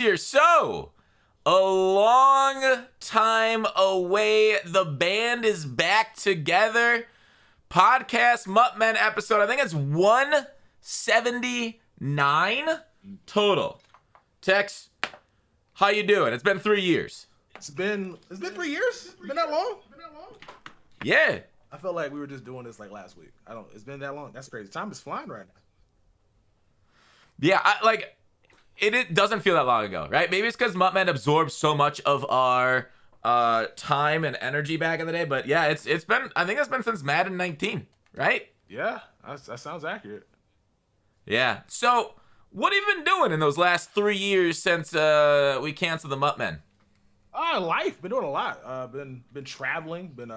Here, so a long time away. The band is back together. Podcast MUT Men episode. I think it's 179 total. Tex, how you doing? It's been 3 years. It's been 3 years. Been that long? Yeah. I felt like we were just doing this like last week. It's been that long. That's crazy. Time is flying right now. Yeah, it doesn't feel that long ago, right? Maybe it's because MUT Men absorbed so much of our time and energy back in the day. But yeah, it's been, I think it's been since Madden 19, right? Yeah, that sounds accurate. Yeah. So what have you been doing in those last 3 years since we canceled the MUT Men? Life. Been doing a lot. Been traveling. Been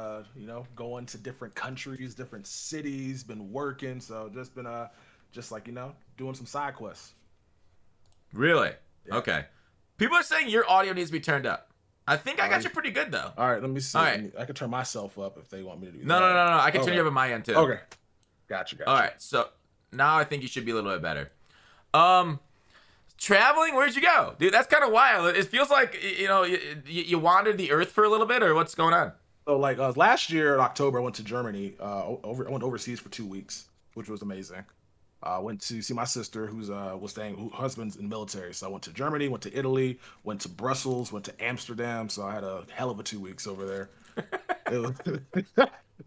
going to different countries, different cities. Been working. So just been doing some side quests. Really? Yeah. Okay. People are saying your audio needs to be turned up. I think I got you pretty good though. All right, let me see. All right. I can turn myself up if they want me to do that. No. I can turn you up on my end too. Okay. Gotcha. All right. So now I think you should be a little bit better. Traveling, where'd you go? Dude, that's kind of wild. It feels like, you wandered the earth for a little bit, or what's going on? So last year in October, I went to Germany. I went overseas for 2 weeks, which was amazing. I went to see my sister, whose husband's in the military. So I went to Germany, went to Italy, went to Brussels, went to Amsterdam. So I had a hell of a 2 weeks over there.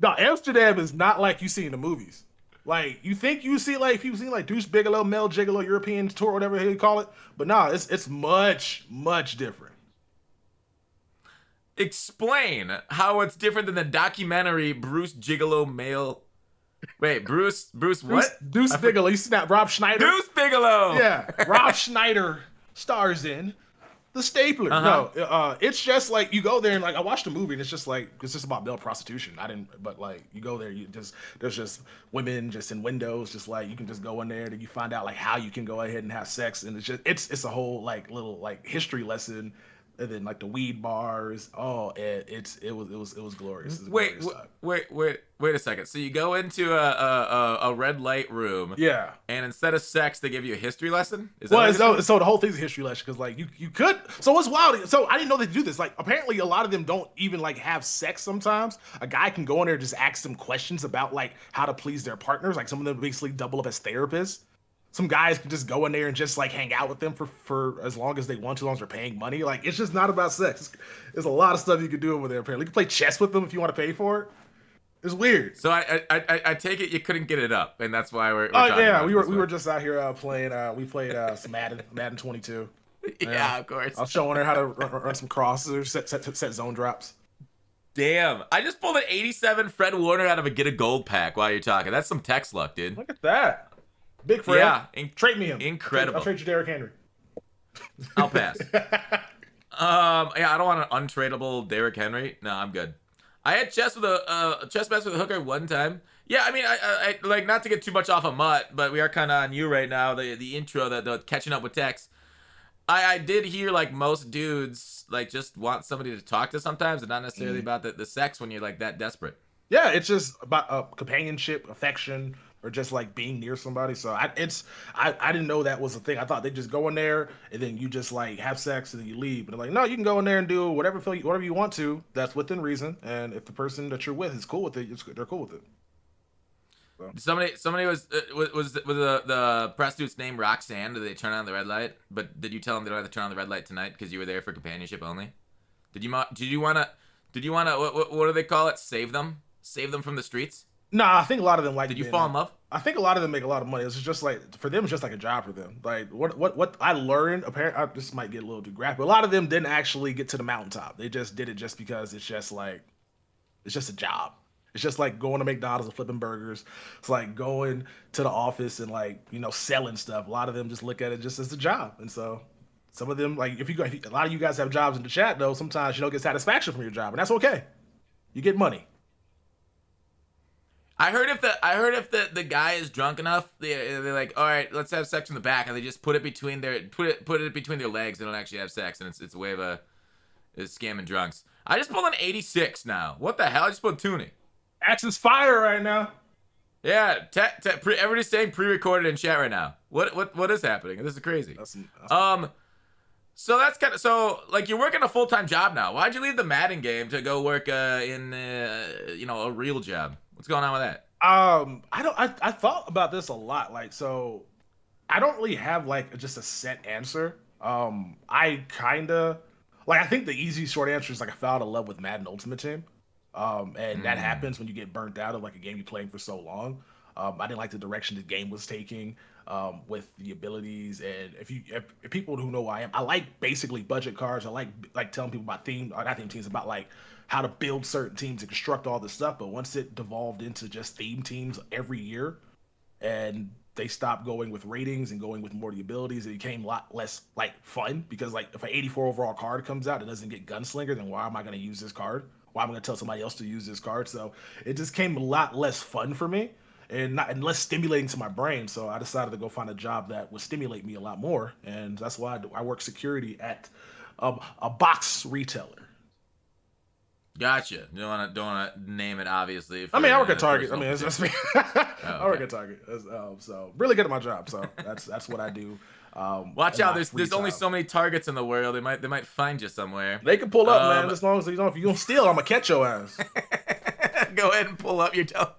No, Amsterdam is not like you see in the movies. Like you think you see like if you've seen like Deuce Bigelow, Mel Gigolo, European tour, whatever you call it. But no, it's much different. Explain how it's different than the documentary Bruce Gigolo Male. Wait, Bruce what? Deuce Bigelow. You see that Rob Schneider? Deuce Bigelow. Yeah, Rob Schneider stars in The Stapler. Uh-huh. No, it's just like you go there and like I watched the movie and it's just about male prostitution. But like you go there, there's just women just in windows, just like you can just go in there and you find out like how you can go ahead and have sex, and it's a whole like little like history lesson. And then like the weed bars, it was glorious. Wait a second. So you go into a red light room, yeah, and instead of sex, they give you a history lesson. So the whole thing's a history lesson because like you could. So what's wild? So I didn't know they do this. Like apparently a lot of them don't even like have sex. Sometimes a guy can go in there and just ask them questions about like how to please their partners. Like some of them basically double up as therapists. Some guys can just go in there and just like hang out with them for as long as they want to, as long as they're paying money. Like it's just not about sex. There's a lot of stuff you can do over there. Apparently, you can play chess with them if you want to pay for it. It's weird. So I take it you couldn't get it up, and that's why we're oh yeah, we were just out here playing. We played some Madden 22. Yeah, of course. I was showing her how to run some crosses or set zone drops. Damn, I just pulled an 87 Fred Warner out of a get a gold pack while you're talking. That's some text luck, dude. Look at that. Big Fred. Yeah. Trade me him. Incredible. I'll trade you Derrick Henry. I'll pass. Yeah, I don't want an untradeable Derrick Henry. No, I'm good. I had chess match with a hooker one time. Yeah, I mean, I like not to get too much off of MUT, but we are kind of on you right now. The intro, the catching up with text. I did hear like most dudes like just want somebody to talk to sometimes, and not necessarily about the sex when you're like that desperate. Yeah, it's just about companionship, affection, or just like being near somebody. So I didn't know that was a thing. I thought they just go in there and then you just like have sex and then you leave. But they're like, no, you can go in there and do whatever you want to. That's within reason. And if the person that you're with is cool with it, they're cool with it. So. Somebody was the prostitute's name Roxanne? Did they turn on the red light? But did you tell them they don't have to turn on the red light tonight because you were there for companionship only? Did you wanna what do they call it? Save them from the streets? No, I think a lot of them like. Did you fall in love? I think a lot of them make a lot of money. It's just like for them, it's just like a job for them. Like what I learned. Apparently, this might get a little too graphic. But a lot of them didn't actually get to the mountaintop. They just did it just because it's just a job. It's just like going to McDonald's and flipping burgers. It's like going to the office and like selling stuff. A lot of them just look at it just as a job, and so some of them like if a lot of you guys have jobs in the chat though, sometimes you don't get satisfaction from your job, and that's okay. You get money. I heard if the guy is drunk enough, they're like, all right, let's have sex in the back, and they just put it between their legs. They don't actually have sex, and it's a way of scamming drunks. I just pulled an 86 now. What the hell? I just pulled tuning. Axe's fire right now. Yeah, everybody's saying pre-recorded in chat right now. What is happening? This is crazy. That's So that's kind of so like you're working a full-time job now. Why'd you leave the Madden game to go work in a real job? What's going on with that? I thought about this a lot. Like, so I don't really have like just a set answer. I kind of like, I think the easy short answer is like I fell out of love with Madden Ultimate Team. And that Mm. happens when you get burnt out of like a game you playing for so long. I didn't like the direction the game was taking, with the abilities. And if people who know who I am, I like basically budget cards. I like telling people about theme, or not theme teams, about like how to build certain teams and construct all this stuff. But once it devolved into just theme teams every year, and they stopped going with ratings and going with more of the abilities, it became a lot less like fun, because like if an 84 overall card comes out and doesn't get gunslinger, then why am I going to use this card? Why am I going to tell somebody else to use this card? So it just came a lot less fun for me, and less stimulating to my brain. So I decided to go find a job that would stimulate me a lot more, and that's why I work security at a box retailer. Gotcha. Don't wanna name it obviously I for mean, I work at Target. I personal mean, it's just me. Oh, I work okay. at Target. So really good at my job. So that's what I do. Watch In out. my There's free only time. so many targets in the world. They might find you somewhere. They can pull up, man. Um, As long as you know, if you don't steal, I'm gonna catch your ass. Go ahead and pull up your telly.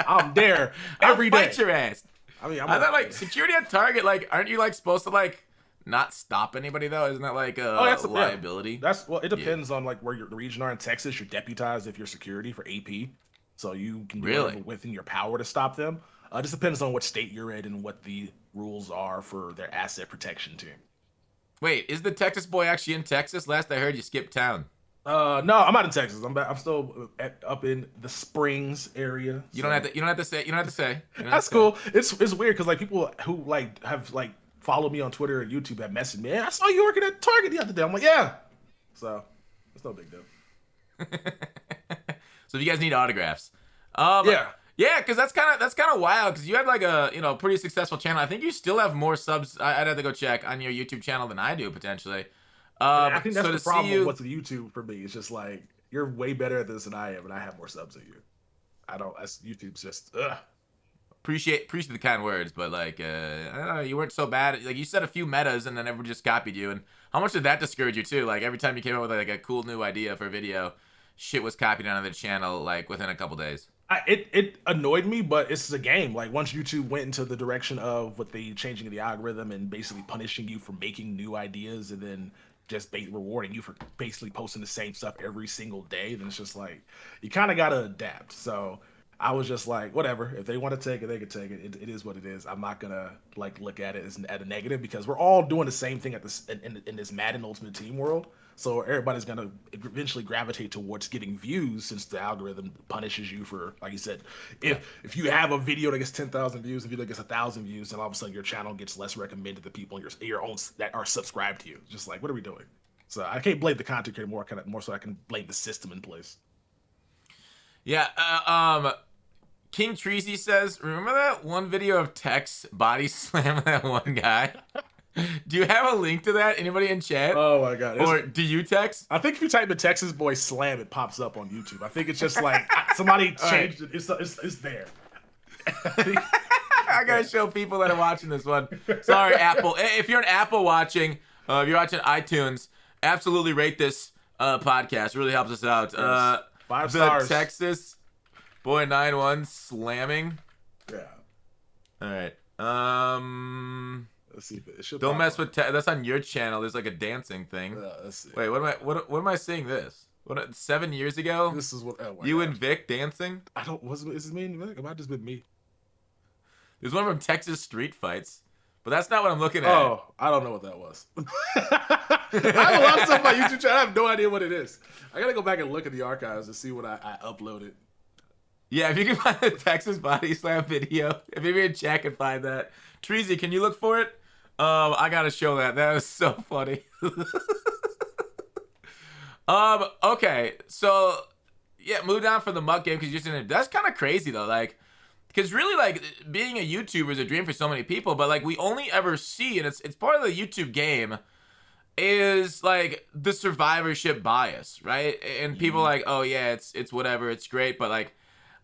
I'm there I'll every day. fight your ass. I mean, I'm I a, thought like security at Target, like, aren't you like supposed to like not stop anybody though? Isn't that like oh, a that's yeah. liability? That's well. It Yeah. depends on like where your the region are. In Texas, you're deputized if you're security for AP, so you can do whatever Really? within your power to stop them. It just depends on what state you're in and what the rules are for their asset protection team. Wait, is the Texas boy actually in Texas? Last I heard, you skipped town. No, I'm not in Texas. I'm back. I'm still up in the Springs area. You don't have So to. You don't have to say. You don't have to say. You don't have that's to say. cool. It's weird because like people who like have like followed me on Twitter and YouTube have messaged me. Hey, I saw you working at Target the other day. I'm like, yeah. So it's no big deal. So if you guys need autographs, um, Yeah. yeah, because that's kind of wild. Because you had like a pretty successful channel. I think you still have more subs. I'd have to go check on your YouTube channel than I do potentially. I think that's So the to see problem with you what's YouTube for me. It's just like you're way better at this than I am, and I have more subs than you. I don't. That's YouTube's just ugh. appreciate the kind words, but like I don't know, you weren't so bad. Like you said a few metas, and then everyone just copied you. And how much did that discourage you too? Like every time you came up with like a cool new idea for a video, shit was copied onto the channel like within a couple days. It annoyed me, but it's a game. Like once YouTube went into the direction of what they changing the algorithm and basically punishing you for making new ideas, and then just rewarding you for basically posting the same stuff every single day, then it's just like you kind of gotta adapt. So I was just like, whatever. If they want to take it, they can take it. It is what it is. I'm not gonna like look at it as at a negative, because we're all doing the same thing at this in this Madden Ultimate Team world. So everybody's gonna eventually gravitate towards getting views, since the algorithm punishes you for, like you said, Yeah. if you have a video that gets 10,000 views, a video that gets 1,000 views, then all of a sudden your channel gets less recommended to people in your own that are subscribed to you. Just like, what are we doing? So I can't blame the content creator more, kind of more so I can blame the system in place. Yeah. King Treasy says, remember that one video of Tex body slamming that one guy? Do you have a link to that? Anybody in chat? Oh my god! Or do you, Tex? I think if you type in Texas Boy Slam, it pops up on YouTube. I think it's just like somebody All right. changed it. It's there. I gotta show people that are watching this one. Sorry, Apple. If you're an Apple watching, if you're watching iTunes, absolutely rate this podcast. It really helps us out. Yes. Five the stars. Texas Boy 91 slamming. Yeah. All right. Let's see if it should. Don't pop mess up. with that's on your channel. There's like a dancing thing. Let's see. Wait, what am I seeing this? 7 years ago? This is what. Oh my You god. and Vic dancing? I don't. Is it me? It might have just been me. There's one from Texas Street Fights, but that's not what I'm looking at. Oh, I don't know what that was. I have a lot of stuff on my YouTube channel. I have no idea what it is. I gotta go back and look at the archives to see what I uploaded. Yeah, if you can find the Texas Body Slam video, if maybe in chat can find that. Treasy, can you look for it? I gotta show that. That is so funny. Okay, so yeah, move down from the MUT game because you're just in it. That's kind of crazy though, like, because really, like, being a YouTuber is a dream for so many people, but like we only ever see, and it's part of the YouTube game, is like the survivorship bias, right? And people are like, oh yeah, it's whatever, it's great, but like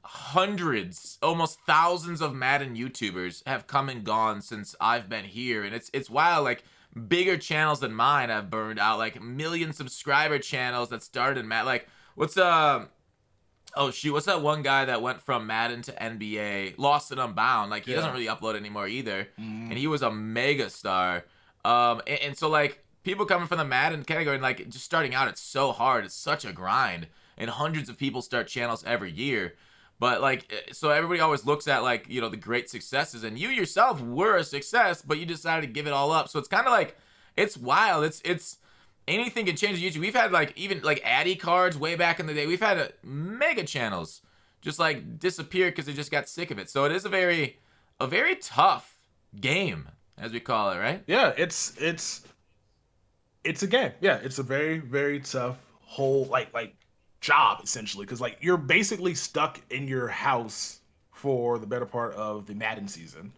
hundreds, almost thousands of Madden YouTubers have come and gone since I've been here, and it's wild. Like bigger channels than mine have burned out, like million subscriber channels that started in Madden. Like, what's oh shoot, what's that one guy that went from Madden to NBA, Lost and Unbound? Like, he doesn't really upload anymore either, and he was a mega star. And so like people coming from the Madden category and like just starting out, it's so hard. It's such a grind, and hundreds of people start channels every year. But like, so everybody always looks at like, you know, the great successes, and you yourself were a success, but you decided to give it all up. So it's kind of like, it's wild. It's anything can change YouTube. We've had like even like Addy cards way back in the day. We've had mega channels just like disappear because they just got sick of it. So it is a very tough game, as we call it, right? Yeah, it's a game. Yeah, it's a very, very tough whole like job essentially, because like you're basically stuck in your house for the better part of the Madden season,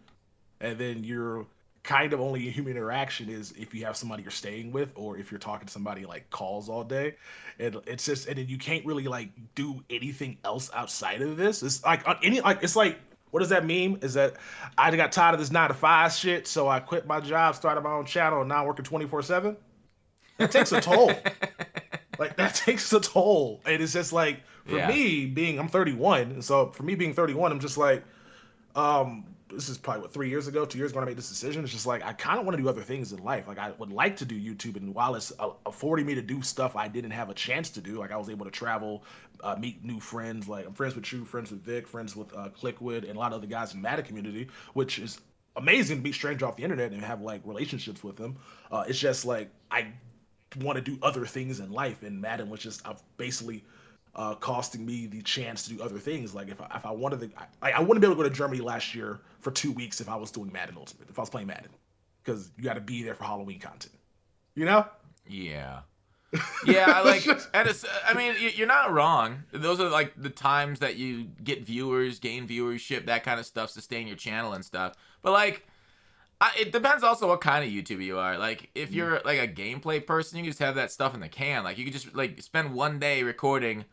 and then you're kind of only human interaction is if you have somebody you're staying with or if you're talking to somebody like calls all day, and it's just, and then you can't really like do anything else outside of this. It's like on any, like it's like, what does that mean? Is that I got tired of this 9 to 5 shit, so I quit my job, started my own channel, and now I'm working 24/7. That takes a toll. Like that takes a toll, and it's just like for me being, I'm 31, and so for me being 31, I'm just like, this is probably what 3 years ago, 2 years ago, when I made this decision. It's just like I kind of want to do other things in life. Like I would like to do YouTube, and while it's affording me to do stuff I didn't have a chance to do, like I was able to travel, meet new friends. Like I'm friends with you, friends with Vic, friends with Clickwood, and a lot of other guys in the Madden community, which is amazing to meet strangers off the internet and have like relationships with them. It's just like I want to do other things in life, and Madden was just basically costing me the chance to do other things. Like if I wanted to, I wouldn't be able to go to Germany last year for 2 weeks if I was doing Madden Ultimate, if I was playing Madden, because you got to be there for Halloween content, you know? Yeah. Yeah, I like, and it's, I mean, you're not wrong. Those are like the times that you get viewers, gain viewership, that kind of stuff, sustain your channel and stuff. But like, it depends also what kind of YouTuber you are. Like, if you're like a gameplay person, you can just have that stuff in the can. Like, you could just like spend one day recording.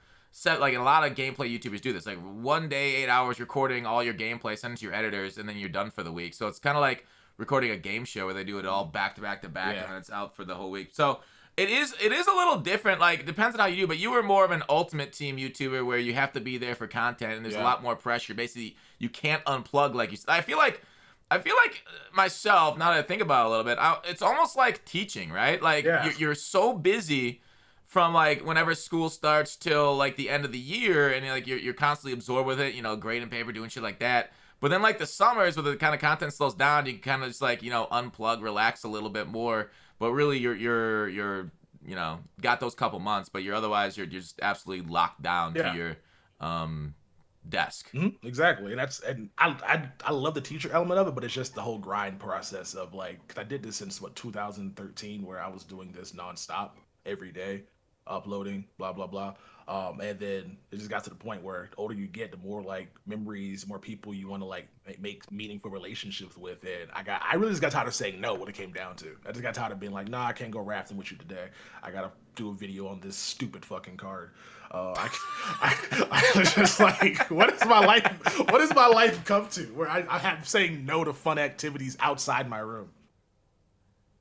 Like a lot of gameplay YouTubers do this. Like one day, 8 hours recording all your gameplay, send it to your editors, and then you're done for the week. So it's kind of like recording a game show where they do it all back to back to back, and then it's out for the whole week. So it is a little different. Like, depends on how you do. But you were more of an ultimate team YouTuber where you have to be there for content, and there's a lot more pressure. Basically, you can't unplug like you. I feel like myself, now that I think about it a little bit, it's almost like teaching, right? Like you're so busy from like whenever school starts till like the end of the year, and like you're constantly absorbed with it, you know, grading paper, doing shit like that. But then like the summers where the kind of content slows down, you can kind of just like, you know, unplug, relax a little bit more. But really you're you know, got those couple months, but you're just absolutely locked down to your desk. Exactly. And I love the teacher element of it, but it's just the whole grind process of like, cause I did this since 2013, where I was doing this nonstop every day, uploading, blah blah blah. And then it just got to the point where the older you get, the more like memories, more people you want to like make meaningful relationships with. And I really just got tired of saying no when it came down to. I just got tired of being like, nah, I can't go rafting with you today. I gotta do a video on this stupid fucking card. I was just like, what is my life? What does my life come to? Where I have saying no to fun activities outside my room.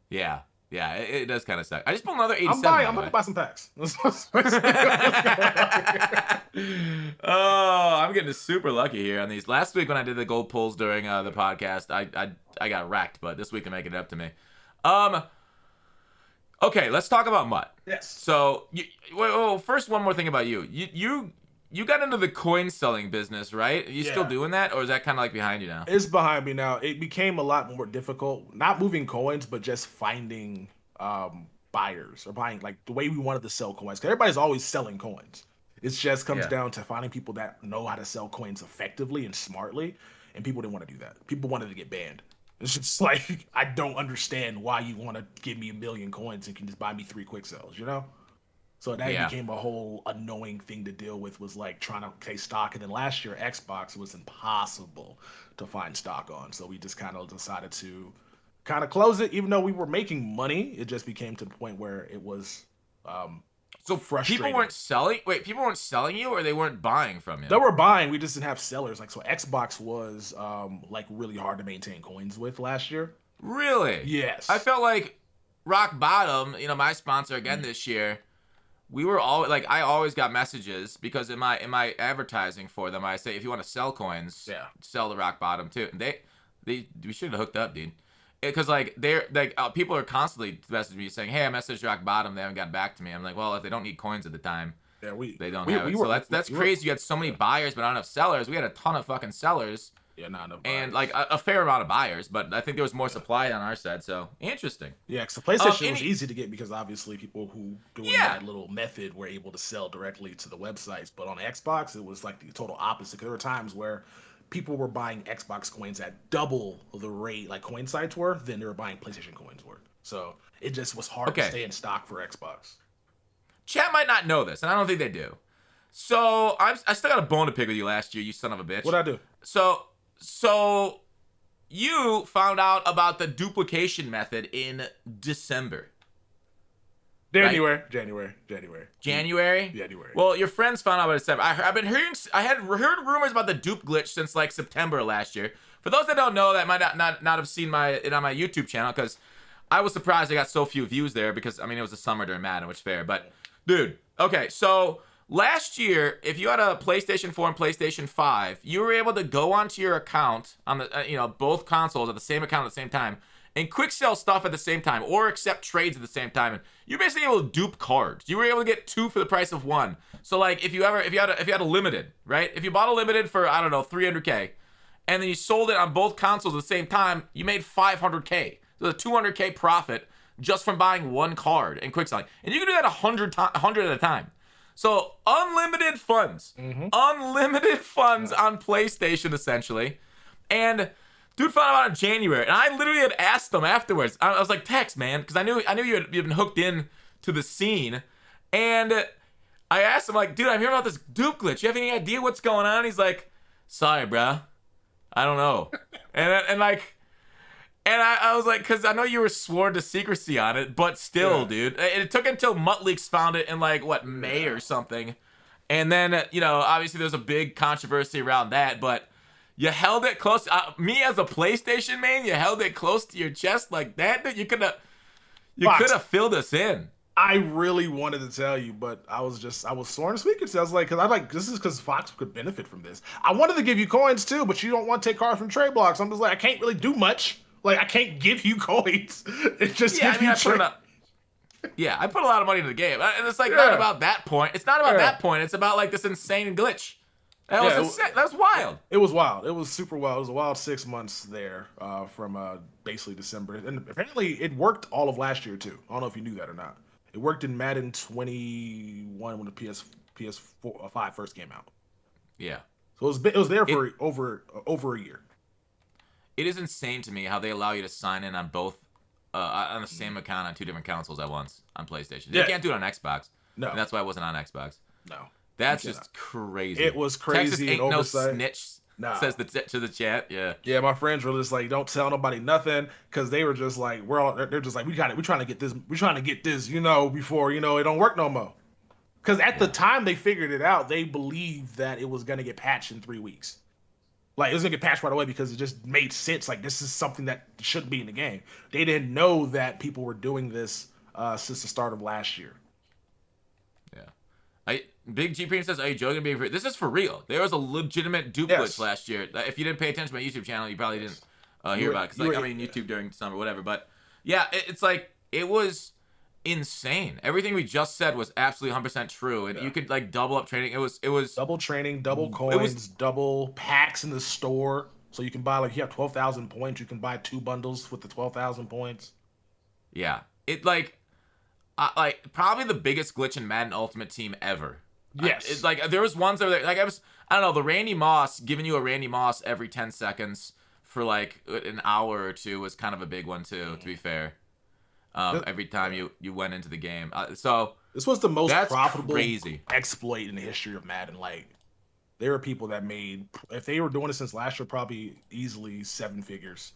Yeah, it does kind of suck. I just pulled another 87. I'm gonna buy some packs. Oh, I'm getting super lucky here on these. Last week when I did the gold pulls during the podcast, I got racked, but this week I'm making it up to me. Okay, let's talk about MUT. Yes. So, first, one more thing about you. You got into the coin selling business, right? Are you still doing that, or is that kind of like behind you now? It's behind me now. It became a lot more difficult, not moving coins, but just finding buyers or buying, like the way we wanted to sell coins. Because everybody's always selling coins. It just comes down to finding people that know how to sell coins effectively and smartly, and people didn't want to do that. People wanted to get banned. It's just like, I don't understand why you want to give me 1 million coins and can just buy me 3 quick sells, you know? So that became a whole annoying thing to deal with, was like trying to pay stock. And then last year, Xbox was impossible to find stock on. So we just kind of decided to kind of close it, even though we were making money. It just became to the point where it was so frustrating. People weren't selling you, or they weren't buying from you? They were buying. We just didn't have sellers. Like, so Xbox was like really hard to maintain coins with last year. Really? Yes. I felt like Rock Bottom, you know, my sponsor again this year, we were all like, I always got messages because in my advertising for them, I say if you want to sell coins, sell the Rock Bottom too. And we should have hooked up, dude. Because like they're like people are constantly messaging me saying, "Hey, I messaged Rock Bottom, they haven't gotten back to me." I'm like, well, if they don't need coins at the time, they don't have it. So that's crazy. You had so many buyers, but not enough sellers. We had a ton of fucking sellers. Yeah, not enough buyers. And like a fair amount of buyers, but I think there was more supply on our side. So interesting. Yeah, because the PlayStation was easy to get because obviously people who doing that little method were able to sell directly to the websites. But on Xbox, it was like the total opposite. There were times where people were buying Xbox coins at double the rate like coin sites were than they were buying PlayStation coins were. So it just was hard to stay in stock for Xbox. Chat might not know this, and I don't think they do. So I still got a bone to pick with you last year, you son of a bitch. What'd I do? So you found out about the duplication method in December. January. Well, your friends found out about December. I had heard rumors about the dupe glitch since like September last year. For those that don't know, that might not have seen it on my YouTube channel, because I was surprised I got so few views there, because I mean it was the summer during Madden, which is fair. But dude, okay, so last year, if you had a PlayStation 4 and PlayStation 5, you were able to go onto your account on the both consoles at the same account at the same time and quick sell stuff at the same time, or accept trades at the same time. And you're basically able to dupe cards. You were able to get 2 for the price of 1. So like if you had a limited, right? If you bought a limited for, I don't know, 300K, and then you sold it on both consoles at the same time, you made 500K. So the 200K profit just from buying 1 card and quick selling. And you can do that 100 at a time. So unlimited funds. Unlimited funds on PlayStation, essentially. And dude found out in January, and I literally had asked them afterwards. I was like, "Text, man," because I knew you'd been hooked in to the scene, and I asked him like, "Dude, I'm hearing about this dupe glitch. You have any idea what's going on?" He's like, "Sorry, bro, I don't know." and I was like, because I know you were sworn to secrecy on it, but still, dude, it took until MUT Leaks found it in like May or something, and then obviously there's a big controversy around that, but. You held it close. Me as a PlayStation main, you held it close to your chest like that. Dude, you could have filled us in. I really wanted to tell you, but I was sworn to secrecy. I was like, this is because Foxx could benefit from this. I wanted to give you coins too, but you don't want to take cards from trade blocks. I'm just like, I can't really do much. Like, I can't give you coins. It's just I put a lot of money into the game, and it's like not about that point. It's not about that point. It's about like this insane glitch. That was wild. It was wild. It was super wild. It was a wild 6 months there from basically December. And apparently it worked all of last year too. I don't know if you knew that or not. It worked in Madden 21 when the PS5 first came out. Yeah. So it was there for over a year. It is insane to me how they allow you to sign in on both on the same account on 2 different consoles at once on PlayStation. You can't do it on Xbox. No. And that's why it wasn't on Xbox. No. That's just crazy. It was crazy. Texas ain't no snitch. Says to the chat. Yeah. My friends were just like, don't tell nobody nothing, because they were just like, they're just like, we're trying to get this, before it don't work no more. Because at the time they figured it out, they believed that it was gonna get patched in 3 weeks. Like, it was gonna get patched right away because it just made sense. Like, this is something that shouldn't be in the game. They didn't know that people were doing this since the start of last year. Big G Premium says, "Are you joking? This is for real. There was a legitimate dupe glitch last year. If you didn't pay attention to my YouTube channel, you probably didn't hear about it. Because YouTube during summer, whatever. But yeah, it's like it was insane. Everything we just said was absolutely 100% true, and you could like double up training. It was double training, double coins, double packs in the store. So you can buy if you have 12,000 points, you can buy 2 bundles with the 12,000 points. Yeah, it probably the biggest glitch in Madden Ultimate Team ever. Yes. It's like there was ones over there. Like I don't know, the Randy Moss, giving you a Randy Moss every 10 seconds for like an hour or 2 was kind of a big one too, to be fair. Every time you went into the game. So this was the most profitable exploit in the history of Madden. Like, there are people that made, if they were doing it since last year, probably easily 7 figures.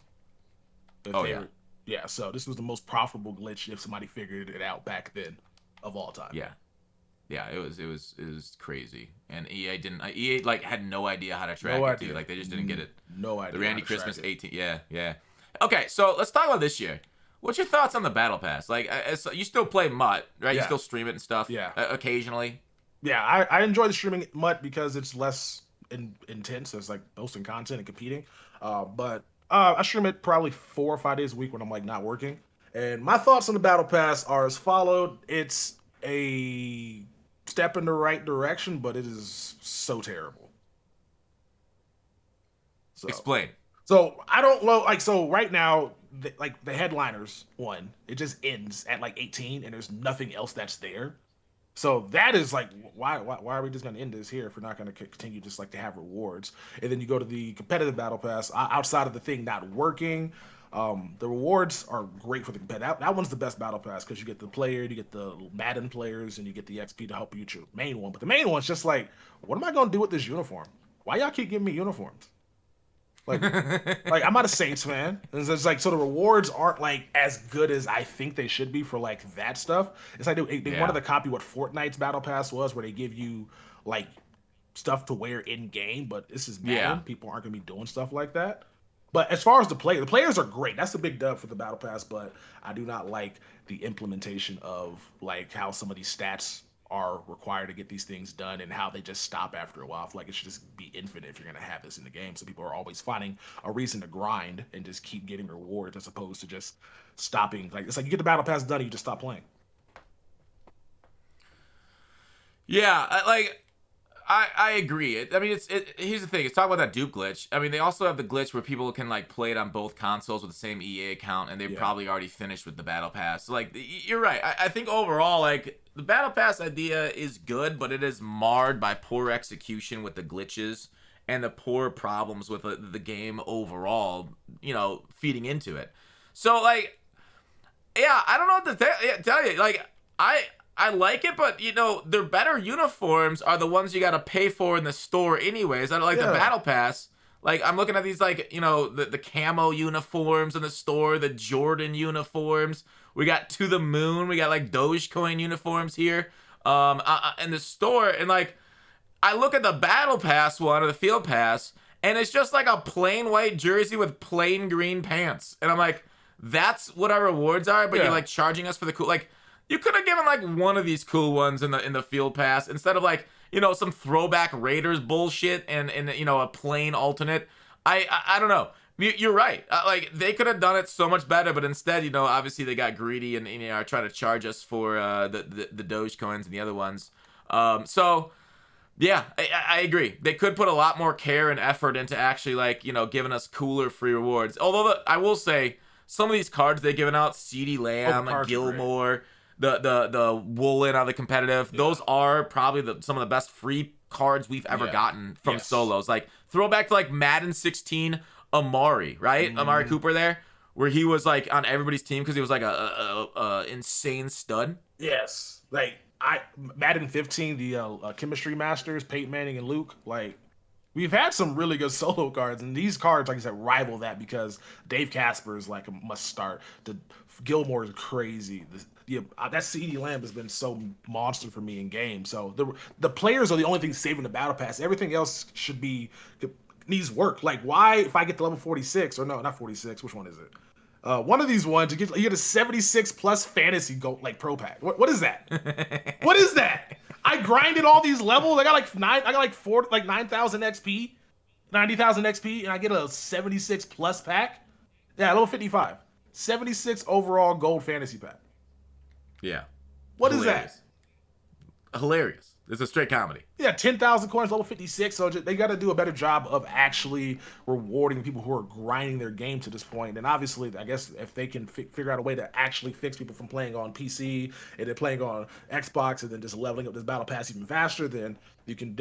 Yeah, so this was the most profitable glitch if somebody figured it out back then of all time. Yeah, it was crazy, and EA like had no idea how to track it too. Like they just didn't get it. No idea. The Randy Christmas 18. Yeah. Okay, so let's talk about this year. What's your thoughts on the battle pass? Like, you still play MUT, right? You Yeah, still stream it and stuff, yeah, occasionally. yeah. I enjoy the streaming MUT because it's less intense. It's like posting content and competing. But I stream it probably 4 or 5 days a week when I'm like not working. And my thoughts on the battle pass are as followed. It's a step in the right direction, but it is so terrible. So Explain. So I don't know, like, so right now, like the headliners one, it just ends at like 18, and there's nothing else that's there. So that is like, why are we just gonna end this here if we're not gonna continue just like to have rewards? And then you go to the competitive battle pass outside of the thing not working. The rewards are great for the competitive. That one's the best battle pass because you get the player, you get the Madden players, and you get the XP to help you with your main one. But the main one's just like, what am I gonna do with this uniform? Why y'all keep giving me uniforms? Like, like I'm not a Saints fan. And it's like so the rewards aren't like as good as I think they should be for like that stuff. It's like they wanted to copy what Fortnite's battle pass was, where they give you like stuff to wear in game, but this is Madden. Yeah. People aren't gonna be doing stuff like that. But as far as the players are great. That's the big dub for the battle pass. But I do not like the implementation of like how some of these stats are required to get these things done and how they just stop after a while. I feel like it should just be infinite if you're going to have this in the game. So people are always finding a reason to grind and just keep getting rewards as opposed to just stopping. Like, it's like you get the battle pass done and you just stop playing. Yeah, I agree. I mean, here's the thing. It's talking about that dupe glitch. I mean, they also have the glitch where people can like play it on both consoles with the same EA account, and they've probably already finished with the battle pass. So, like, you're right. I think overall, like, the battle pass idea is good, but it is marred by poor execution with the glitches and the poor problems with the game overall. You know, feeding into it. So, like, yeah, I don't know what to tell you. Like, I like it, but you know, their better uniforms are the ones you gotta pay for in the store anyways. I don't like the battle pass. Like, I'm looking at these, like, you know, the camo uniforms in the store, the Jordan uniforms. We got To the Moon. We got like Dogecoin uniforms here in the store. And like, I look at the battle pass one or the field pass, and it's just like a plain white jersey with plain green pants. And I'm like, that's what our rewards are, but you're like charging us for the cool, like, you could have given like one of these cool ones in the field pass instead of like, you know, some throwback Raiders bullshit and you know, a plain alternate. I don't know. You're right. Like, they could have done it so much better, but instead, you know, obviously they got greedy and you know, are trying to charge us for the Dogecoins and the other ones. So yeah, I agree. They could put a lot more care and effort into actually, like, you know, giving us cooler free rewards. Although I will say some of these cards they've given out, CeeDee Lamb, Gilmore, the Woolen on the competitive, those are probably some of the best free cards we've ever gotten from solos. Like, throwback to like Madden 16 Amari, right? Amari Cooper there, where he was like on everybody's team because he was like a insane stud. Yes, like Madden 15, the chemistry masters, Peyton Manning and Luke, like, we've had some really good solo cards, and these cards, like I said, rival that because Dave Casper is like a must start. Gilmore is crazy. That CeeDee Lamb has been so monster for me in game. So the players are the only thing saving the battle pass. Everything else needs work. Like, why, if I get to level 46, or no, not 46, which one is it? One of these ones, you get a 76 plus fantasy like pro pack. What is that? What is that? I grinded all these levels. I got like 9,000 XP, 90,000 XP, and I get a 76 plus pack. Yeah, level 55, 76 overall gold fantasy pack. Yeah. What is that? Hilarious. It's a straight comedy. Yeah, 10,000 coins, level 56. So they got to do a better job of actually rewarding people who are grinding their game to this point. And obviously, I guess if they can figure out a way to actually fix people from playing on PC and then playing on Xbox and then just leveling up this battle pass even faster, then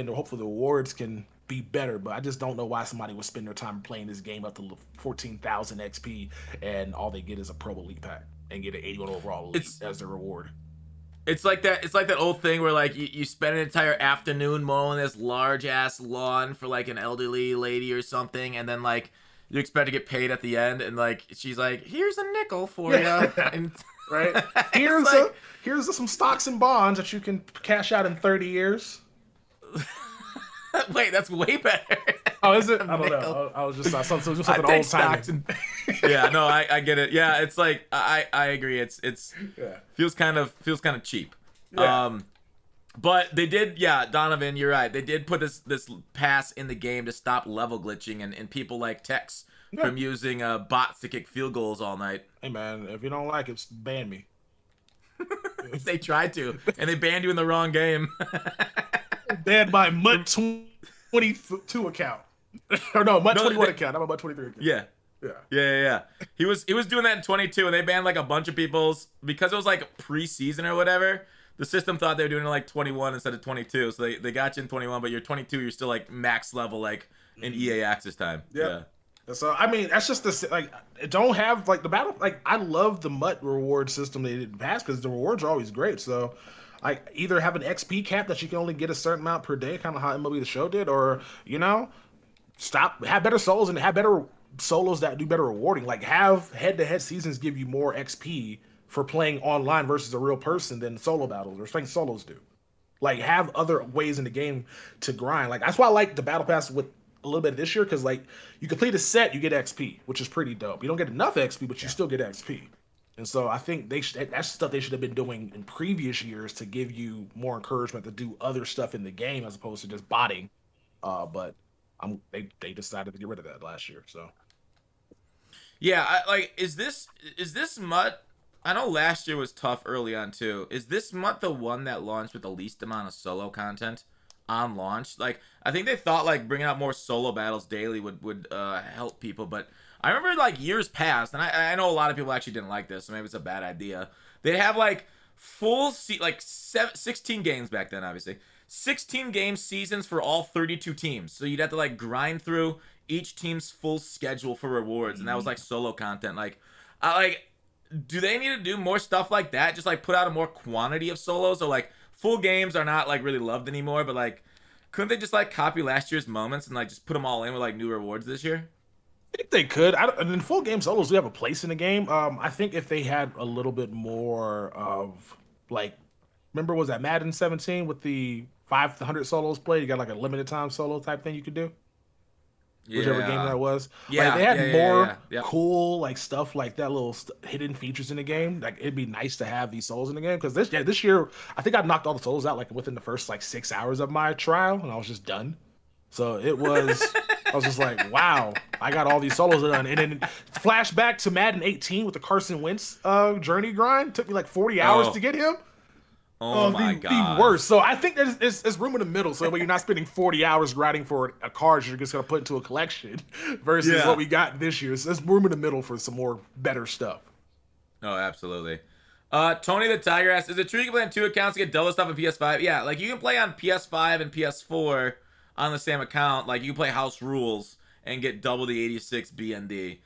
hopefully the rewards can be better. But I just don't know why somebody would spend their time playing this game up to 14,000 XP and all they get is a Pro Elite pack and get an 81 overall elite as their reward. It's like that old thing where like you spend an entire afternoon mowing this large ass lawn for like an elderly lady or something, and then like you expect to get paid at the end, and like she's like, "Here's a nickel for you," and, right? Here's some stocks and bonds that you can cash out in 30 years. Wait, that's way better. Oh, is it? The I don't mail. know. I was just just I something take old stocks timey. and yeah, no, I get it. Yeah, it's like I agree. It's Yeah. feels kind of cheap. Yeah. But they did, yeah, Donovan, you're right. They did put this pass in the game to stop level glitching and people like Tex Yeah. from using bots to kick field goals all night. Hey man, if you don't like it, ban me. They tried to, and they banned you in the wrong game. Banned my MUT 22 account. Or no, MUT No, 21 account. I'm a MUT 23 account. Yeah. Yeah. Yeah. He was doing that in 22, and they banned like a bunch of people's because it was like preseason or whatever. The system thought they were doing it like 21 instead of 22, so they got you in 21, but you're 22, you're still like max level like in EA Access time. Yeah. So I mean, that's just the like. It don't have like the battle. Like I love the MUT reward system they didn't pass because the rewards are always great. So, like either have an XP cap that you can only get a certain amount per day, kind of how MLB The Show did, or stop have better solos and have better solos that do better rewarding. Like have head-to-head seasons give you more XP for playing online versus a real person than solo battles or things solos do. Like have other ways in the game to grind. Like that's why I like the battle pass with a little bit this year because like you complete a set, you get XP, which is pretty dope. You don't get enough XP, but you still get XP. And so I think that's stuff they should have been doing in previous years to give you more encouragement to do other stuff in the game as opposed to just botting. But they decided to get rid of that last year. So Yeah, is this MUT? I know last year was tough early on too. Is this MUT the one that launched with the least amount of solo content on launch? Like, I think they thought like bringing out more solo battles daily would help people, but I remember like years past, and I know a lot of people actually didn't like this, so maybe it's a bad idea. They'd have like 16 games back then, obviously. 16 game seasons for all 32 teams. So you'd have to like grind through each team's full schedule for rewards, and that was like solo content. Do they need to do more stuff like that? Just like put out a more quantity of solos, or like full games are not like really loved anymore, but like couldn't they just like copy last year's moments and like just put them all in with like new rewards this year? I think they could. And in full game solos, we have a place in the game. I think if they had a little bit more of like, remember was that Madden 17 with the 500 solos played? You got like a limited time solo type thing you could do. Whichever game that was. Yeah, like they had more yeah. cool like stuff like that, little hidden features in the game. Like it'd be nice to have these souls in the game because this year I think I knocked all the souls out like within the first like 6 hours of my trial and I was just done. So it was I was just like, wow, I got all these solos done. And then flashback to Madden 18 with the Carson Wentz journey grind. Took me like 40 hours to get him. Oh my god. The worst. So I think there's room in the middle. So when you're not spending 40 hours grinding for a card you're just gonna put into a collection versus what we got this year. So there's room in the middle for some more better stuff. Oh, absolutely. Tony the Tiger asks, is it true you can play on two accounts to get double stuff on PS5? Yeah, like you can play on PS5 and PS4 on the same account. Like you can play House Rules and get double the 86 BND.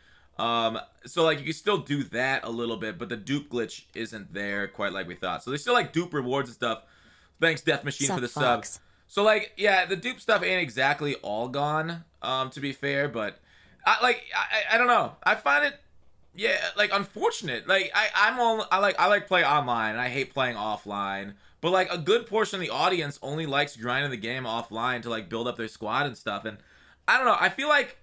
So like you can still do that a little bit, but the dupe glitch isn't there quite like we thought. So they still like dupe rewards and stuff. Thanks Death Machine for the sub. So like yeah, the dupe stuff ain't exactly all gone, to be fair, but I don't know. I find it like unfortunate. Like I like play online and I hate playing offline. But like a good portion of the audience only likes grinding the game offline to like build up their squad and stuff. And I don't know, I feel like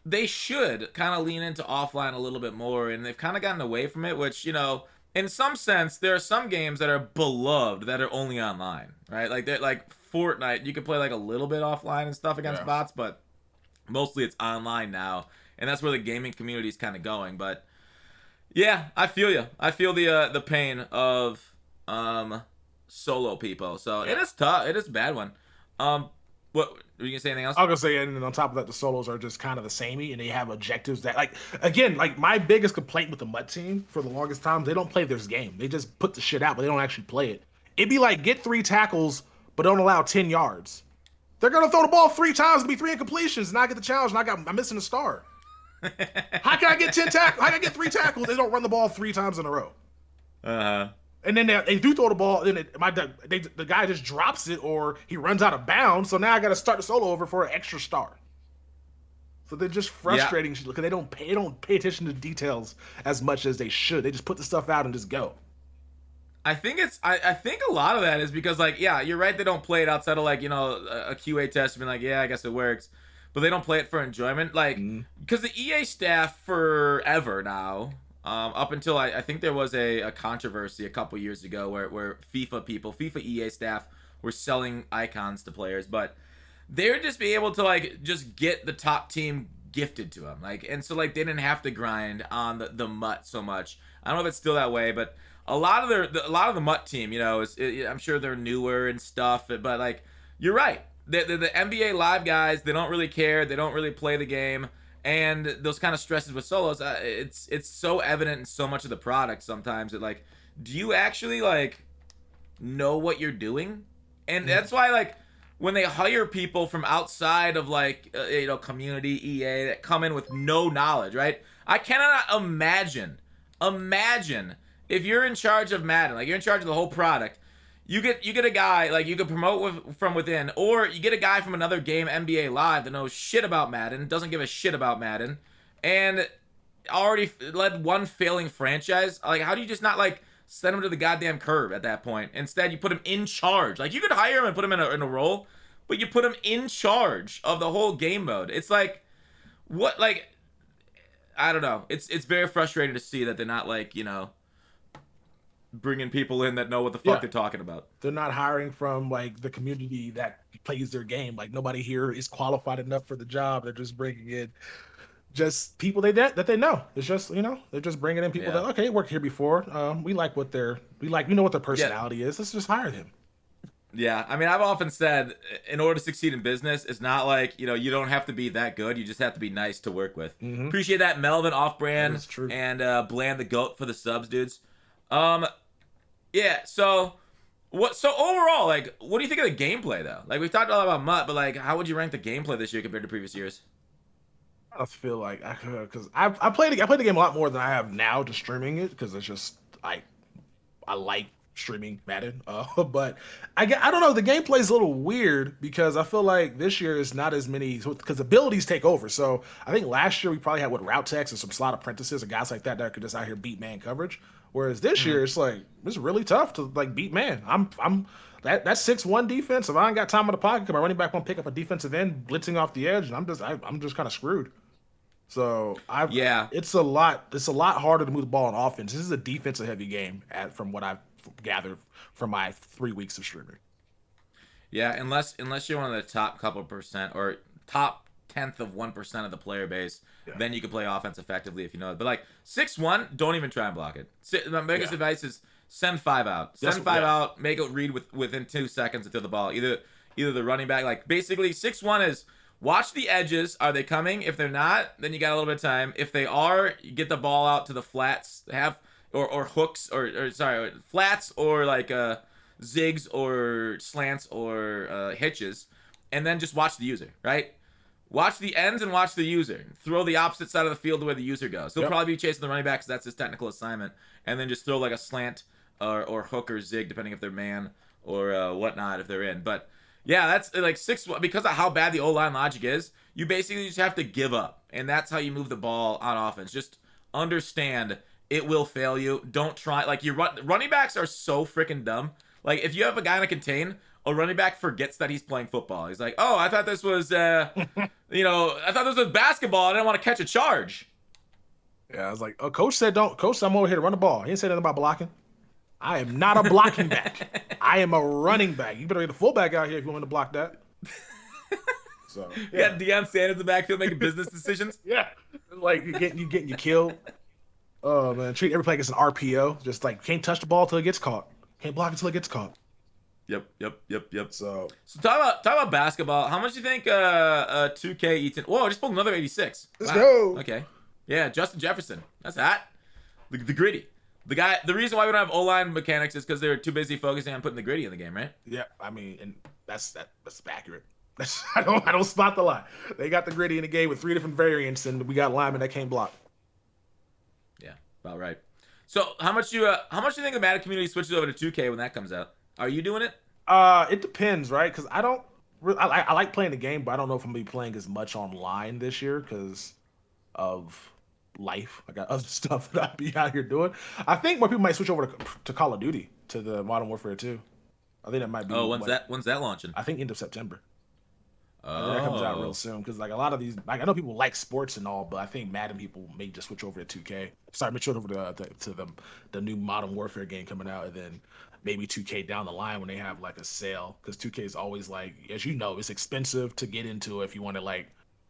they should kind of lean into offline a little bit more, and they've kind of gotten away from it, which, in some sense, there are some games that are beloved that are only online, right? Like, they're like Fortnite, you can play like a little bit offline and stuff against bots, but mostly it's online now, and that's where the gaming community is kind of going. But yeah, I feel you. I feel the pain of solo people. So it is tough. It is a bad one. What were you gonna say? Anything else? I was gonna say, and then on top of that, the solos are just kind of the samey, and they have objectives that, like, again, like my biggest complaint with the MUT team for the longest time, they don't play this game. They just put the shit out, but they don't actually play it. It'd be like get 3 tackles, but don't allow 10 yards. They're gonna throw the ball 3 times and be 3 incompletions, and I get the challenge, and I'm missing a star. How can I get 10 tackles? How can I get 3 tackles? They don't run the ball 3 times in a row. And then they do throw the ball, then the guy just drops it or he runs out of bounds. So now I got to start the solo over for an extra star. So they're just frustrating because they don't pay attention to details as much as they should. They just put the stuff out and just go. I think a lot of that is because like yeah, you're right, they don't play it outside of like, you know, a QA test being like, yeah, I guess it works. But they don't play it for enjoyment. Like Mm. because the EA staff forever now, up until I think there was a controversy a couple years ago where FIFA EA staff were selling icons to players, but they would just be able to like just get the top team gifted to them, like, and so like they didn't have to grind on the MUT so much. I don't know if it's still that way, but a lot of the MUT team, you know, I'm sure they're newer and stuff, but like you're right, the NBA live guys, they don't really care, they don't really play the game, and those kind of stresses with solos, it's so evident in so much of the product sometimes that like, do you actually like know what you're doing? And that's why like when they hire people from outside of like you know, community EA that come in with no knowledge, right? I cannot imagine if you're in charge of Madden, like you're in charge of the whole product, you get a guy like you could promote from within, or you get a guy from another game, NBA Live, that knows shit about Madden, doesn't give a shit about Madden, and already led one failing franchise. Like, how do you just not like send him to the goddamn curb at that point? Instead, you put him in charge. Like, you could hire him and put him in a role, but you put him in charge of the whole game mode. It's like, what? Like, I don't know. It's very frustrating to see that they're not like, you know, bringing people in that know what the fuck Yeah, they're talking about. they're not hiring from like the community that plays their game. Like nobody here is qualified enough for the job. They're just bringing in just people that they know. It's just, you know, they're just bringing in people that Yeah. okay, worked here before. We like what we know what their Yeah. personality is. Let's just hire them. Yeah, I mean, I've often said, in order to succeed in business, it's not like, you know, you don't have to be that good. You just have to be nice to work with. Hmm. Appreciate that, Melvin, That off-brand, is true. and Bland the Goat for the subs, dudes. Um, yeah. So, what? So overall, like, what do you think of the gameplay though? Like, we've talked a lot about MUT, but like, how would you rank the gameplay this year compared to previous years? I feel like because I played the game a lot more than I have now just streaming it because it's just I like streaming Madden. But I don't know. The gameplay is a little weird because I feel like this year is not as many because abilities take over. So I think last year we probably had route techs and some slot apprentices and guys like that could just out here beat man coverage. Whereas this Mm-hmm. year it's like it's really tough to like beat man. I'm that's 6-1 defense. If I ain't got time in the pocket, my running back won't pick up a defensive end blitzing off the edge, and I'm just kind of screwed. So I've Yeah. it's a lot harder to move the ball on offense. This is a defensive heavy game from what I've gathered from my 3 weeks of streaming. Yeah, unless you're one of the top couple percent or top 1/10 of the player base, Yeah. then you can play offense effectively if you know it. But like 6-1, don't even try and block it. My biggest Yeah. advice is send five out. That's Send five yeah. out. Make it read within 2 seconds until the ball. Either the running back, like basically 6-1 is watch the edges. Are they coming? If they're not, then you got a little bit of time. If they are, you get the ball out to the flats. Have or hooks or sorry, flats or like zigs or slants or hitches, and then just watch the user, right? Watch the ends and watch the user. Throw the opposite side of the field to where the user goes. He'll Yep. probably be chasing the running back because that's his technical assignment, and then just throw like a slant or hook or zig depending if they're man or whatnot if they're in. But yeah, that's like because of how bad the O line logic is. You basically just have to give up, and that's how you move the ball on offense. Just understand it will fail you. Don't try. Like running backs are so freaking dumb. Like if you have a guy in a contain, a running back forgets that he's playing football. He's like, oh, I thought this was, you know, I thought this was basketball. I didn't want to catch a charge. Yeah, I was like, coach said don't. Coach said I'm over here to run the ball. He didn't say anything about blocking. I am not a blocking back. I am a running back. You better get a fullback out here if you want to block that. So You yeah, got Deion Sanders in the backfield making business decisions. yeah. Like you getting you killed. Oh man, treat every play like it's an RPO. Just like can't touch the ball till it gets caught. Can't block until it gets caught. Yep. So So talk about basketball. How much do you think 2K eats in? Whoa, I just pulled another 86. let's Wow. go. Okay. Yeah, Justin Jefferson. That's hot. The gritty. The guy. The reason why we don't have O-line mechanics is because they're too busy focusing on putting the gritty in the game, right? Yeah, I mean, and that's accurate. I don't spot the lie. They got the gritty in the game with 3 different variants, and we got linemen that can't block. Yeah, about right. So how much do you think the Madden community switches over to 2K when that comes out? Are you doing it? It depends, right? Because I don't. I like playing the game, but I don't know if I'm gonna be playing as much online this year because of life. I got other stuff that I'll be out here doing. I think more people might switch over to Call of Duty to the Modern Warfare 2. I think that might be Oh, like when's that launching? I think end of September. I think that comes out real Oh. soon because like a lot of these, like I know people like sports and all, but I think Madden people may just switch over to 2K. Sorry, switch over to the new Modern Warfare game coming out, and then maybe 2K down the line when they have like a sale because 2K is always like, as you know, it's expensive to get into if you want to like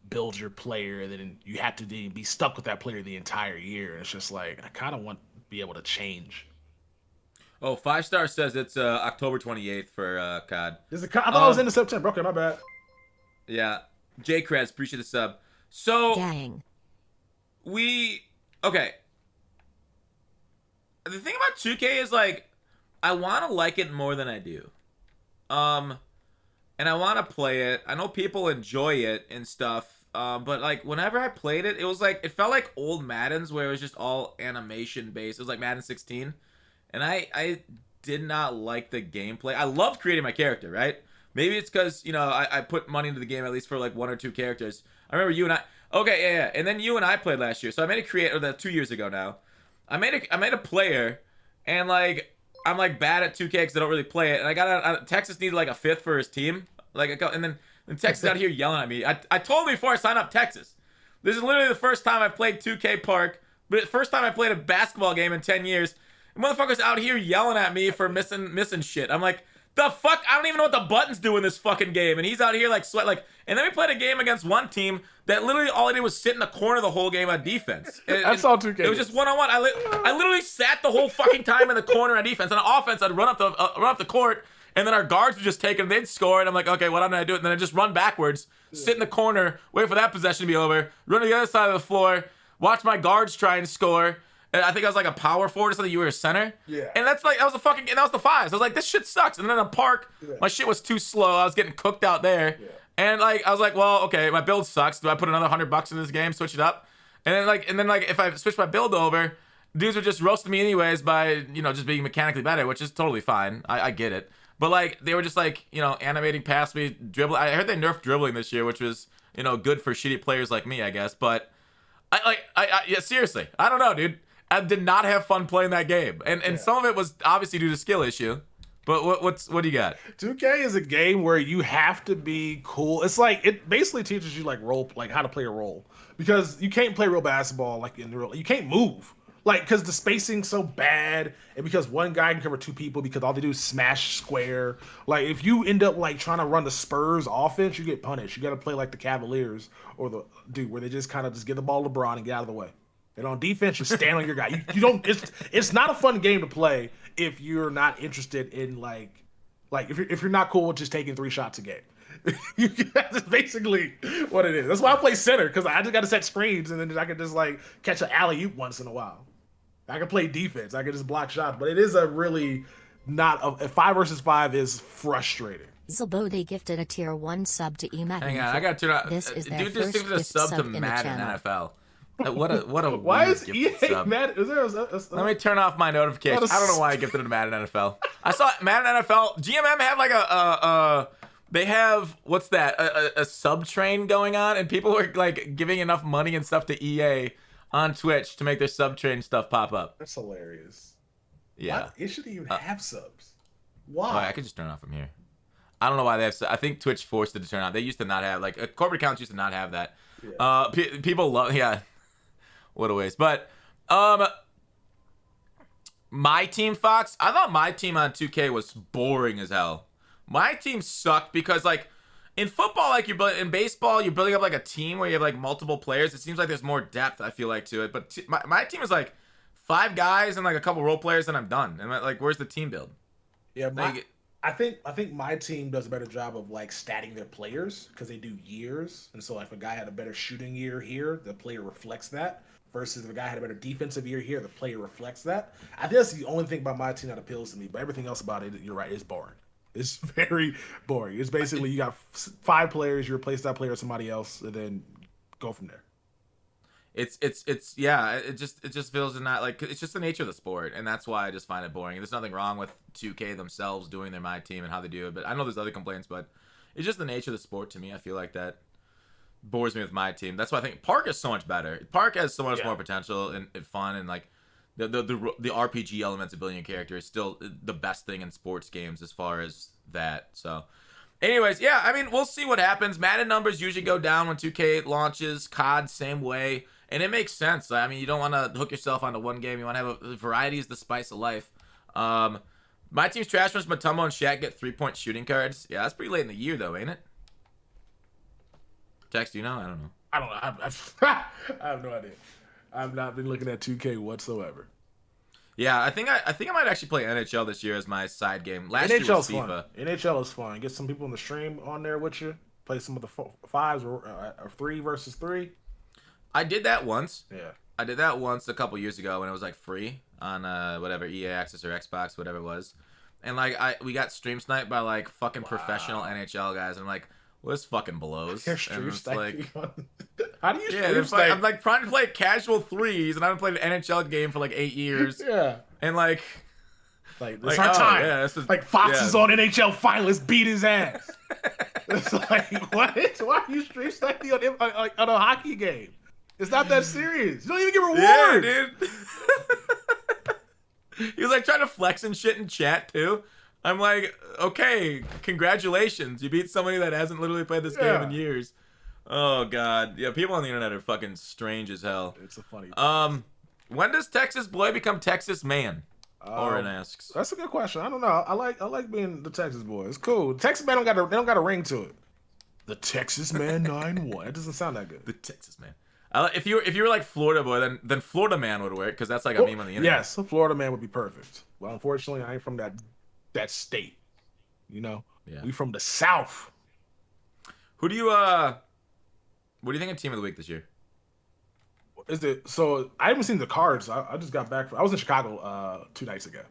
build your player, and then you have to be stuck with that player the entire year. And it's just like I kind of want to be able to change. Oh, 5 Star says it's October 28th for COD. I thought it was in September. Okay, my bad. Yeah. J Krez, appreciate the sub. So Dang. Okay. The thing about 2K is like I want to like it more than I do. And I want to play it. I know people enjoy it and stuff. But like whenever I played it, it was like it felt like old Maddens where it was just all animation based. It was like Madden 16. And I did not like the gameplay. I loved creating my character, right? Maybe it's because, you know, I put money into the game at least for like 1 or 2 characters. I remember you and I. Okay, yeah. And then you and I played last year. So I made a creator, that 2 years ago now. I made a player, and like I'm like bad at 2K because I don't really play it. And I got Texas needed like a 5th for his team, and then Texas out here yelling at me. I told him before I signed up Texas. This is literally the first time I played 2K Park, but the first time I played a basketball game in 10 years. And motherfuckers out here yelling at me for missing shit. I'm like, the fuck? I don't even know what the buttons do in this fucking game. And he's out here like sweat like. And then we played a game against one team that literally all I did was sit in the corner the whole game on defense. I saw 2K. It was just one-on-one. I literally sat the whole fucking time in the corner on defense. And on offense, I'd run up the court, and then our guards would just take it and they'd score. And I'm like, okay, what am I gonna do? And then I just run backwards, sit in the corner, wait for that possession to be over, run to the other side of the floor, watch my guards try and score. And I think I was like a power forward or something. You were a center. Yeah. And that was the fives. I was like, this shit sucks. And then in the park, my shit was too slow. I was getting cooked out there. Yeah. And like, I was like, well, okay, my build sucks. Do I put another $100 in this game, switch it up? And then if I switch my build over, dudes would just roast me anyways by, you know, just being mechanically better, which is totally fine. I get it. But like, they were just like, you know, animating past me, dribbling. I heard they nerfed dribbling this year, which was, you know, good for shitty players like me, I guess. But yeah, seriously, I don't know, dude. I did not have fun playing that game, and some of it was obviously due to skill issue. But what do you got? 2K is a game where you have to be cool. It's like it basically teaches you like how to play a role, because you can't play real basketball like in real. You can't move like because the spacing's so bad, and because one guy can cover 2 people because all they do is smash square. Like if you end up like trying to run the Spurs offense, you get punished. You got to play like the Cavaliers or the where they just kind of just get the ball to LeBron and get out of the way. And on defense, you stand on your guy. You don't. It's not a fun game to play if you're not interested in like if you're not cool with just taking 3 shots a game. That's basically what it is. That's why I play center, because I just got to set screens and then I can just like catch an alley-oop once in a while. I can play defense. I can just block shots, but it is a really not a 5 versus 5 is frustrating. Zilbo, they gifted a tier 1 sub to Emac. Hang on, I got to turn out. This is their Dude, just first give it a gift sub to sub in the Madden channel. NFL. What a Why weird is gift EA sub. mad? Is there Let me turn off my notifications. I don't know why I gifted it to Madden NFL. I saw Madden NFL. GMM had like they have, what's that? A sub train going on, and people were like giving enough money and stuff to EA on Twitch to make their sub train stuff pop up. That's hilarious. Yeah. Why? It shouldn't even have subs. Oh, Why? I could just turn it off from here. I don't know why they have. I think Twitch forced it to turn on. They used to not have like corporate accounts used to not have that. Yeah. People love. Yeah. What a waste. But my team, Fox, I thought my team on 2K was boring as hell. My team sucked because like in football, like in baseball, you're building up like a team where you have like multiple players. It seems like there's more depth, I feel like, to it. But my team is like 5 guys and like a couple role players, and I'm done. And like, where's the team build? Yeah, I think my team does a better job of like statting their players because they do years, and so if a guy had a better shooting year here, the player reflects that. Versus if a guy had a better defensive year here, the player reflects that. I think that's the only thing about my team that appeals to me. But everything else about it, you're right, is boring. It's very boring. It's basically you got 5 players, you replace that player with somebody else, and then go from there. It's yeah. It just feels not like it's just the nature of the sport, and that's why I just find it boring. There's nothing wrong with 2K themselves doing their my team and how they do it, but I know there's other complaints, but it's just the nature of the sport to me. I feel like that bores me with my team. That's why I think Park is so much better. Park has so much more potential and fun, and like The RPG elements of building a character is still the best thing in sports games as far as that. So, anyways, yeah, I mean, we'll see what happens. Madden numbers usually go down when 2K launches. COD, same way. And it makes sense. I mean, you don't want to hook yourself onto one game. You want to have a variety is the spice of life. My team's trash runs Matumbo and Shaq get 3-point shooting cards. Yeah, that's pretty late in the year, though, ain't it? Tex, do you know? I don't know. I don't know. I have no idea. I've not been looking at 2K whatsoever. Yeah, I think I might actually play NHL this year as my side game. Last year was FIFA. Fun. NHL is fun. Get some people in the stream on there with you. Play some of the fives or 3 versus 3. I did that once. Yeah. I did that once a couple years ago when it was like free on whatever EA Access or Xbox, whatever it was. And like we got stream sniped by like fucking professional NHL guys. And I'm like, well, this fucking blows. They're stream and it's like, how do you stream snipe? I'm like trying to play casual threes, and I haven't played an NHL game for like 8 years. Yeah. And like this is our time. Yeah, this is, like Foxx is on NHL finalists, beat his ass. It's like, what? Why are you stream sniping on a hockey game? It's not that serious. You don't even get reward. Yeah, dude. He was like trying to flex and shit in chat too. I'm like, okay, congratulations. You beat somebody that hasn't literally played this game in years. Oh, God. Yeah, people on the internet are fucking strange as hell. It's a funny thing. When does Texas boy become Texas man? Oren asks. That's a good question. I don't know. I like being the Texas boy. It's cool. Texas man they don't got a ring to it. The Texas man 9-1. It doesn't sound that good. The Texas man. If you were like Florida boy, then Florida man would work because that's like a meme on the internet. Yes, a Florida man would be perfect. Well, unfortunately, I ain't from that state. You know, we from the South. Who do you what do you think of Team of the Week this year? Is it so? I haven't seen the cards. I just got back. I was in Chicago 2 nights ago.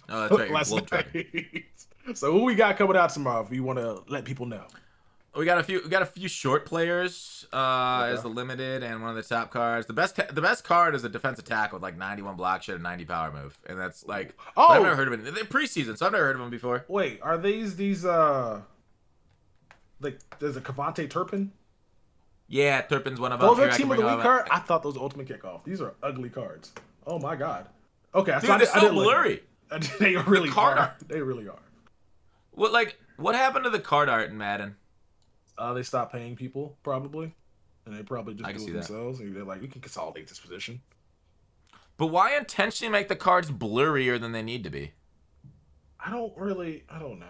Oh, that's right. Last night. So who we got coming out tomorrow? If you want to let people know. We got a few short players as the limited and one of the top cards. The best card is a defensive tackle with like 91 block shot and 90 power move, and that's like I've never heard of it. They're preseason, so I've never heard of them before. Wait, are these like there's a Cavante Turpin? Yeah, Turpin's one of them. Those are Team of the Week card. I thought those were Ultimate Kickoff. These are ugly cards. Oh my god. Okay, dude, they're so blurry. They really are. They really are. What happened to the card art in Madden? They stopped paying people, probably. And they probably just do it themselves. That. And they're like, we can consolidate this position. But why intentionally make the cards blurrier than they need to be? I don't know.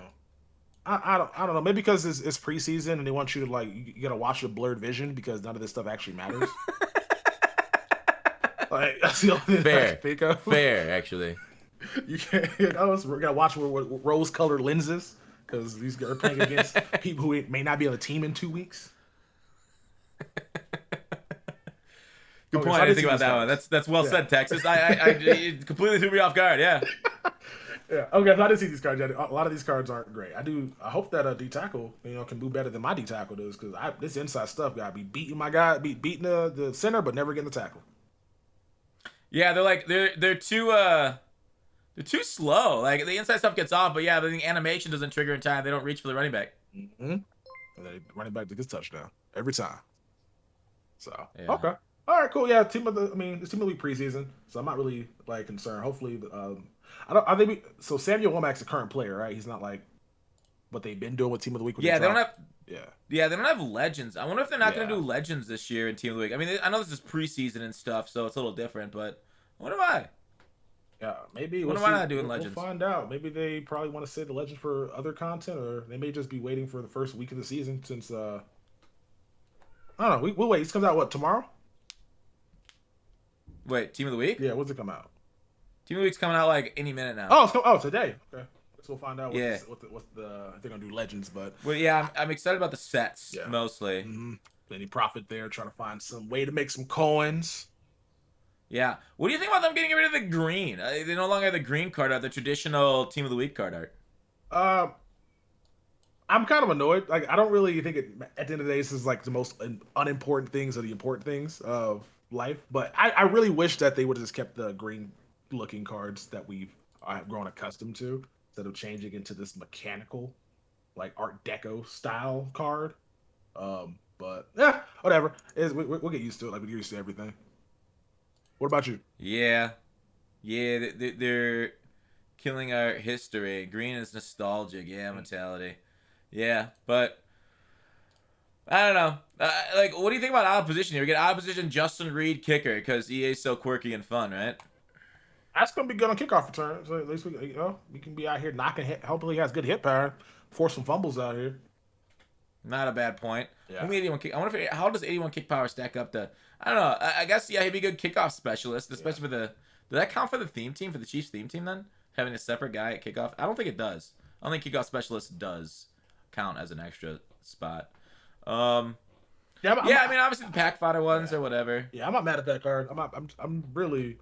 I don't know. Maybe because it's preseason and they want you to you gotta watch with blurred vision because none of this stuff actually matters. Like that's the only thing I can think of. Fair, actually. You can't. We gotta watch with rose-colored lenses. Because these guys are playing against people who may not be on the team in 2 weeks. Good point. I didn't think about that one. That's well said, Texas. I it completely threw me off guard. Yeah. Yeah. Okay. So I didn't see these cards yet. A lot of these cards aren't great. I hope that D tackle can do better than my D tackle does because this inside stuff got to be beating my guy, beating the center, but never getting the tackle. Yeah, they're too. They're too slow. Like, the inside stuff gets off, but yeah, the animation doesn't trigger in time. They don't reach for the running back. Mm-hmm. And then running back gets touchdown every time. So, yeah. Okay. All right, cool. Yeah, it's Team of the Week preseason, so I'm not really, concerned. Hopefully, so Samuel Womack's a current player, right? He's not, what they've been doing with Team of the Week. Yeah, they don't have... Yeah. Yeah, they don't have legends. I wonder if they're not going to do legends this year in Team of the Week. I mean, I know this is preseason and stuff, so it's a little different, but I wonder why. Yeah, maybe. Why not doing legends? We'll find out. Maybe they probably want to save the legend for other content, or they may just be waiting for the first week of the season. Since I don't know. We'll wait. This comes out tomorrow? Wait, Team of the Week? Yeah, when's it come out? Team of the Week's coming out any minute now. Oh, today. Okay, guess we'll find out. What they're gonna do legends, but well, yeah, I'm excited about the sets mostly. Mm-hmm. Any profit there? Trying to find some way to make some coins. Yeah. What do you think about them getting rid of the green? They no longer have the green card art, the traditional Team of the Week card art. I'm kind of annoyed. I don't really think at the end of the day, this is the most unimportant things or the important things of life. But I really wish that they would have just kept the green looking cards that we've grown accustomed to instead of changing into this mechanical, Art Deco style card. But yeah, whatever. We'll get used to it. We get used to everything. What about you? Yeah. Yeah, they're killing our history. Green is nostalgic. Yeah, mentality. Yeah, but I don't know. Like, what do you think about opposition here? We get opposition Justin Reed kicker because EA's so quirky and fun, right? That's gonna be good on kickoff returns. So at least we can be out here knocking. Hopefully, he has good hit power. Force some fumbles out here. Not a bad point. Yeah. Only 81 kick. I wonder how does 81 kick power stack up to? I don't know. I guess yeah, he'd be a good kickoff specialist, especially for the. Does that count for the theme team for the Chiefs theme team then? Having a separate guy at kickoff? I don't think it does. I don't think kickoff specialist does count as an extra spot. I mean, obviously the pack fodder ones or whatever. Yeah, I'm not mad at that card. I'm really.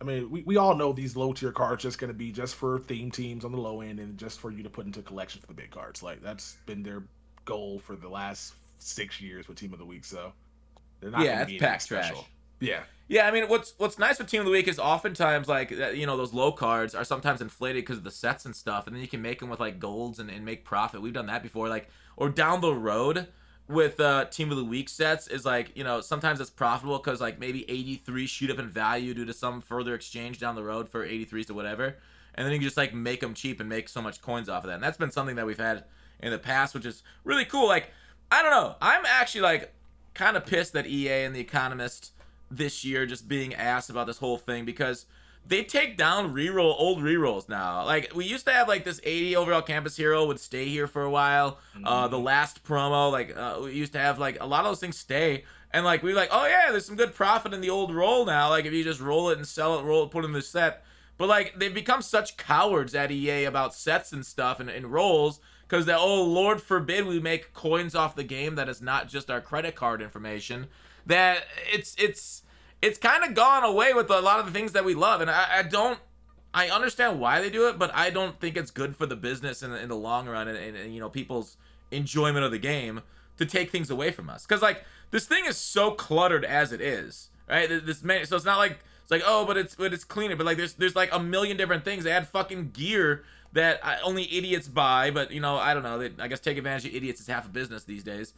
I mean, we all know these low tier cards just going to be just for theme teams on the low end and just for you to put into collection for the big cards. Like that's been their goal for the last 6 years with Team of the Week. So they're not. Yeah, it's pack trash. Yeah. Yeah, I mean, what's nice with Team of the Week is oftentimes like those low cards are sometimes inflated because of the sets and stuff, and then you can make them with like golds and make profit. We've done that before, like or down the road with Team of the Week sets is like sometimes it's profitable because like maybe 83 shoot up in value due to some further exchange down the road for 83s or whatever, and then you can just like make them cheap and make so much coins off of that. And that's been something that we've had in the past, which is really cool. Like I don't know, I'm actually like kind of pissed that EA and The Economist this year just being asked about this whole thing because they take down old rerolls now. Like we used to have like this 80 overall campus hero would stay here for a while. The last promo, like we used to have like a lot of those things stay, and like we were like, oh yeah, there's some good profit in the old roll now. Like if you just roll it and sell it, put it in the set. But like they've become such cowards at EA about sets and stuff and rolls because they're Lord forbid we make coins off the game that is not just our credit card information. That it's kind of gone away with a lot of the things that we love, and I understand why they do it, but I don't think it's good for the business in the long run and people's enjoyment of the game to take things away from us. Because like this thing is so cluttered as it is, right? So it's not like it's like but it's cleaner, but like there's like a million different things. They add fucking gear that only idiots buy, but I don't know. I guess take advantage of idiots is half a business these days.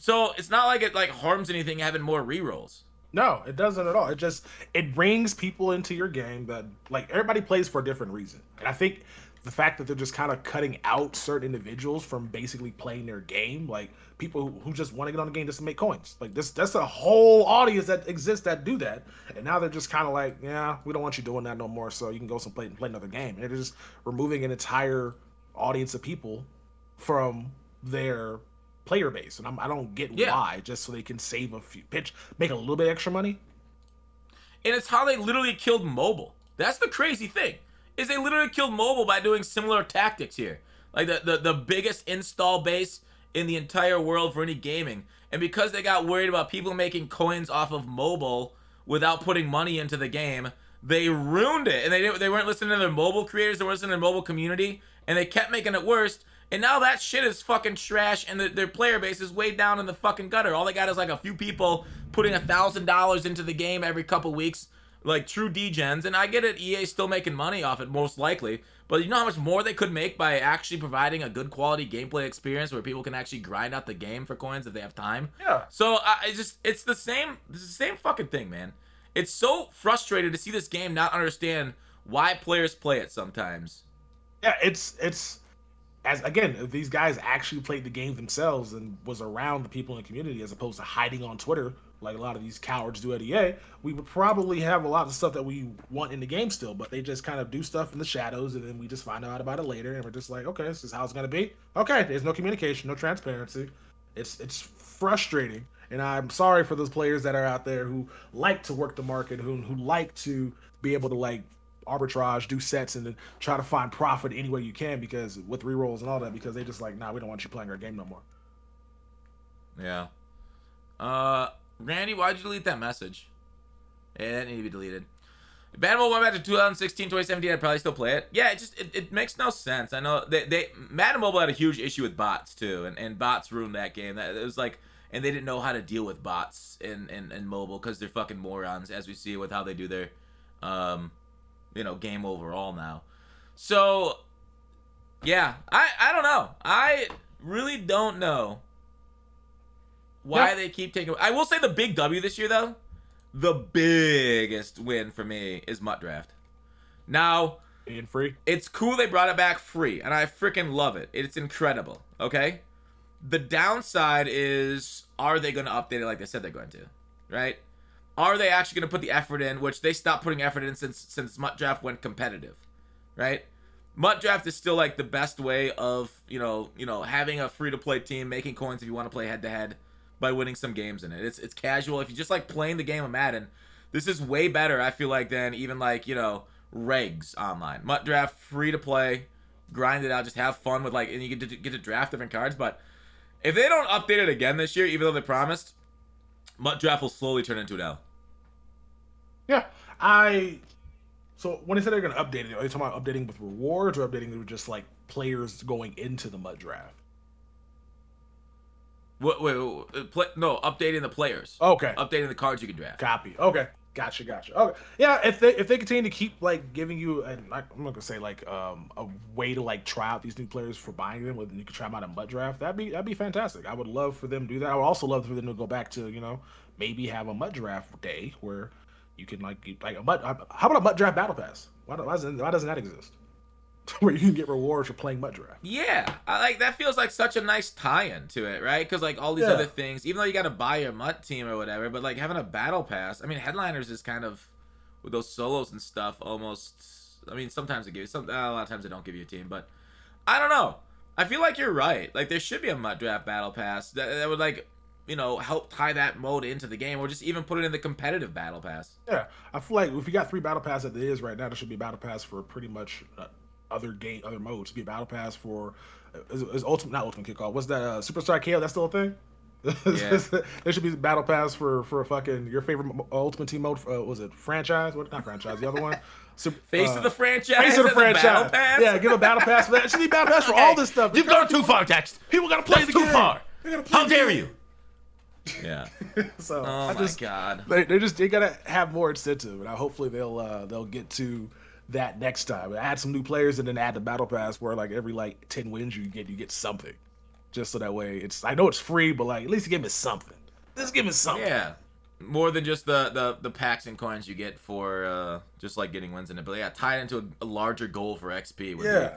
So it's not like it like harms anything having more rerolls. No, it doesn't at all. It brings people into your game that like everybody plays for a different reason. And I think the fact that they're just kind of cutting out certain individuals from basically playing their game, like people who just want to get on the game just to make coins. Like that's a whole audience that exists that do that. And now they're just kind of like, yeah, we don't want you doing that no more. So you can go play another game. And they're just removing an entire audience of people from their player base, and I don't get why, just so they can save a few make a little bit extra money. And it's how they literally killed mobile. That's the crazy thing, is they literally killed mobile by doing similar tactics here. Like the biggest install base in the entire world for any gaming, and because they got worried about people making coins off of mobile without putting money into the game, they ruined it. And they weren't listening to their mobile creators, they weren't listening to their mobile community, and they kept making it worse. And now that shit is fucking trash, and their player base is way down in the fucking gutter. All they got is like a few people putting $1,000 into the game every couple weeks, like true degens. And I get it, EA's still making money off it, most likely. But you know how much more they could make by actually providing a good quality gameplay experience where people can actually grind out the game for coins if they have time? Yeah. So it's the same fucking thing, man. It's so frustrating to see this game not understand why players play it sometimes. Yeah, it's as again, if these guys actually played the game themselves and was around the people in the community as opposed to hiding on Twitter like a lot of these cowards do at EA, we would probably have a lot of stuff that we want in the game still, but they just kind of do stuff in the shadows and then we just find out about it later and we're just like, okay, this is how it's going to be. Okay, there's no communication, no transparency. It's frustrating, and I'm sorry for those players that are out there who like to work the market, who like to be able to like arbitrage, do sets, and then try to find profit any way you can because with rerolls and all that, because they just like, nah, we don't want you playing our game no more. Yeah. Randy, why'd you delete that message? Yeah, that needed to be deleted. If Madden Mobile went back to 2016, 2017, I'd probably still play it. Yeah, it makes no sense. I know Madden Mobile had a huge issue with bots too, and bots ruined that game. It was like, and they didn't know how to deal with bots in mobile because they're fucking morons, as we see with how they do their game overall now. So yeah, I don't know. I really don't know why they keep taking. I will say the big W this year though, the biggest win for me is MUT Draft. Now, being free. it's cool they brought it back free, and I freaking love it. It's incredible, okay? The downside is, are they going to update it like they said they're going to, right? Are they actually going to put the effort in, which they stopped putting effort in since MUT Draft went competitive, right? MUT Draft is still like the best way of, having a free-to-play team, making coins if you want to play head-to-head by winning some games in it. It's casual. If you just like playing the game of Madden, this is way better, I feel like, than even like, regs online. MUT Draft, free-to-play, grind it out, just have fun with and you get to draft different cards, but if they don't update it again this year, even though they promised, MUT Draft will slowly turn into an L. Yeah, So when they said they're going to update it, are they talking about updating with rewards or updating with just like players going into the MUT Draft? Wait, no, updating the players. Okay. Updating the cards you can draft. Copy. Okay. Gotcha. Okay. Yeah, if they continue to keep like giving you, and I'm not gonna say like a way to like try out these new players for buying them, and you can try them out in MUT Draft, that'd be fantastic. I would love for them to do that. I would also love for them to go back to maybe have a MUT Draft day where you can like a MUT. How about a MUT Draft Battle Pass? Why doesn't that exist? Where you can get rewards for playing MUT Draft. Yeah, that feels like such a nice tie-in to it, right? Because like all these other things, even though you got to buy your MUT team or whatever, but like having a battle pass, I mean, headliners is kind of with those solos and stuff. Almost, I mean, sometimes it gives a lot of times they don't give you a team, but I don't know. I feel like you're right. Like there should be a MUT Draft battle pass that would like help tie that mode into the game, or just even put it in the competitive battle pass. Yeah, I feel like if you got 3 battle pass as it is right now, there should be a battle pass for pretty much. Other modes. Be a battle pass for is not ultimate kickoff. What's that? Superstar KO? That's still a thing. Yeah. There should be a battle pass for a fucking your favorite ultimate team mode. Was it franchise? What? Not franchise. The other one. Face of the franchise. Face of the franchise. Battle pass? Yeah, give a battle pass for that. It should be a battle pass for all this stuff. You've gone too far, Text. People gotta play the game. Too far. How dare you? Yeah. So my God. They gotta have more incentive, and hopefully they'll get to that next time. Add some new players and then add the battle pass where like every 10 wins you get something. Just so that way I know it's free, but like at least give me something. Just give me something. Yeah. More than just the packs and coins you get for just like getting wins in it. But yeah, tie it into a larger goal for XP would be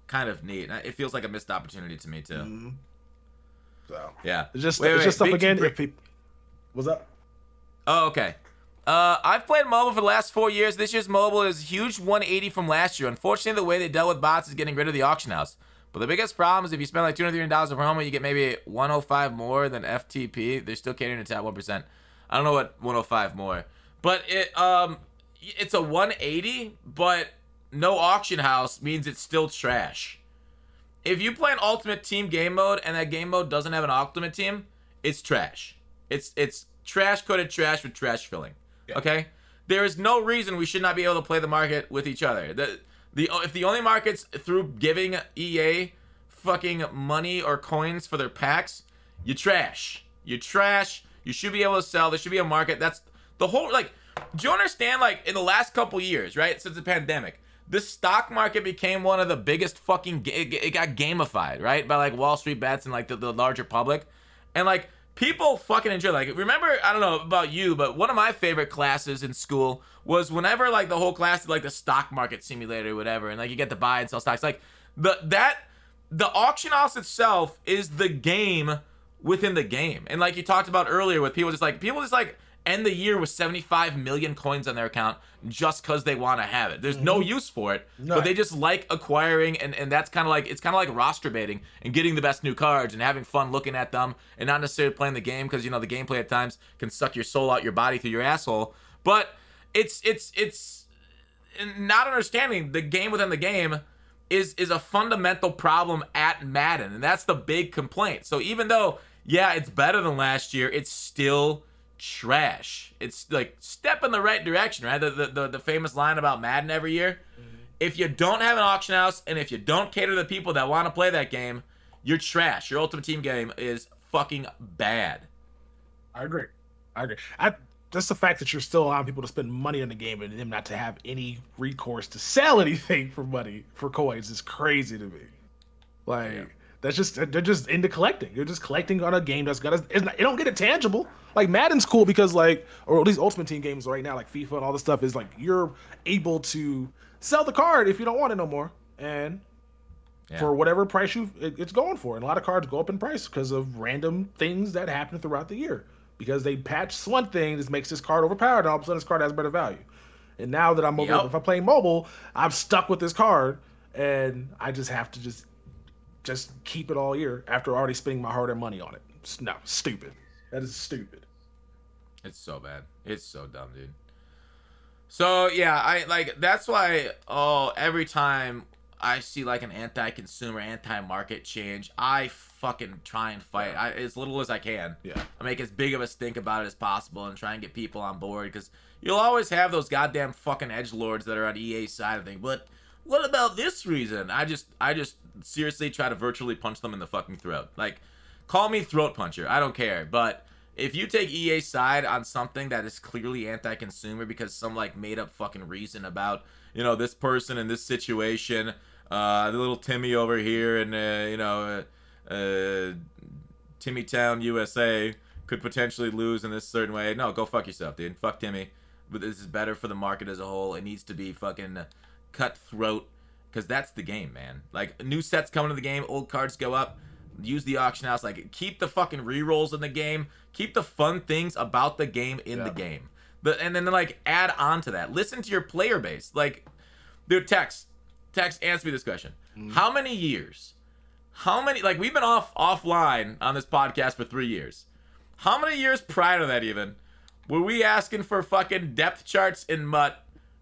kind of neat. It feels like a missed opportunity to me too. Mm-hmm. So yeah. It's just stuff again if people what's up? Oh, okay. I've played mobile for the last 4 years. This year's mobile is a huge 180 from last year. Unfortunately, the way they dealt with bots is getting rid of the auction house. But the biggest problem is if you spend like $200 per promo, you get maybe 105 more than FTP. They're still catering to top 1%. I don't know what 105 more. But it's a 180, but no auction house means it's still trash. If you play an ultimate team game mode and that game mode doesn't have an ultimate team, it's trash. It's trash coated trash with trash filling. Okay, there is no reason we should not be able to play the market with each other. If the only market's through giving EA fucking money or coins for their packs, you trash. You trash. You should be able to sell. There should be a market. That's the whole do you understand? Like in the last couple years, right, since the pandemic, the stock market became one of the biggest fucking. It got gamified, right, by like Wall Street bets and like the larger public, and like. People fucking enjoy remember, I don't know about you, but one of my favorite classes in school was whenever like the whole class did like the stock market simulator or whatever, and like you get to buy and sell stocks. Like the auction house itself is the game within the game. And like you talked about earlier with people just end the year with 75 million coins on their account just because they want to have it. There's no use for it, but they just like acquiring, and that's kind of like, it's kind of like roster baiting and getting the best new cards and having fun looking at them and not necessarily playing the game because, the gameplay at times can suck your soul out your body through your asshole. But it's not understanding the game within the game is a fundamental problem at Madden, and that's the big complaint. So even though, yeah, it's better than last year, it's still trash. It's like step in the right direction, right? The famous line about Madden every year. If you don't have an auction house and if you don't cater to the people that want to play that game, you're trash. Your ultimate team game is fucking bad. I agree. Just the fact that you're still allowing people to spend money on the game and them not to have any recourse to sell anything for money for coins is crazy to me. That's just they're just into collecting. You're just collecting on a game that's got you don't get it tangible. Like Madden's cool because like, or at least Ultimate Team games right now, like FIFA and all this stuff is like you're able to sell the card if you don't want it no more, and for whatever price it's going for. And a lot of cards go up in price because of random things that happen throughout the year because they patch one thing that makes this card overpowered, and all of a sudden this card has better value. And now that I'm mobile, if I'm playing mobile, I'm stuck with this card, and I just have to just keep it all year after already spending my hard-earned money on it. No, stupid. That is stupid. It's so bad. It's so dumb, dude. So yeah, I like that's why every time I see like an anti-consumer, anti-market change, I fucking try and fight as little as I can. Yeah. I make as big of a stink about it as possible and try and get people on board because you'll always have those goddamn fucking edgelords that are on EA's side of things. But what about this reason? I just seriously try to virtually punch them in the fucking throat. Like, call me throat puncher. I don't care. But if you take EA's side on something that is clearly anti-consumer because some like made up fucking reason about, you know, this person in this situation, the little Timmy over here in, Timmy Town, USA could potentially lose in this certain way. No, go fuck yourself, dude. Fuck Timmy. But this is better for the market as a whole. It needs to be fucking cutthroat because that's the game, man. Like, new sets coming to the game, old cards go up. Use the auction house. Like, keep the fucking rerolls in the game. Keep the fun things about the game in the game. And then, like, add on to that. Listen to your player base. Like, dude, Tex, answer me this question. How many years? Like, we've been offline on this podcast for 3 years. How many years prior to that even were we asking for fucking depth charts in MUT,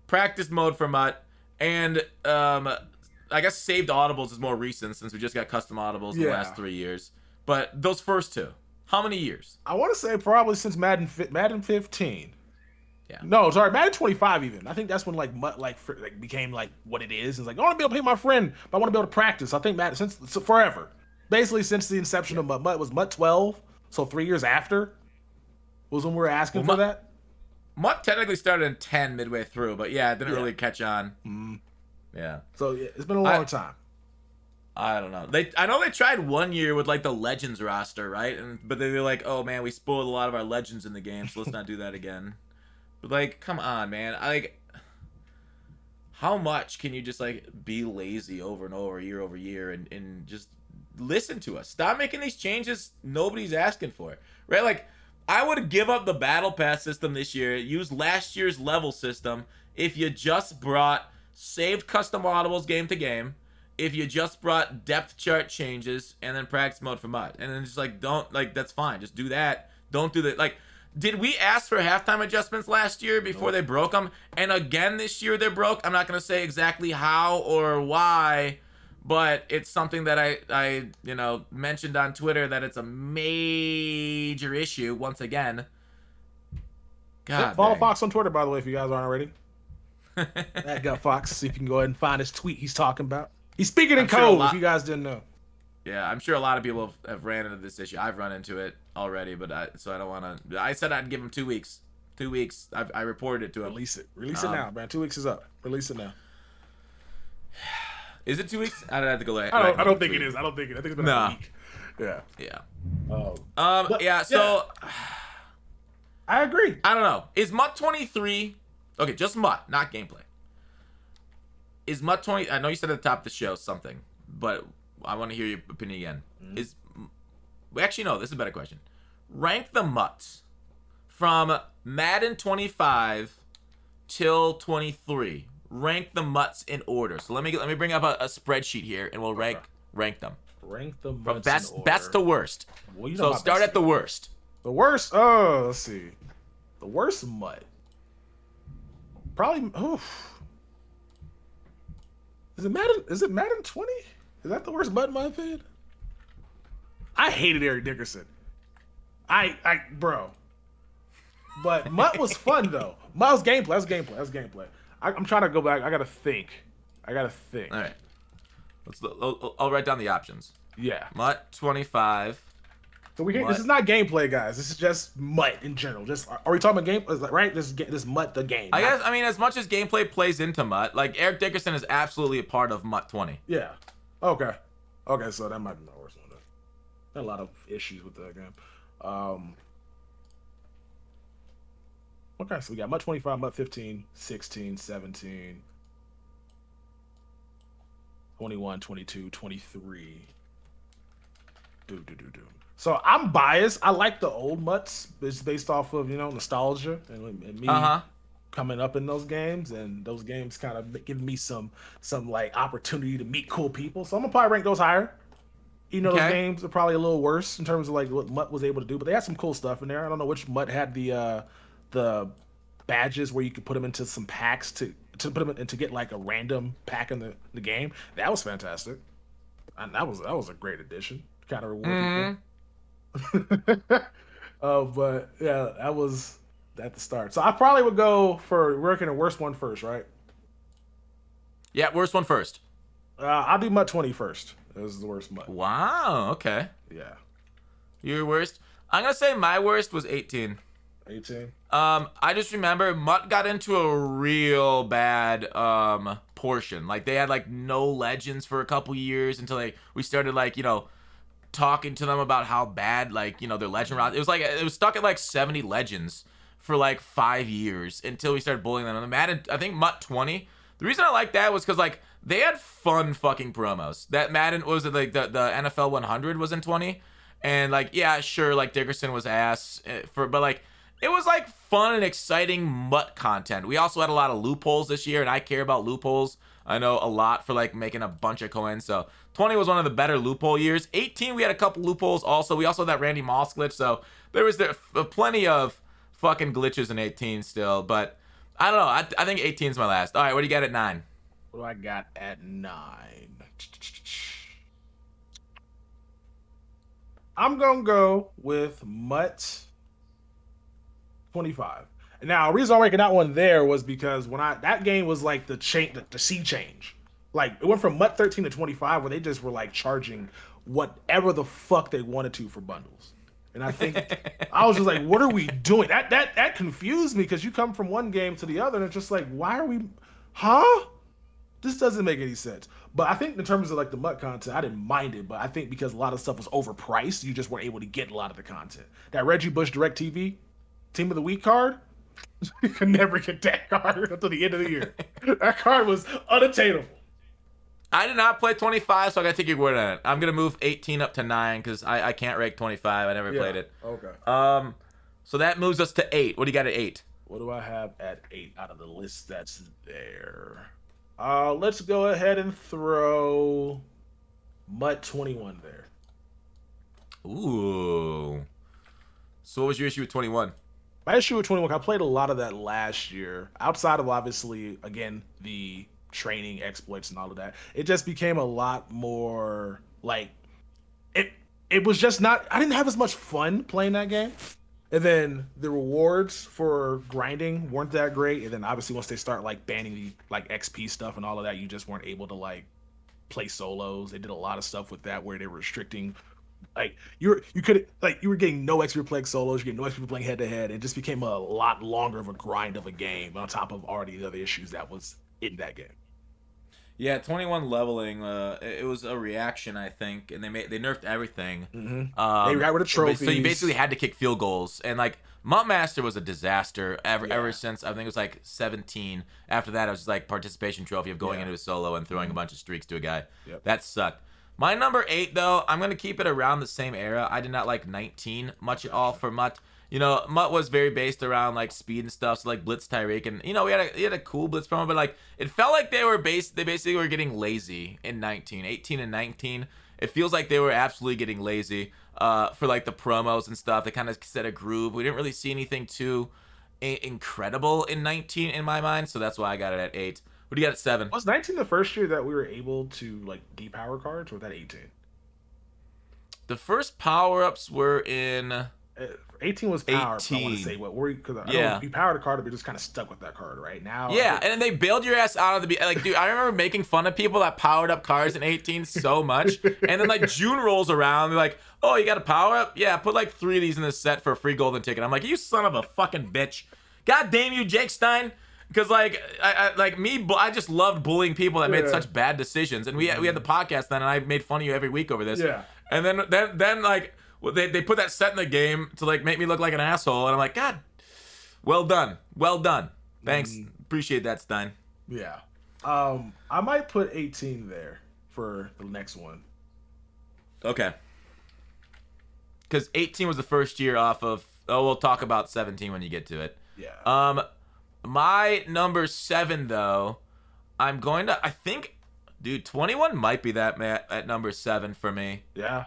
practice mode for MUT, and I guess saved audibles is more recent since we just got custom audibles in the last 3 years. But those first two, how many years? I want to say probably since Madden 15. Yeah. No, sorry, Madden 25 even. I think that's when like MUT became like what it is. It's like I want to be able to pay my friend, but I want to be able to practice. I think Madden since forever, basically since the inception of MUT. MUT was MUT 12, so 3 years after was when we were asking for that. MUT technically started in 10 midway through, but yeah, it didn't really catch on. Yeah. So yeah, it's been a long time. I don't know. I know they tried 1 year with like the Legends roster, right? But they were like, "Oh man, we spoiled a lot of our Legends in the game, so let's not do that again." But like, come on, man. How much can you just like be lazy over and over, year over year, and just listen to us? Stop making these changes nobody's asking for, right? Like, I would give up the battle pass system this year, use last year's level system if you just brought saved custom audibles game to game, if you just brought depth chart changes and then practice mode for MUT. And then just like, don't, like, that's fine. Just do that. Don't do that. Like, did we ask for halftime adjustments last year before they broke them? And again this year they're broke? I'm not going to say exactly how or why, but it's something that I mentioned on Twitter that it's a major issue once again. God, follow Foxx on Twitter, by the way, if you guys aren't already. That got Foxx. See if you can go ahead and find his tweet he's talking about. He's speaking in code, if you guys didn't know. Yeah, I'm sure a lot of people have ran into this issue. I've run into it already, but I don't want to. I said I'd give him 2 weeks. 2 weeks. I reported it to him. Release it. Release it now, man. 2 weeks is up. Release it now. Is it 2 weeks? I'd have to go. I don't think it is. I think it's been a week. Yeah. Yeah. Yeah. So I agree. I don't know. Is MUT 23? Okay, just MUT, not gameplay. Is MUT 20? I know you said at the top of the show something, but I want to hear your opinion again. Actually, no, this is a better question. Rank the MUTs from Madden 25 till 23. Rank the MUTs in order. So let me bring up a spreadsheet here, and we'll rank them. Rank the MUTs from in order. best to worst. Well, so start at the worst. The worst. Oh, let's see. The worst MUT. Probably. Oof. Is it Madden 20? Is that the worst MUT in my opinion? I hated Eric Dickerson. Bro. But MUT was fun though. MUT was gameplay. That's gameplay. I'm trying to go back. I gotta think. All right. I'll write down the options. Yeah. MUT 25. So this is not gameplay, guys. This is just MUT in general. Just are we talking about game? Right? This MUT the game. I guess. I mean, as much as gameplay plays into MUT, like Eric Dickerson is absolutely a part of MUT 20. Yeah. Okay. Okay, so that might be my worst one. Then. Had a lot of issues with that game. Okay, so we got MUT 25, MUT 15, 16, 17, 21, 22, 23. Do. So I'm biased. I like the old MUTs. It's based off of, nostalgia and me coming up in those games, and those games kind of give me some like opportunity to meet cool people. So I'm gonna probably rank those higher. Those games are probably a little worse in terms of like what MUT was able to do, but they had some cool stuff in there. I don't know which MUT had the badges where you could put them into some packs to put them in, to get like a random pack in the game. That was fantastic, and that was a great addition. Kind of reward people. But yeah, that was at the start. So I probably would go for working the worst one first, right? Yeah, worst one first. I'll do MUT 20 first. This is the worst MUT. Wow. Okay. Yeah. Your worst? I'm gonna say my worst was 18. 18. I just remember MUT got into a real bad portion. Like they had like no legends for a couple years until we started like talking to them about how bad like their legend roster. It was stuck at like 70 legends for like 5 years until we started bullying them. And the Madden, I think MUT 20. The reason I like that was because like they had fun fucking promos. That Madden was it like the NFL 100 was in 20, and like yeah sure like Dickerson was ass but like it was like fun and exciting MUT content. We also had a lot of loopholes this year, and I care about loopholes. I know a lot for like making a bunch of coins. So 20 was one of the better loophole years. 18 we had a couple loopholes also. We also had that Randy Moss glitch. So there was plenty of fucking glitches in 18 still. But I don't know. I think 18 is my last. All right, what do you got at 9? What do I got at 9? I'm gonna go with MUT 25. Now, the reason I'm ranking that one there was because when that game was like the sea change. Like it went from MUT 13 to 25 where they just were like charging whatever the fuck they wanted to for bundles. And I think I was just like, what are we doing? That confused me because you come from one game to the other and it's just like, why are we This doesn't make any sense. But I think in terms of like the MUT content, I didn't mind it, but I think because a lot of stuff was overpriced, you just weren't able to get a lot of the content. That Reggie Bush DirecTV Team of the Week card, you can never get that card until the end of the year. That card was unattainable. I did not play 25, so I gotta take your word on it. I'm gonna move 18 up to 9 because I can't rank 25. I never played it. Okay. So that moves us to 8. What do you got at 8? What do I have at 8 out of the list that's there? Let's go ahead and throw MUT 21 there. Ooh. So what was your issue with 21? My issue with 21, I played a lot of that last year. Outside of obviously, again, the training exploits and all of that, it just became a lot more like it was just not. I didn't have as much fun playing that game. And then the rewards for grinding weren't that great. And then obviously once they start like banning the like XP stuff and all of that, you just weren't able to like play solos. They did a lot of stuff with that where they were restricting. Like you were getting no XP playing solos, you're getting no XP playing head to head. It just became a lot longer of a grind of a game on top of already the other issues that was in that game. Yeah, 21 leveling. It was a reaction, I think, and they nerfed everything. Mm-hmm. They got rid of trophies, so you basically had to kick field goals, and like MUT Master was a disaster ever since I think it was like 17. After that, it was just like participation trophy of going into a solo and throwing a bunch of streaks to a guy. Yep. That sucked. My number 8 though, I'm gonna keep it around the same era. I did not like 19 much at all for MUT. MUT was very based around like speed and stuff, so like Blitz Tyreek, and we had a cool Blitz promo, but like it felt like they basically were getting lazy in 19, 18 and 19. It feels like they were absolutely getting lazy for like the promos and stuff. They kind of set a groove. We didn't really see anything too incredible in 19 in my mind, so that's why I got it at 8. What do you got at 7? Was 19 the first year that we were able to like depower cards, or was that 18? The first power-ups were in 18 was power. 18. I want to say because you powered a card, but you're just kind of stuck with that card right now. Yeah, and then they bailed your ass out of the like, dude. I remember making fun of people that powered up cards in 18 so much, and then like June rolls around, they're like, "Oh, you got a power up? Yeah, put like 3 of these in this set for a free golden ticket." I'm like, "You son of a fucking bitch! God damn you, Jake Stein!" Because like I just loved bullying people that made such bad decisions, and we had the podcast then, and I made fun of you every week over this. Yeah. And then like they put that set in the game to like make me look like an asshole, and I'm like, God, well done. Thanks, appreciate that, Stein. Yeah. I might put 18 there for the next one. Okay. Because 18 was the first year off of. Oh, we'll talk about 17 when you get to it. Yeah. My number 7 though, I'm going to. I think, dude, 21 might be that at number 7 for me. Yeah.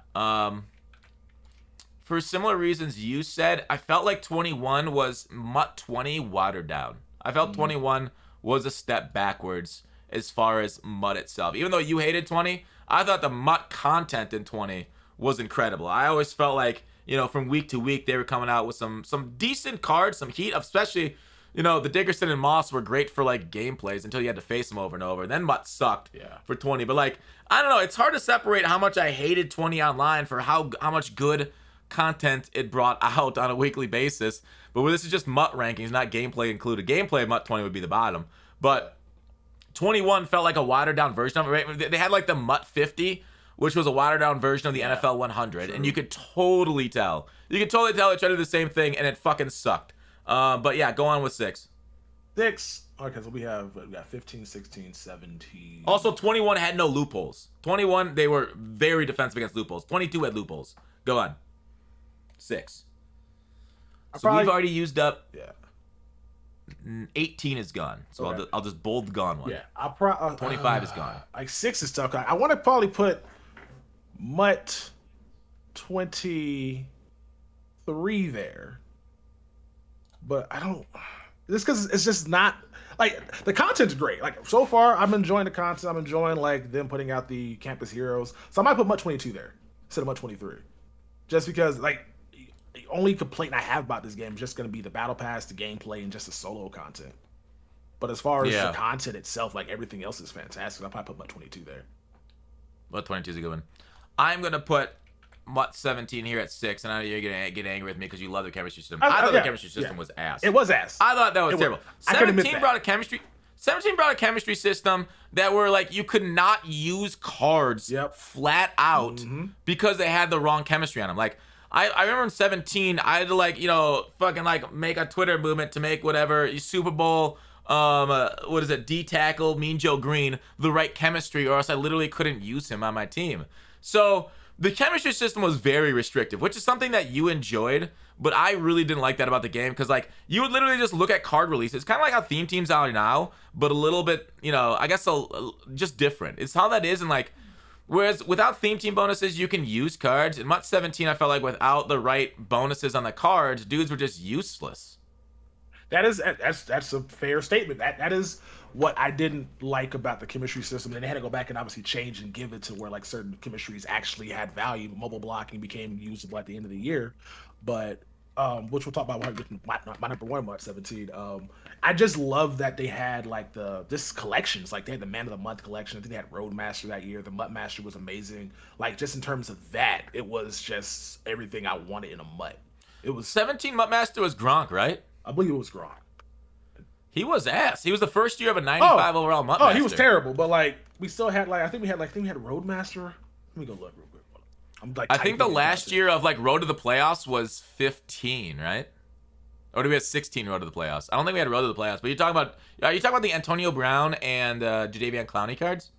For similar reasons you said, I felt like 21 was MUT 20 watered down. I felt 21 was a step backwards as far as MUT itself. Even though you hated 20, I thought the MUT content in 20 was incredible. I always felt like, from week to week, they were coming out with some decent cards, some heat, especially, the Dickerson and Moss were great for, like, gameplays until you had to face them over and over. And then MUT sucked for 20. But, like, I don't know. It's hard to separate how much I hated 20 online for how much good content it brought out on a weekly basis. But this is just MUT rankings, not gameplay included. Gameplay of MUT 20 would be the bottom. But 21 felt like a watered down version of it, right? They had, like, the MUT 50, which was a watered down version of the NFL 100. True. And you could totally tell. They tried to do the same thing, and it fucking sucked. But yeah, go on with 6. 6. Okay, so we got 15, 16, 17. Also, 21 had no loopholes. 21, they were very defensive against loopholes. 22 had loopholes. Go on. 6. So we've already used up. Yeah. 18 is gone. So okay. I'll just bold the gone one. Yeah. 25 is gone. Like 6 is tough. I want to probably put MUT 23 there. But I don't. Just because it's just not. Like, the content's great. Like, so far, I'm enjoying the content. I'm enjoying, like, them putting out the Campus Heroes. So I might put MUT 22 there instead of MUT 23. Just because, like, the only complaint I have about this game is just going to be the battle pass, the gameplay, and just the solo content. But as far as the content itself, like, everything else is fantastic. I'll probably put MUT 22 there. MUT 22 is a good one. I'm going to put MUT 17 here at 6, and I know you're going to get angry with me because you love the chemistry system. I thought the chemistry system was ass. It was ass. I thought that was terrible. 17 brought a chemistry... 17 brought a chemistry system that were like you could not use cards flat out because they had the wrong chemistry on them. Like, I remember in 17, I had to, like, fucking, like, make a Twitter movement to make whatever Super Bowl, what is it, D-Tackle, Mean Joe Green, the right chemistry, or else I literally couldn't use him on my team. So the chemistry system was very restrictive, which is something that you enjoyed, but I really didn't like that about the game because, like, you would literally just look at card releases, kind of like how theme teams are now, but a little bit, I guess just different. It's how that is, and, like, whereas without theme team bonuses, you can use cards. In MUT 17, I felt like without the right bonuses on the cards, dudes were just useless. That's a fair statement. That is what I didn't like about the chemistry system. And they had to go back and obviously change and give it to where, like, certain chemistries actually had value. Mobile blocking became usable at the end of the year. But which we'll talk about my number 1 MUT 17. I just love that they had, like, this collections. Like, they had the Man of the Month collection. I think they had Roadmaster that year. The MUT Master was amazing. Like, just in terms of that, it was just everything I wanted in a MUT. It was 17 MUT Master was Gronk, right? I believe it was Gronk. He was ass. He was the first year of a 95 overall MUT Master. He was terrible. But, like, we still had, like, I think we had Roadmaster. Let me go look real quick. I think the last year of, like, Road to the Playoffs was 15, right? Or do we have 16 Road to the Playoffs? I don't think we had Road to the Playoffs. But are you talking about the Antonio Brown and Jadeveon Clowney cards?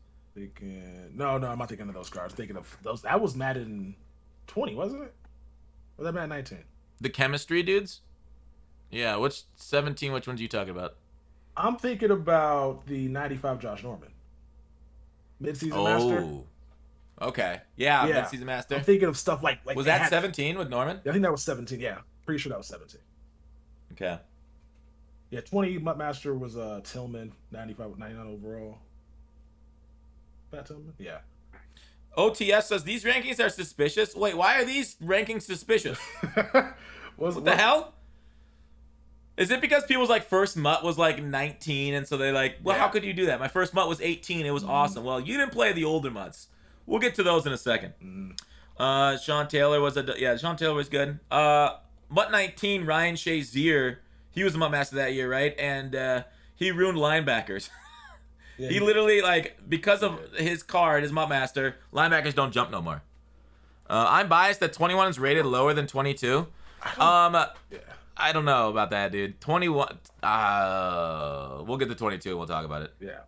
No, I'm not thinking of those cards. I'm thinking of those. That was Madden 20, wasn't it? Or was that Madden 19? The chemistry dudes? Yeah, which 17, which ones are you talking about? I'm thinking about the 95 Josh Norman. Midseason Master. Okay. Yeah, Midseason Master. I'm thinking of stuff like was that 17 with Norman? I think that was 17, yeah. Pretty sure that was 17. Okay. Yeah, 20 MUT Master was Tillman, 95 with 99 overall. Pat Tillman? Yeah. OTS says these rankings are suspicious. Wait, why are these rankings suspicious? What the hell? Is it because people's, like, first MUT was, like, 19, and so they're like, well, how could you do that? My first MUT was 18. It was awesome. Well, you didn't play the older MUTs. We'll get to those in a second. Sean Taylor was Sean Taylor was good. MUT 19, Ryan Shazier, he was the MUT Master that year, right? And he ruined linebackers. Yeah, He literally, like, because of his card, his MUT Master, linebackers don't jump no more. I'm biased that 21 is rated lower than 22. Yeah. I don't know about that, dude. 21. We'll get to 22 and we'll talk about it. Yeah.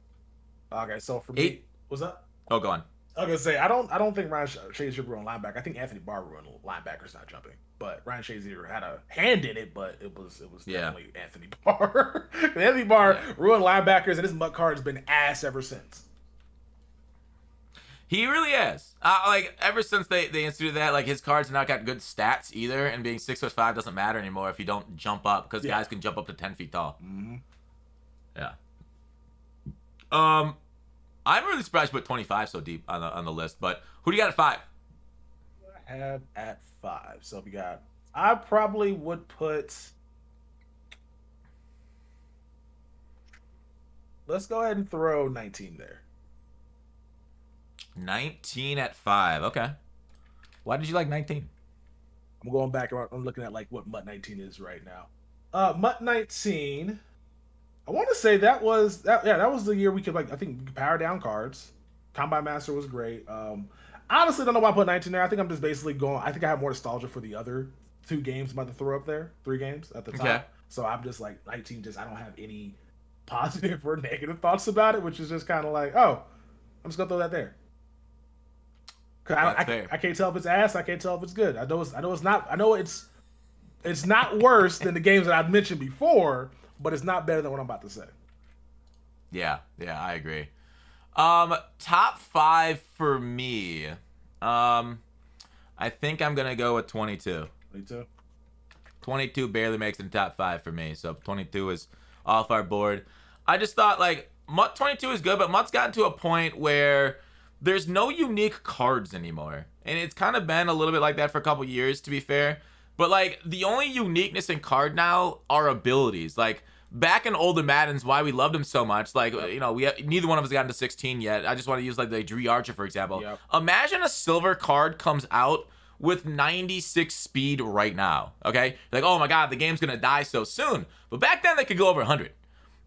Okay, so for me, what's up? Oh, go on. I was gonna say I don't think Ryan Shazier ruined linebacker. I think Anthony Barr ruined linebackers not jumping. But Ryan Shazier had a hand in it, but it was definitely Anthony Barr. Anthony Barr ruined linebackers, and his MUT card has been ass ever since. He really has. Like, ever since they instituted that, like, his cards have not got good stats either, and being 6'5" doesn't matter anymore if you don't jump up, because guys can jump up to 10 feet tall. Mm-hmm. Yeah. I'm really surprised you put 25 so deep on the list, but who do you got at 5? I have at 5. So we got. I probably would put. Let's go ahead and throw 19 there. 19 at 5. Okay. Why did you like 19? I'm going back. I'm looking at like what MUT 19 is right now. MUT 19. I want to say that was the year we could, like, I think we could power down cards. Combine Master was great. Honestly, don't know why I put 19 there. I think I'm just basically going. I think I have more nostalgia for the other 2 games I'm about to throw up there. 3 games at the top. Okay. So I'm just like 19. Just I don't have any positive or negative thoughts about it, which is just kind of like, oh, I'm just gonna throw that there. Cause I can't tell if it's ass. I can't tell if it's good. I know it's not. I know it's not worse than the games that I've mentioned before, but it's not better than what I'm about to say. Yeah, I agree. Top 5 for me. I think I'm gonna go with 22. 22. 22 barely makes it in top 5 for me, so 22 is off our board. I just thought, like, MUT 22 is good, but MUT's gotten to a point where there's no unique cards anymore. And it's kind of been a little bit like that for a couple years, to be fair. But, like, the only uniqueness in card now are abilities. Like, back in older Maddens, why we loved him so much, like, you know, neither one of us got into 16 yet. I just want to use, like, the Dree Archer, for example. Yep. Imagine a silver card comes out with 96 speed right now, okay? Like, oh my god, the game's gonna die so soon. But back then, they could go over 100.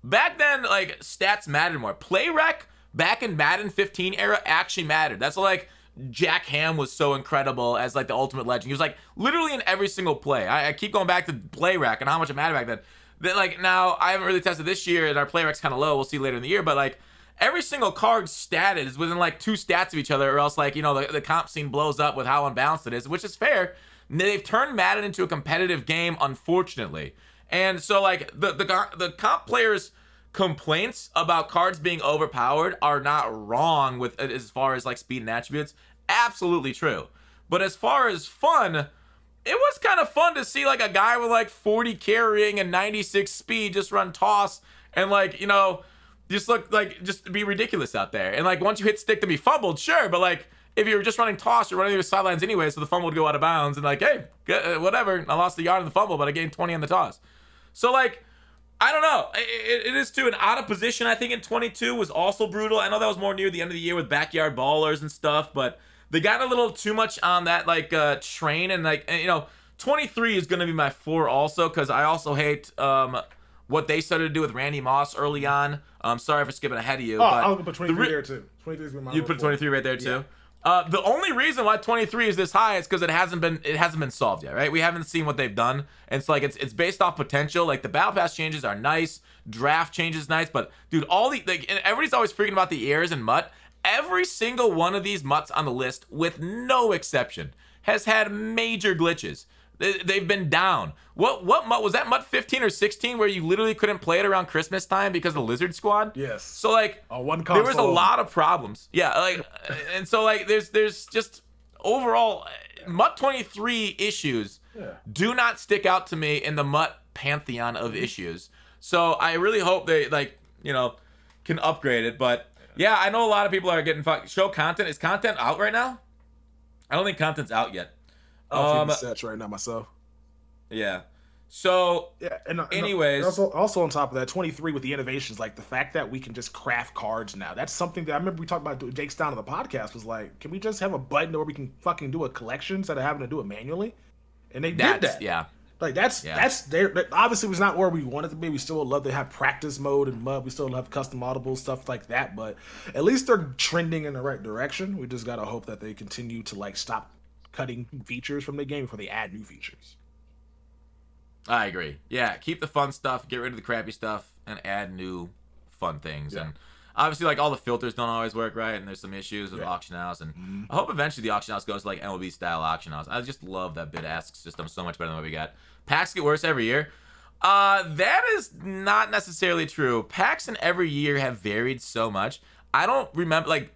Back then, like, stats mattered more. Play rec back in Madden 15 era actually mattered. That's like Jack Ham was so incredible as, like, the ultimate legend. He was, like, literally in every single play. I keep going back to play rec and how much it mattered back then. That, like, now I haven't really tested this year and our play rec's kind of low. We'll see later in the year, but, like, every single card statted is within, like, 2 stats of each other, or else, like, you know, the comp scene blows up with how unbalanced it is, which is fair. They've turned Madden into a competitive game, unfortunately. And so, like, the comp players' complaints about cards being overpowered are not wrong with as far as, like, speed and attributes. Absolutely true. But as far as fun, it was kind of fun to see, like, a guy with, like, 40 carrying and 96 speed just run toss and, like, you know, just look like, just be ridiculous out there. And, like, once you hit stick to be fumbled, sure, but, like, if you were just running toss, you're running to the sidelines anyway, so the fumble would go out of bounds, and, like, hey, whatever, I lost the yard in the fumble, but I gained 20 on the toss. So, like, I don't know. It is too. An out of position, I think, in 22 was also brutal. I know that was more near the end of the year with backyard ballers and stuff, but they got a little too much on that, like, train, and, like, you know, 23 is going to be my 4 also, because I also hate what they started to do with Randy Moss early on. I'm sorry for skipping ahead of you. Oh, I'll put 23 there, too. 23 is my You put 23 right there, too? Yeah. The only reason why 23 is this high is because it hasn't been solved yet, right? We haven't seen what they've done, and it's like it's based off potential. Like, the battle pass changes are nice, draft changes nice, but dude, all the, like, and everybody's always freaking about the errors in MUT. Every single one of these MUTs on the list, with no exception, has had major glitches. They've been down. What MUT was that? MUT 15 or 16, where you literally couldn't play it around Christmas time because of the Lizard Squad? Yes. So, like, one console. there was a lot of problems. Yeah, like, and so, like, there's just overall MUT 23 issues do not stick out to me in the MUT pantheon of issues. So I really hope they, like, you know, can upgrade it. But yeah, I know a lot of people are getting show content. Is content out right now? I don't think content's out yet. I'm sets right now myself. Yeah. So yeah, and anyways, also on top of that, 23 with the innovations, like the fact that we can just craft cards now. That's something that I remember we talked about. Jake's down on the podcast was like, can we just have a button where we can fucking do a collection instead of having to do it manually? And they did that. Yeah. Like that's there. Obviously, was not where we wanted to be. We still would love to have practice mode and MUT. We still have custom audible stuff like that. But at least they're trending in the right direction. We just gotta hope that they continue to like stop cutting features from the game before they add new features. I agree. Yeah, keep the fun stuff, get rid of the crappy stuff, and add new fun things. Yeah. And obviously, like all the filters don't always work right, and there's some issues with auction house. And I hope eventually the auction house goes to like MLB style auction house. I just love that bid ask system so much better than what we got. Packs get worse every year. That is not necessarily true. Packs in every year have varied so much. I don't remember, like,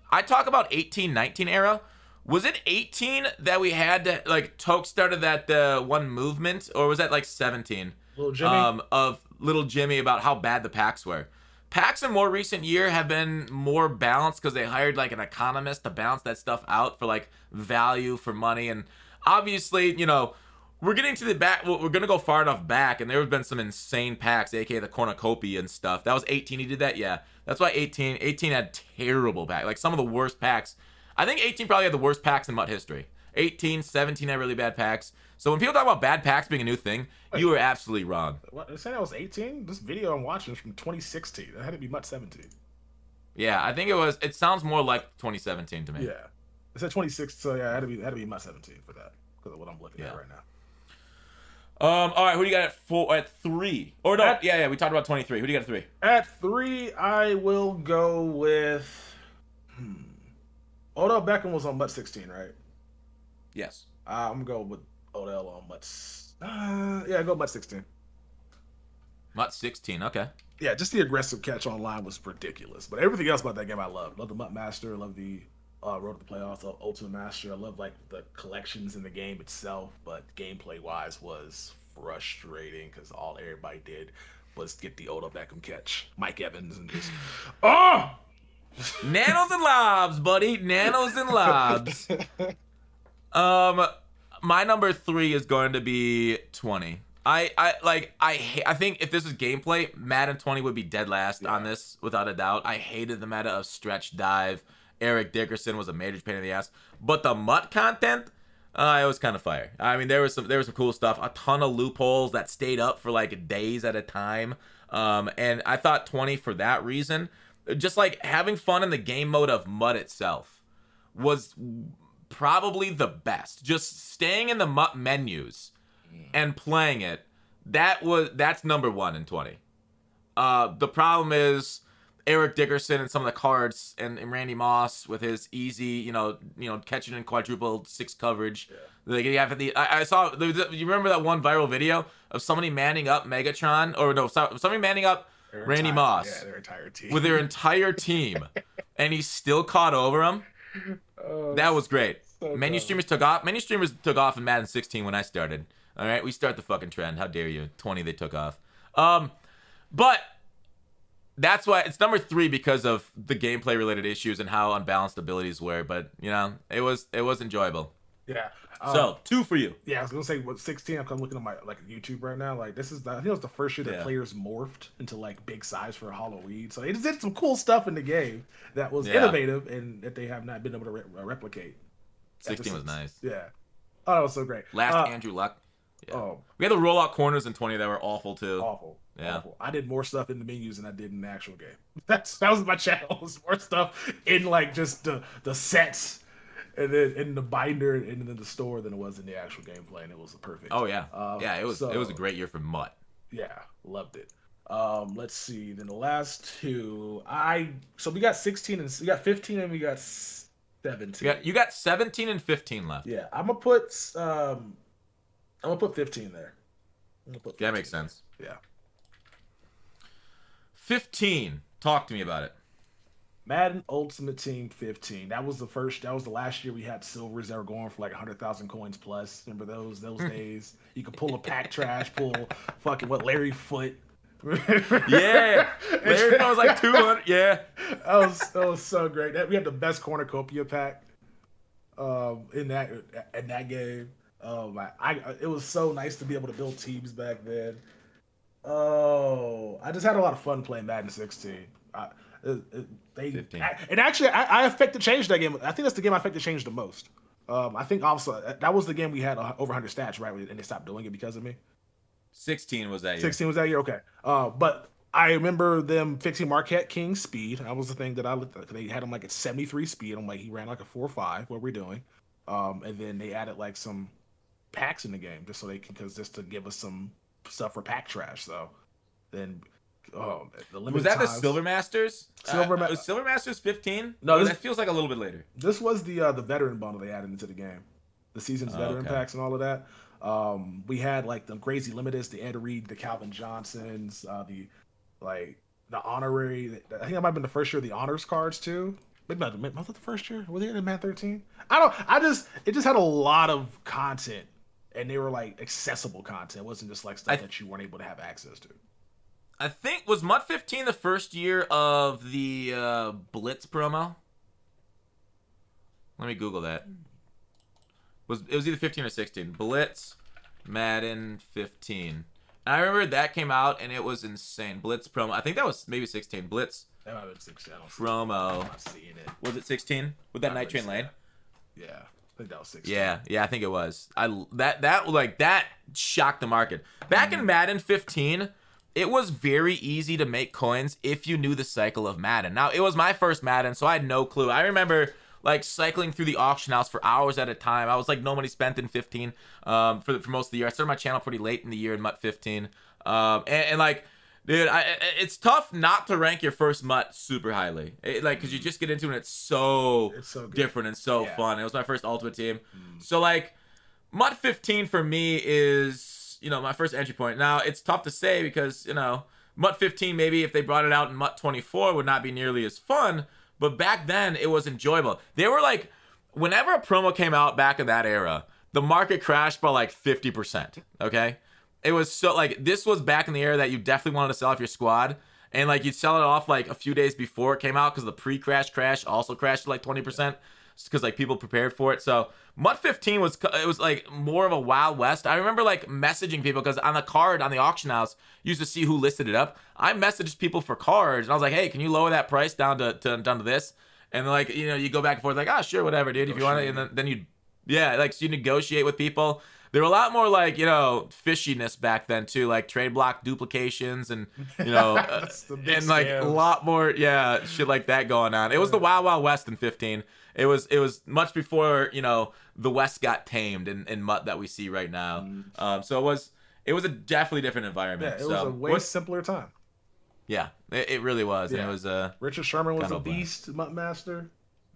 I talk about 18-19 era. Was it 18 that we had to, like, Toke started that one movement, or was that like 17? Little Jimmy? Of Little Jimmy about how bad the packs were. Packs in more recent year have been more balanced because they hired like an economist to balance that stuff out for like value for money. And obviously, you know, we're getting to the back. We're going to go far enough back, and there have been some insane packs, aka the cornucopia and stuff. That was 18. He did that, yeah. That's why 18 had terrible packs, like some of the worst packs. I think 18 probably had the worst packs in MUT history. 18, 17 had really bad packs. So when people talk about bad packs being a new thing, you were absolutely wrong. What, they said that was 18? This video I'm watching is from 2016. That had to be MUT 17. Yeah, I think it was. It sounds more like 2017 to me. Yeah, it said 26. So yeah, it had to be MUT 17 for that because of what I'm looking at right now. All right, who do you got at 3? Or no, yeah, we talked about 23. Who do you got at 3? At 3, I will go with. Odell Beckham was on MUT 16, right? Yes. I'm gonna go with Odell on MUT. Yeah, go MUT 16. MUT 16, okay. Yeah, just the aggressive catch online was ridiculous, but everything else about that game I loved. Love the MUT Master, love the Road to the Playoffs, Ultimate Master. I love like the collections in the game itself, but gameplay wise was frustrating because all everybody did was get the Odell Beckham catch, Mike Evans, and just nanos and lobs, buddy, nanos and lobs. My number 3 is going to be 20. I think if this was gameplay, Madden 20 would be dead last on this without a doubt. I hated the meta of stretch dive. Eric Dickerson was a major pain in the ass, but the MUT content, it was kind of fire. I mean, there was some cool stuff. A ton of loopholes that stayed up for like days at a time. And I thought 20 for that reason, just like having fun in the game mode of MUT itself was probably the best. Just staying in the MUT menus and playing it, that's number 1 in 20. The problem is Eric Dickerson and some of the cards and Randy Moss with his easy, you know, catching in quadruple 6 coverage. Yeah. Like you have I saw. You remember that one viral video of somebody manning up Megatron, or no, somebody manning up Randy Moss, their entire team, with their entire team, and he still caught over him. That was great. So Menu streamers took off. Menu streamers took off in Madden 16 when I started. All right, we start the fucking trend. How dare you? 20 they took off. But that's why it's number 3 because of the gameplay related issues and how unbalanced abilities were. But you know, it was enjoyable. Yeah. So 2 for you. Yeah, I was gonna say 16. I'm looking at my YouTube right now. Like I think it was the first year that players morphed into like big size for Halloween. So they just did some cool stuff in the game that was innovative and that they have not been able to replicate. 16 was nice. Yeah. Oh, that was so great. Last Andrew Luck. Yeah. We had the rollout corners in 20 that were awful too. Awful. Yeah. Awful. I did more stuff in the menus than I did in the actual game. That was my channel. It was more stuff in like just the sets and then in the binder and then the store than it was in the actual gameplay, and it was perfect. Oh yeah. It was a great year for MUT. Yeah, loved it. Let's see. Then the last 2, so we got 16 and we got 15 and we got 17. You got 17 and 15 left. Yeah, I'm gonna put 15 there. That makes sense. Yeah. 15. Talk to me about it. Madden Ultimate Team 15. That was the last year we had silvers that were going for like 100,000 coins plus. Remember those days? You could pull a pack trash, pull fucking Larry Foote. Yeah. Larry Foote was like 200. Yeah. That was so great. We had the best cornucopia pack in that game. It was so nice to be able to build teams back then. I just had a lot of fun playing Madden 16. I affect to change that game. I think that's the game I affect to change the most. I think also that was the game we had over 100 stats, right? And they stopped doing it because of me. 16 was that year. 16 was that year, okay. But I remember them fixing Marquette King's speed. That was the thing that I looked at. They had him like at 73 speed. I'm like, he ran like a 4.5. What we're doing, and then they added like some packs in the game just so they can, because just to give us some stuff for pack trash. So then, the limited Was that times, the Silver Masters? Was Silver Masters 15? No, that feels like a little bit later. This was the veteran bundle they added into the game, the season's veteran packs and all of that. We had like the crazy limiteds, the Ed Reed, the Calvin Johnsons, the honorary. I think that might have been the first year of the honors cards too. Maybe not. Was it the first year? Was it in Madden 13? It just had a lot of content, and they were like accessible content. It wasn't just like stuff that you weren't able to have access to. I think, was MUT 15 the first year of the Blitz promo? Let me Google that. It was either 15 or 16. Blitz, Madden 15. And I remember that came out and it was insane. Blitz promo. I think that was maybe 16. Blitz. That might have been 16. Promo. I'm not seeing it. Was it 16? With that Night Train Lane? Yeah. I think that was 16. Yeah, I think it was. That shocked the market. Back in Madden 15, it was very easy to make coins if you knew the cycle of Madden. Now, it was my first Madden, so I had no clue. I remember like cycling through the auction house for hours at a time. I was like no money spent in 15 for most of the year. I started my channel pretty late in the year in MUT 15. And like, dude, it's tough not to rank your first MUT super highly. Because you just get into it and it's so different and so fun. It was my first Ultimate Team. So like, MUT 15 for me is, my first entry point. Now, it's tough to say because, MUT 15, maybe if they brought it out in MUT 24 would not be nearly as fun. But back then, it was enjoyable. They were like, whenever a promo came out back in that era, the market crashed by like 50%, okay? It was so, like, this was back in the era that you definitely wanted to sell off your squad. And, like, you'd sell it off, like, a few days before it came out because the pre-crash also crashed to, like, 20%. Because, like, people prepared for it. So, MUT 15 was like, more of a Wild West. I remember, like, messaging people because on the card on the auction house, you used to see who listed it up. I messaged people for cards, and I was like, hey, can you lower that price down to this? And, like, you go back and forth, like, oh, sure, whatever, dude, if you want it. And then you, so you negotiate with people. There were a lot more, like, fishiness back then, too, like trade block duplications and, and, like, a lot more, shit like that going on. It was the Wild Wild West in 15. It was much before, the West got tamed in MUT that we see right now. So it was a definitely different environment. Yeah, it was a way simpler time. Yeah, it really was. Yeah. And it was Richard Sherman was a beast, MUT Master.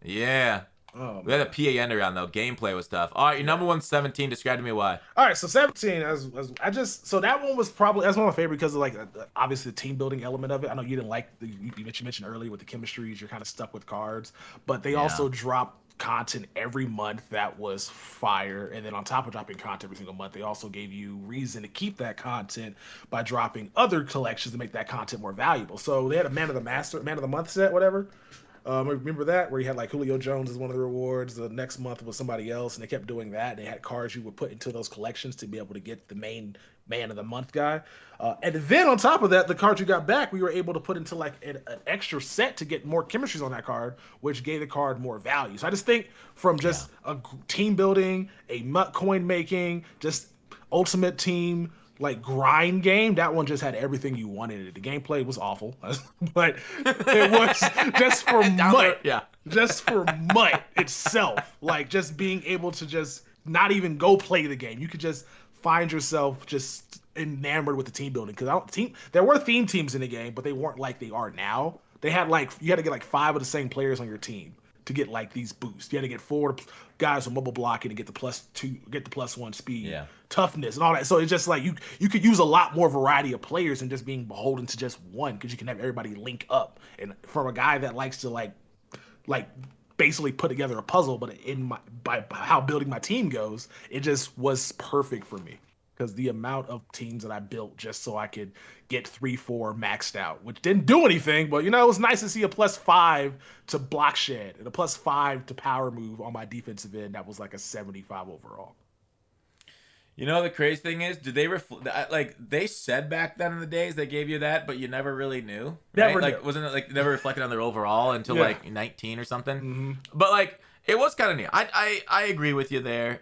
Yeah. Oh, we had a PA end around though. Gameplay was tough. All right, your number one's 17. Describe to me why. All right, so 17. So that one was probably that's one of my favorite because of like obviously the team building element of it. I know you didn't like you mentioned earlier with the chemistries. You're kind of stuck with cards, but they also dropped content every month that was fire, and then on top of dropping content every single month, they also gave you reason to keep that content by dropping other collections to make that content more valuable. So they had a Man of the Month set, whatever. Remember that where you had like Julio Jones as one of the rewards. The next month was somebody else, and they kept doing that. They had cards you would put into those collections to be able to get the main Man of the Month guy. And then on top of that, the cards you got back, we were able to put into like an extra set to get more chemistries on that card, which gave the card more value. So I just think from just a team building, a MUT coin making, just ultimate team like grind game, that one just had everything you wanted in it. The gameplay was awful, but it was just for MUT. Just for MUT itself. Like just being able to just not even go play the game. You could just find yourself just enamored with the team building. Because there were theme teams in the game, but they weren't like they are now. They had like you had to get like 5 of the same players on your team to get like these boosts. You had to get 4 guys with mobile blocking to get the +1 speed, toughness, and all that. So it's just like you could use a lot more variety of players than just being beholden to just one, because you can have everybody link up. And from a guy that likes to like basically put together a puzzle, but by how building my team goes, it just was perfect for me. Because the amount of teams that I built just so I could get 3-4 maxed out, which didn't do anything, but it was nice to see a +5 to block shed and a +5 to power move on my defensive end. That was like a 75 overall. The crazy thing is, did they they said back then in the days they gave you that, but you never really knew, right? Never knew. Wasn't it like never reflected on their overall until like 19 or something? Mm-hmm. But like It was kind of neat. I agree with you there.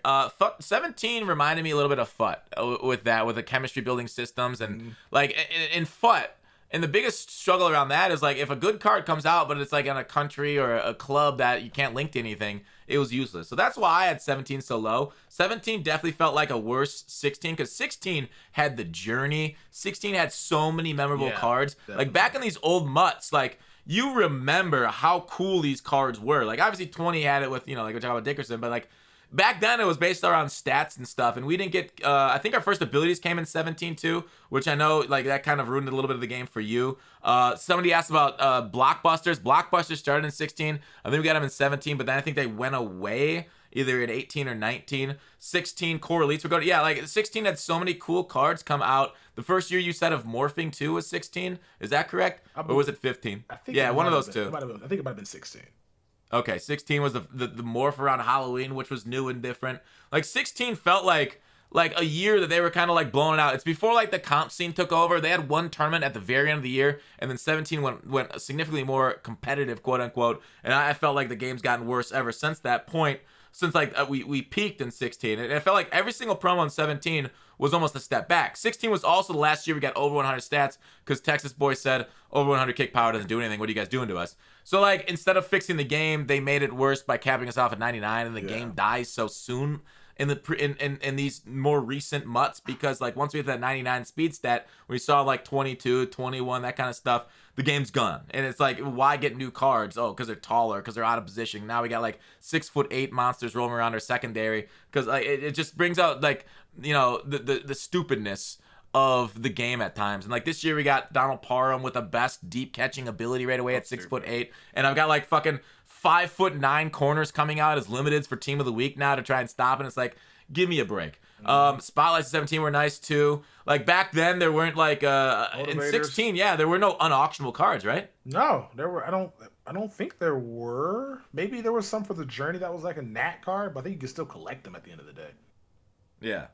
17 reminded me a little bit of FUT with the chemistry building systems and like in FUT. And the biggest struggle around that is like if a good card comes out, but it's like in a country or a club that you can't link to anything, it was useless. So that's why I had 17 so low. 17 definitely felt like a worse 16 because 16 had the journey. 16 had so many memorable cards. Definitely. Like back in these old MUTs, like you remember how cool these cards were. Like obviously 20 had it with, like we're talking about Dickerson, but like back then it was based around stats and stuff, and we didn't get I think our first abilities came in 17 too, which I know like that kind of ruined a little bit of the game for you. Somebody asked about blockbusters. Blockbusters started in 16. I think we got them in 17, but then I think they went away either in 18 or 19. 16 core elites were going. Yeah, like 16 had so many cool cards come out. The first year you said of morphing too was 16. Is that correct? Or was it 15? I think one of those two. I think it might have been 16. Okay, 16 was the morph around Halloween, which was new and different. Like 16 felt like a year that they were kind of like blowing it out. It's before like the comp scene took over. They had one tournament at the very end of the year, and then 17 went significantly more competitive, quote unquote. And I felt like the game's gotten worse ever since that point. Since like we peaked in 16, and it felt like every single promo in 17 was almost a step back. 16 was also the last year we got over 100 stats because Texas Boy said over 100 kick power doesn't do anything. What are you guys doing to us? So like instead of fixing the game, they made it worse by capping us off at 99, and the game dies so soon in these more recent MUTs because like once we hit that 99 speed stat, we saw like 22, 21, that kind of stuff. The game's gone, and it's like, why get new cards? Oh, because they're taller, because they're out of position. Now we got like 6'8" monsters roaming around our secondary, because like it just brings out like the stupidness of the game at times. And like this year we got Donald Parham with the best deep catching ability right away at 6'8", and I've got like fucking 5'9" corners coming out as limiteds for Team of the Week now to try and stop, and it's like, give me a break. Spotlights at 17 were nice too. Like back then there weren't like in 16, there were no unauctionable cards, right? No, there were. I don't think there were. Maybe there was some for the journey that was like a nat card, but I think you could still collect them at the end of the day. Yeah.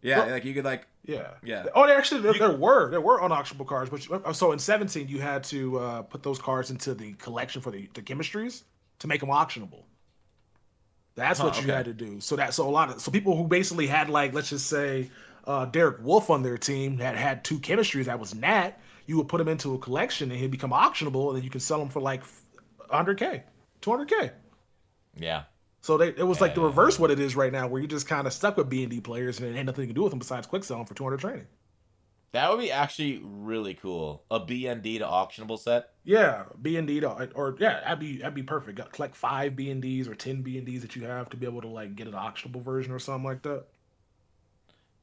Well, like you could like yeah. Oh, there were unauctionable cards, which so in 17 you had to put those cards into the collection for the chemistries to make them auctionable. That's what you had to do. So people who basically had like, let's just say Derek Wolf on their team that had two chemistries that was nat, you would put him into a collection and he'd become auctionable, and then you can sell him for like 100K, 200K. Yeah. So it was like the reverse what it is right now, where you're just kind of stuck with B&D players and ain't nothing you can do with them besides quick sell them for 200 training. That would be actually really cool. A B&D to auctionable set. Yeah, B&D that'd be perfect. Collect 5 B&Ds or 10 B&Ds that you have to be able to like get an auctionable version or something like that.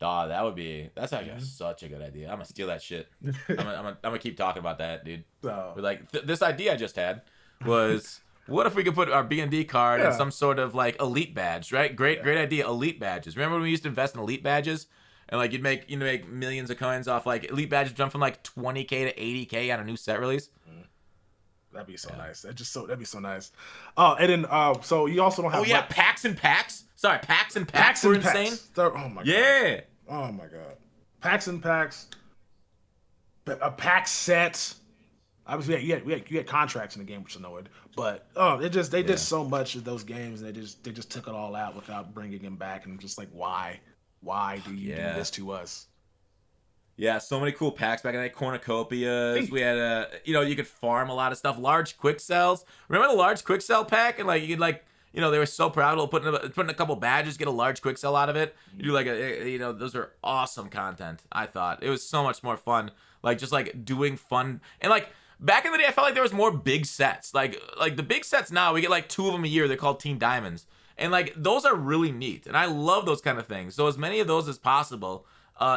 That's actually such a good idea. I'm gonna steal that shit. I'm gonna keep talking about that, dude. So, but like this idea I just had was, what if we could put our B&D card in some sort of like elite badge, right? Great idea, elite badges. Remember when we used to invest in elite badges? And like you'd make millions of coins off like elite badges, jump from like 20K to 80K on a new set release. That'd be so nice. That'd be so nice. Oh, and then so you also don't have. Oh yeah, packs and packs. Sorry, packs and packs were insane. Oh my god. Yeah. Oh my god. Packs and packs. A pack set. Obviously, you had contracts in the game, which annoyed. But they did so much of those games, and they just took it all out without bringing him back, and just like, why? Why do you do this to us? Yeah, so many cool packs back in the cornucopias. We had you could farm a lot of stuff. Large quick sells. Remember the large quick sell pack? And like you could like, they were so proud of putting a couple badges, get a large quick sell out of it. You do like those are awesome content. I thought it was so much more fun. Like just like doing fun, and like back in the day, I felt like there was more big sets. Like the big sets now, we get like 2 of them a year. They're called Team Diamonds. And like those are really neat, and I love those kind of things. So as many of those as possible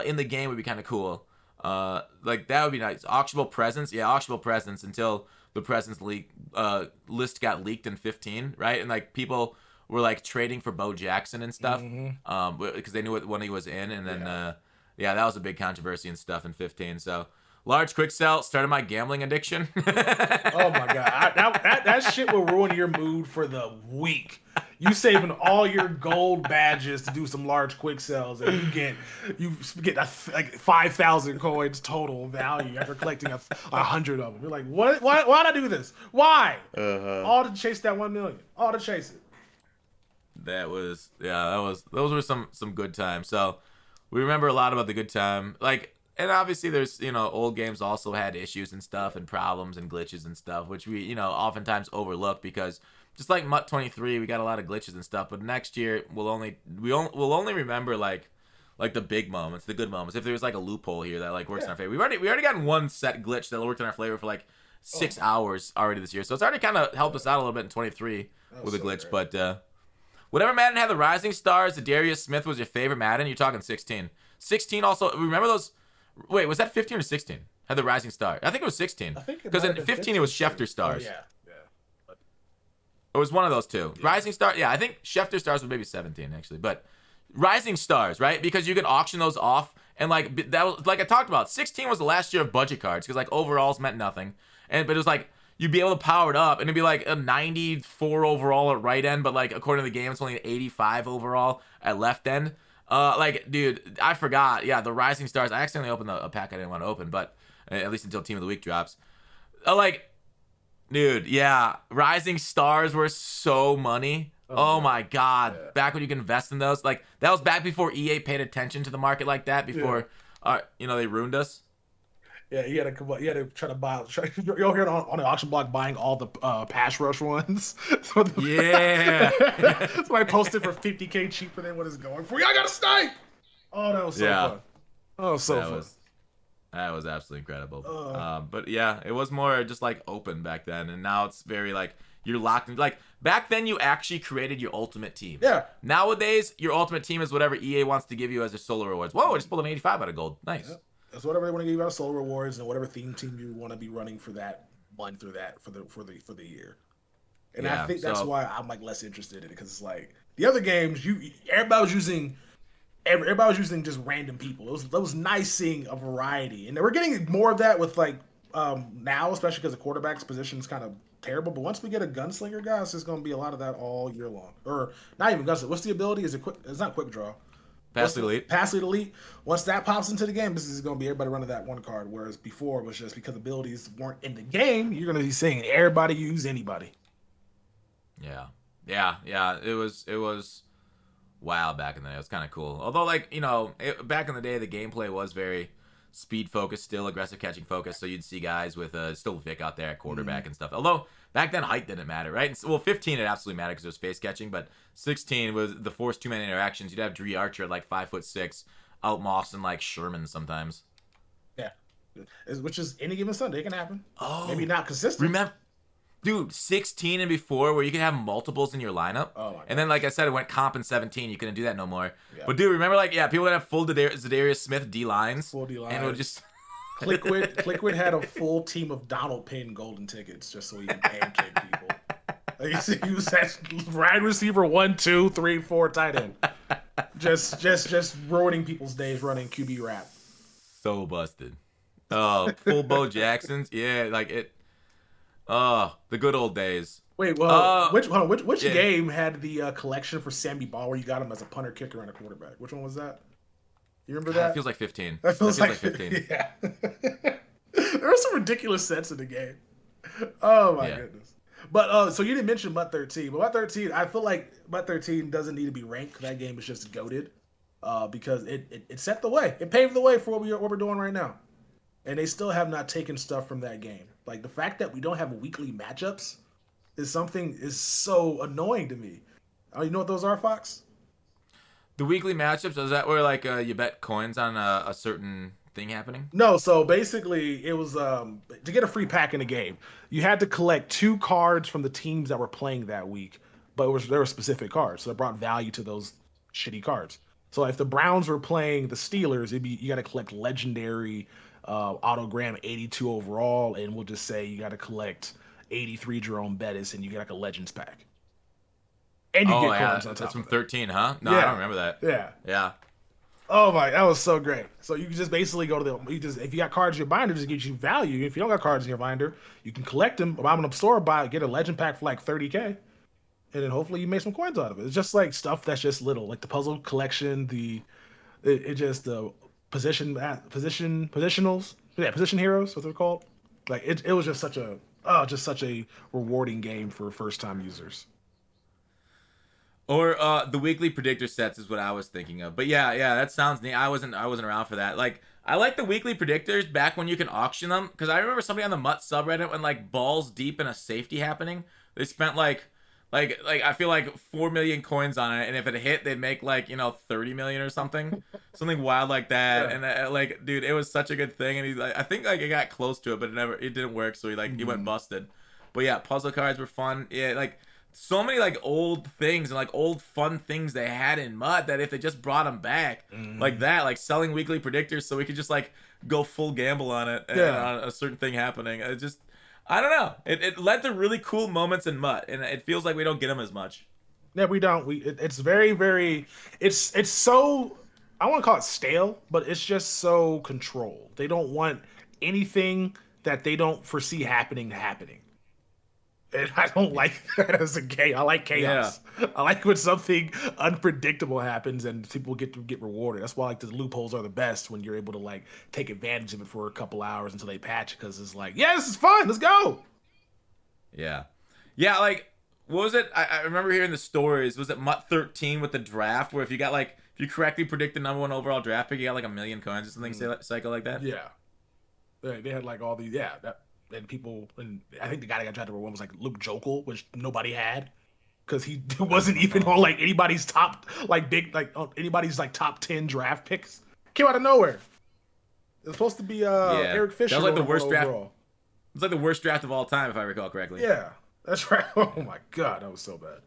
in the game would be kind of cool. Like that would be nice. Auctionable presents, auctionable presents until the presents list got leaked in 15, right? And like people were like trading for Bo Jackson and stuff, because they knew what one he was in, and then that was a big controversy and stuff in 15. So. Large quick sell started my gambling addiction. Oh my god, that shit will ruin your mood for the week. You saving all your gold badges to do some large quick sells, and you get like 5,000 coins total value after collecting 100 of them. You're like, what? Why'd I do this? Why? All to chase that 1 million. All to chase it. those were some good times. So we remember a lot about the good time. Like, and obviously there's, old games also had issues and stuff and problems and glitches and stuff, which we, oftentimes overlook because just like MUT 23, we got a lot of glitches and stuff. But next year we'll only remember like the big moments, the good moments. If there's like a loophole here that like works in our favor. We already gotten one set glitch that worked in our favor for like 6 hours already this year. So it's already kind of helped us out a little bit in 23 with a glitch. Great. But whatever Madden had the Rising Stars, the Darius Smith was your favorite Madden. You're talking 16. 16 also, remember those? Wait, was that 15 or 16? Had the Rising Star? I think it was 16. Because in 15 it was Schefter Stars. Oh, yeah. It was one of those two. Yeah. Rising Star, yeah, I think Schefter Stars was maybe 17 actually. But Rising Stars, right? Because you could auction those off. And like that was like I talked about, 16 was the last year of budget cards because like overalls meant nothing. But it was like you'd be able to power it up and it'd be like a 94 overall at right end, but like according to the game it's only an 85 overall at left end. Like, dude, I forgot. Yeah, the Rising Stars. I accidentally opened a pack I didn't want to open, but at least until Team of the Week drops. Like, dude, yeah, Rising Stars were so money. Oh my God. Yeah. Back when you can invest in those. Like, that was back before EA paid attention to the market like that, before, they ruined us. Yeah, you had to try to buy. You're over here on the auction block buying all the pass rush ones. Yeah. Somebody posted for 50K cheaper than what it's going for. I got a snipe. Oh, that was so fun. Oh, so fun. That was absolutely incredible. But yeah, it was more just like open back then, and now it's very like you're locked in. Like back then, you actually created your ultimate team. Yeah. Nowadays, your ultimate team is whatever EA wants to give you as their solo rewards. Whoa! I just pulled an 85 out of gold. Nice. Yeah. That's whatever they want to give you out of solo rewards and whatever theme team you want to be running for that month or that for the year. And I think that's why I'm like less interested in it because it's like the other games everybody was using just random people. It was nice seeing a variety, and we're getting more of that with like now, especially because the quarterback's position is kind of terrible. But once we get a gunslinger guy, it's just going to be a lot of that all year long. Or not even gunslinger. What's the ability? Is it quick? It's not quick draw. Pass Lead Elite. Pass Lead Elite. Once that pops into the game, this is going to be everybody running that one card. Whereas before it was just because abilities weren't in the game, you're going to be seeing everybody use anybody. Yeah. It was wild back in the day. It was kind of cool. Although, like, back in the day, the gameplay was very speed focused, still aggressive catching focused. So you'd see guys with still Vic out there at quarterback and stuff. Although back then height didn't matter, right? Well, 15 it absolutely mattered because it was face catching, but 16 was the forced 2-man interactions. You'd have Dree Archer at like 5'6", out mossing like Sherman sometimes. Yeah, which is any given Sunday it can happen. Oh, maybe not consistent. Remember, dude, 16 and before where you could have multiples in your lineup. Oh my God. And then, like I said, it went comp in 17. You couldn't do that no more. Yeah. But dude, remember, like, people would have full Zadarius Smith D lines. Full D lines. And it would just. Clickwood had a full team of Donald Penn golden tickets just so he could pancake people. Like, he was that wide receiver 1, 2, 3, 4 tight end. Just ruining people's days running QB rap. So busted. Oh, full Bo Jacksons. Yeah, like it. Oh, the good old days. Wait, well, which game had the collection for Sammy Ball where you got him as a punter, kicker, and a quarterback? Which one was that? You remember that? It feels like 15. That feels like 15. Yeah. There were some ridiculous sets in the game. Oh my goodness. But so you didn't mention MUT 13, but MUT 13, I feel like MUT 13 doesn't need to be ranked. That game is just goated because it set the way. It paved the way for what we're doing right now. And they still have not taken stuff from that game. Like the fact that we don't have weekly matchups is so annoying to me. You know what those are, Fox? The weekly matchups, is that where like you bet coins on a certain thing happening? No, so basically it was to get a free pack in the game, you had to collect 2 cards from the teams that were playing that week, but they were specific cards, so it brought value to those shitty cards. So if the Browns were playing the Steelers, you got to collect legendary autogram 82 overall, and we'll just say you got to collect 83 Jerome Bettis, and you get like a Legends pack. And you get coins on top. That's from 13, huh? No, I don't remember that. Yeah. Oh my, that was so great. So you can just basically go to if you got cards in your binder, just gives you value. If you don't got cards in your binder, you can collect them. Buy them in the store, get a legend pack for like 30K, and then hopefully you make some coins out of it. It's just like stuff that's just little, like the puzzle collection, the position heroes, what they're called. Like it was just such a rewarding game for first time users. Or the weekly predictor sets is what I was thinking of. But yeah, that sounds neat. I wasn't around for that. Like I like the weekly predictors back when you can auction them, because I remember somebody on the MUT subreddit when like balls deep in a safety happening, they spent like I feel like 4 million coins on it, and if it hit, they'd make like 30 million or something wild like that. Yeah. And like, dude, it was such a good thing. And he's like, I think like it got close to it, but it didn't work. So he went busted. But yeah, puzzle cards were fun. Yeah, like so many like old things and like old fun things they had in MUT that if they just brought them back like that, like selling weekly predictors, so we could just like go full gamble on it and on a certain thing happening. It just, I don't know. It led to really cool moments in MUT, and it feels like we don't get them as much. Yeah, we don't. It's very, very. It's so. I want to call it stale, but it's just so controlled. They don't want anything that they don't foresee happening. And I don't like that as a game. I like chaos. I like when something unpredictable happens and people get to get rewarded. That's why like the loopholes are the best, when you're able to like take advantage of it for a couple hours until they patch it, because it's like, yeah, this is fun. Let's go. Yeah. Yeah, like, what was it? I remember hearing the stories. Was it MUT 13 with the draft, where if you correctly predict the number one overall draft pick, you got like 1 million coins or something psycho like that? Yeah. They had like all these, and people, and I think the guy that got drafted number one was like Luke Jokel, which nobody had, because he wasn't even on like anybody's top, like big, like anybody's like top 10 draft picks. Came out of nowhere. It was supposed to be Eric Fisher. That was like the worst draft. overall. It's like the worst draft of all time, if I recall correctly. Yeah, that's right. Oh my god, that was so bad.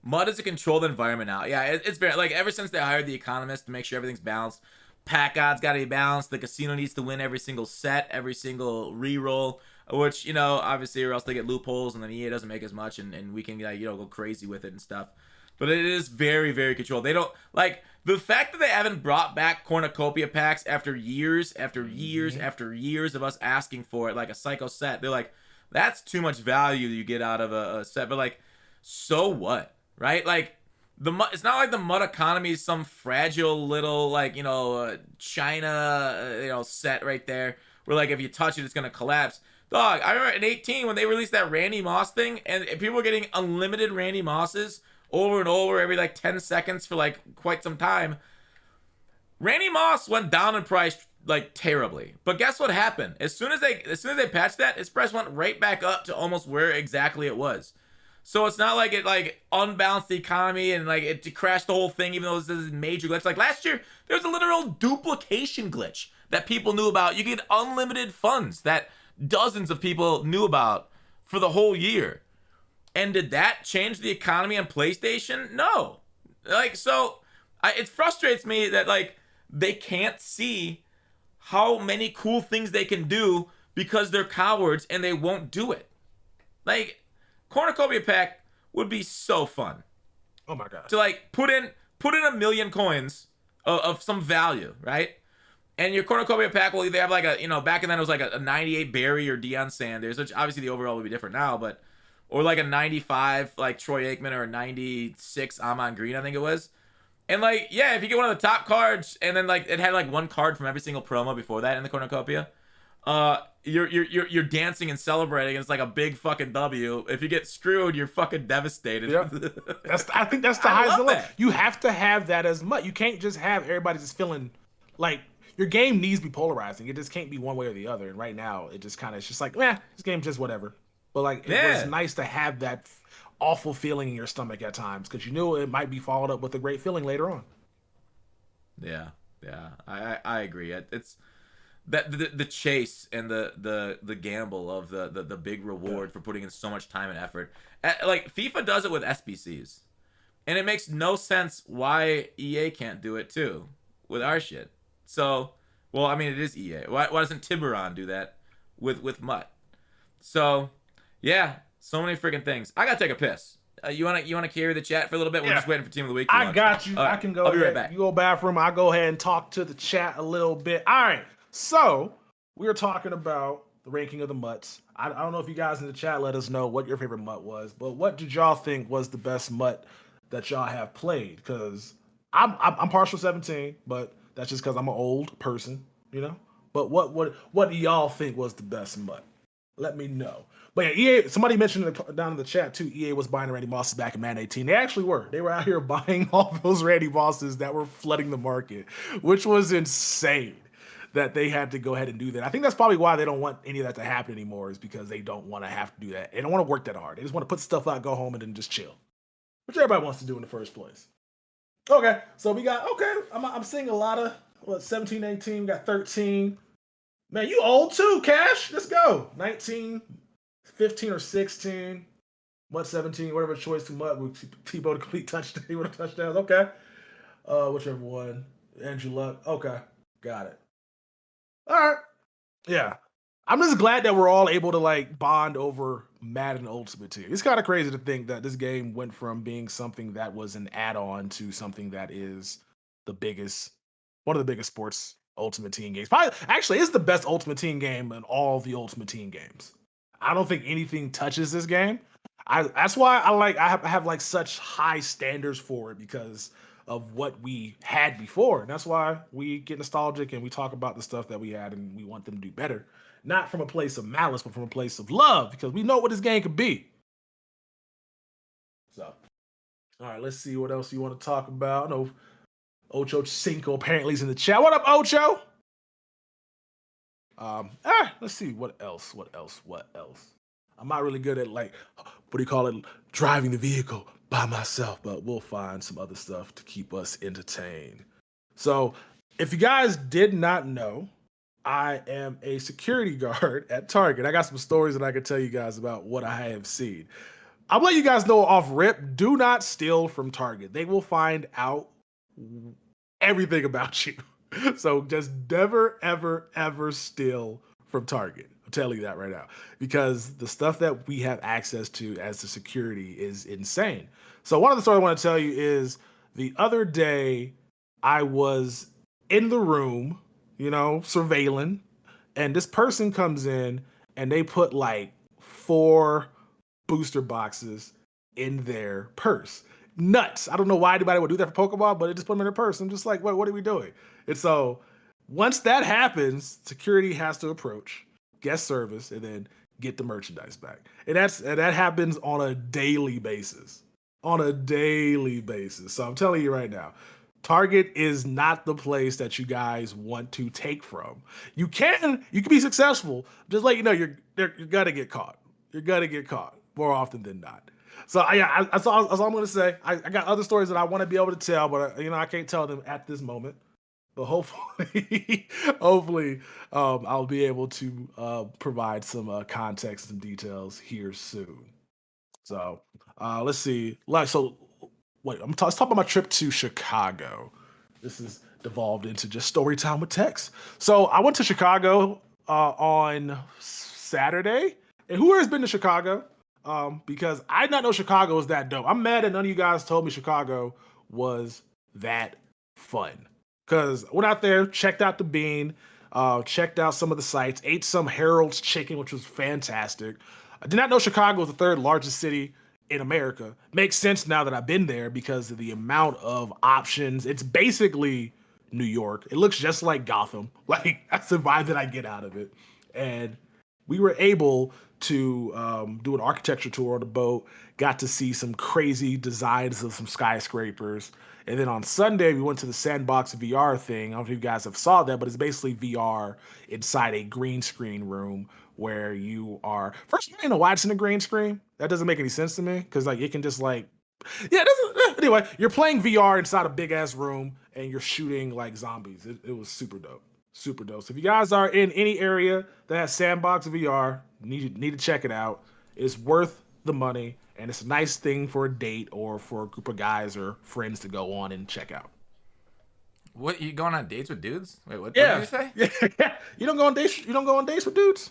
MUT is a controlled environment now. Yeah, it's very like ever since they hired the economist to make sure everything's balanced. Pack odds got to be balanced. The casino needs to win every single set, every single re-roll, which obviously, or else they get loopholes, and then EA doesn't make as much, and we can go crazy with it and stuff. But it is very, very controlled. They don't like the fact that they haven't brought back cornucopia packs after years of us asking for it, like a psycho set. They're like, that's too much value you get out of a set. But like, so what, right? Like, it's not like the MUT economy is some fragile little like China set right there where like if you touch it, it's gonna collapse. Dog, I remember in 18 when they released that Randy Moss thing, and people were getting unlimited Randy Mosses over and over every like 10 seconds for like quite some time. Randy Moss went down in price like terribly, but guess what happened? As soon as they patched that, its price went right back up to almost where exactly it was. So it's not like it like unbalanced the economy and like it crashed the whole thing, even though this is a major glitch. Like last year, there was a literal duplication glitch that people knew about. You get unlimited funds that dozens of people knew about for the whole year. And did that change the economy on PlayStation? No. Like, so it frustrates me that like they can't see how many cool things they can do because they're cowards and they won't do it. Like, cornucopia pack would be so fun. Oh my god. To like put in 1 million coins of some value, right? And your cornucopia pack will either have like a, back in then it was like a 98 Barry or Deion Sanders, which obviously the overall would be different now, but or like a 95 like Troy Aikman or a 96 Amon Green, I think it was. And like, yeah, if you get one of the top cards and then like it had like one card from every single promo before that in the cornucopia, you're dancing and celebrating, and it's like a big fucking W. If you get screwed, you're fucking devastated. Yeah. I think that's the highest level. You have to have that as much. You can't just have everybody just feeling like your game needs to be polarizing. It just can't be one way or the other. And right now, it just kind of, it's just like, this game's just whatever. But like, it was nice to have that awful feeling in your stomach at times, because you knew it might be followed up with a great feeling later on. Yeah, I agree. It's that the chase and the gamble of the big reward for putting in so much time and effort. Like FIFA does it with SBCs, and it makes no sense why EA can't do it too with our shit. So, well, I mean, it is EA. Why doesn't Tiburon do that with MUT? So, yeah, so many freaking things. I gotta take a piss. You wanna carry the chat for a little bit? We're just waiting for Team of the Week. I got you. I can go. I'll be right back. You go bathroom. I'll go ahead and talk to the chat a little bit. All right. So we were talking about the ranking of the MUTs. I don't know if you guys in the chat let us know what your favorite MUT was, but what did y'all think was the best MUT that y'all have played? Because I'm partial 17, but that's just because I'm an old person, But what do y'all think was the best MUT? let me know. But yeah, EA, somebody mentioned down in the chat too, EA was buying Randy Mosses back in Madden 18. They actually were. They were out here buying all those Randy Mosses that were flooding the market, which was insane that they had to go ahead and do that. I think that's probably why they don't want any of that to happen anymore, is because they don't want to have to do that. They don't want to work that hard. They just want to put stuff out, go home, and then just chill, which everybody wants to do in the first place. Okay, so we got, I'm seeing a lot of, 17, 18, we got 13. Man, you old too, Cash. Let's go. 19, 15 or 16. MUT 17, whatever choice to MUT with Tebow to complete touchdowns. Okay. Whichever one. Andrew Luck. Okay. Got it. All right. Yeah. I'm just glad that we're all able to like bond over Madden Ultimate Team. It's kind of crazy to think that this game went from being something that was an add-on to something that is one of the biggest sports Ultimate Team games. Probably, actually, it's the best Ultimate Team game in all the Ultimate Team games. I don't think anything touches this game. That's why I have like such high standards for it, because of what we had before. And that's why we get nostalgic and we talk about the stuff that we had and we want them to do better. Not from a place of malice, but from a place of love, because we know what this game could be. So, all right, let's see what else you want to talk about. I know Ocho Cinco apparently is in the chat. What up, Ocho? Let's see what else. I'm not really good at like, what do you call it, driving the vehicle by myself, but we'll find some other stuff to keep us entertained. So, if you guys did not know, I am a security guard at Target. I got some stories that I can tell you guys about what I have seen. I'll let you guys know off rip, do not steal from Target. They will find out everything about you. So just never, ever, ever steal from Target. I'm telling you that right now, because the stuff that we have access to as the security is insane. So one of the stories I want to tell you is the other day I was in the room, surveilling, and this person comes in and they put like 4 booster boxes in their purse. Nuts. I don't know why anybody would do that for Pokemon, but it just put them in their purse. I'm just like, what are we doing? And so once that happens, security has to approach guest service and then get the merchandise back. And that happens on a daily basis. So I'm telling you right now, Target is not the place that you guys want to take from. You can be successful. Just let you know, you're gonna get caught. You're gonna get caught more often than not. So that's all I'm gonna say. I got other stories that I want to be able to tell, but I can't tell them at this moment. But hopefully, I'll be able to provide some context and details here soon. So let's see. Let's talk about my trip to Chicago. This is devolved into just story time with Tex. So I went to Chicago on Saturday. And who has been to Chicago? Because I did not know Chicago was that dope. I'm mad that none of you guys told me Chicago was that fun. Because I went out there, checked out the Bean, checked out some of the sites, ate some Harold's chicken, which was fantastic. I did not know Chicago was the 3rd largest city in America. Makes sense now that I've been there because of the amount of options. It's basically New York. It looks just like Gotham. Like, that's the vibe that I get out of it. And we were able to do an architecture tour on the boat, got to see some crazy designs of some skyscrapers. And then on Sunday, we went to the Sandbox VR thing. I don't know if you guys have saw that, but it's basically VR inside a green screen room where you are... First, I didn't know why it's in a green screen. That doesn't make any sense to me, because like it can just like... Yeah, it doesn't... Anyway, you're playing VR inside a big-ass room, and you're shooting like zombies. It was super dope. Super dope. So if you guys are in any area that has Sandbox VR, need to check it out. It's worth the money, and it's a nice thing for a date or for a group of guys or friends to go on and check out. What, you going on dates with dudes? Wait, what did you say? Yeah. You don't go on dates with dudes?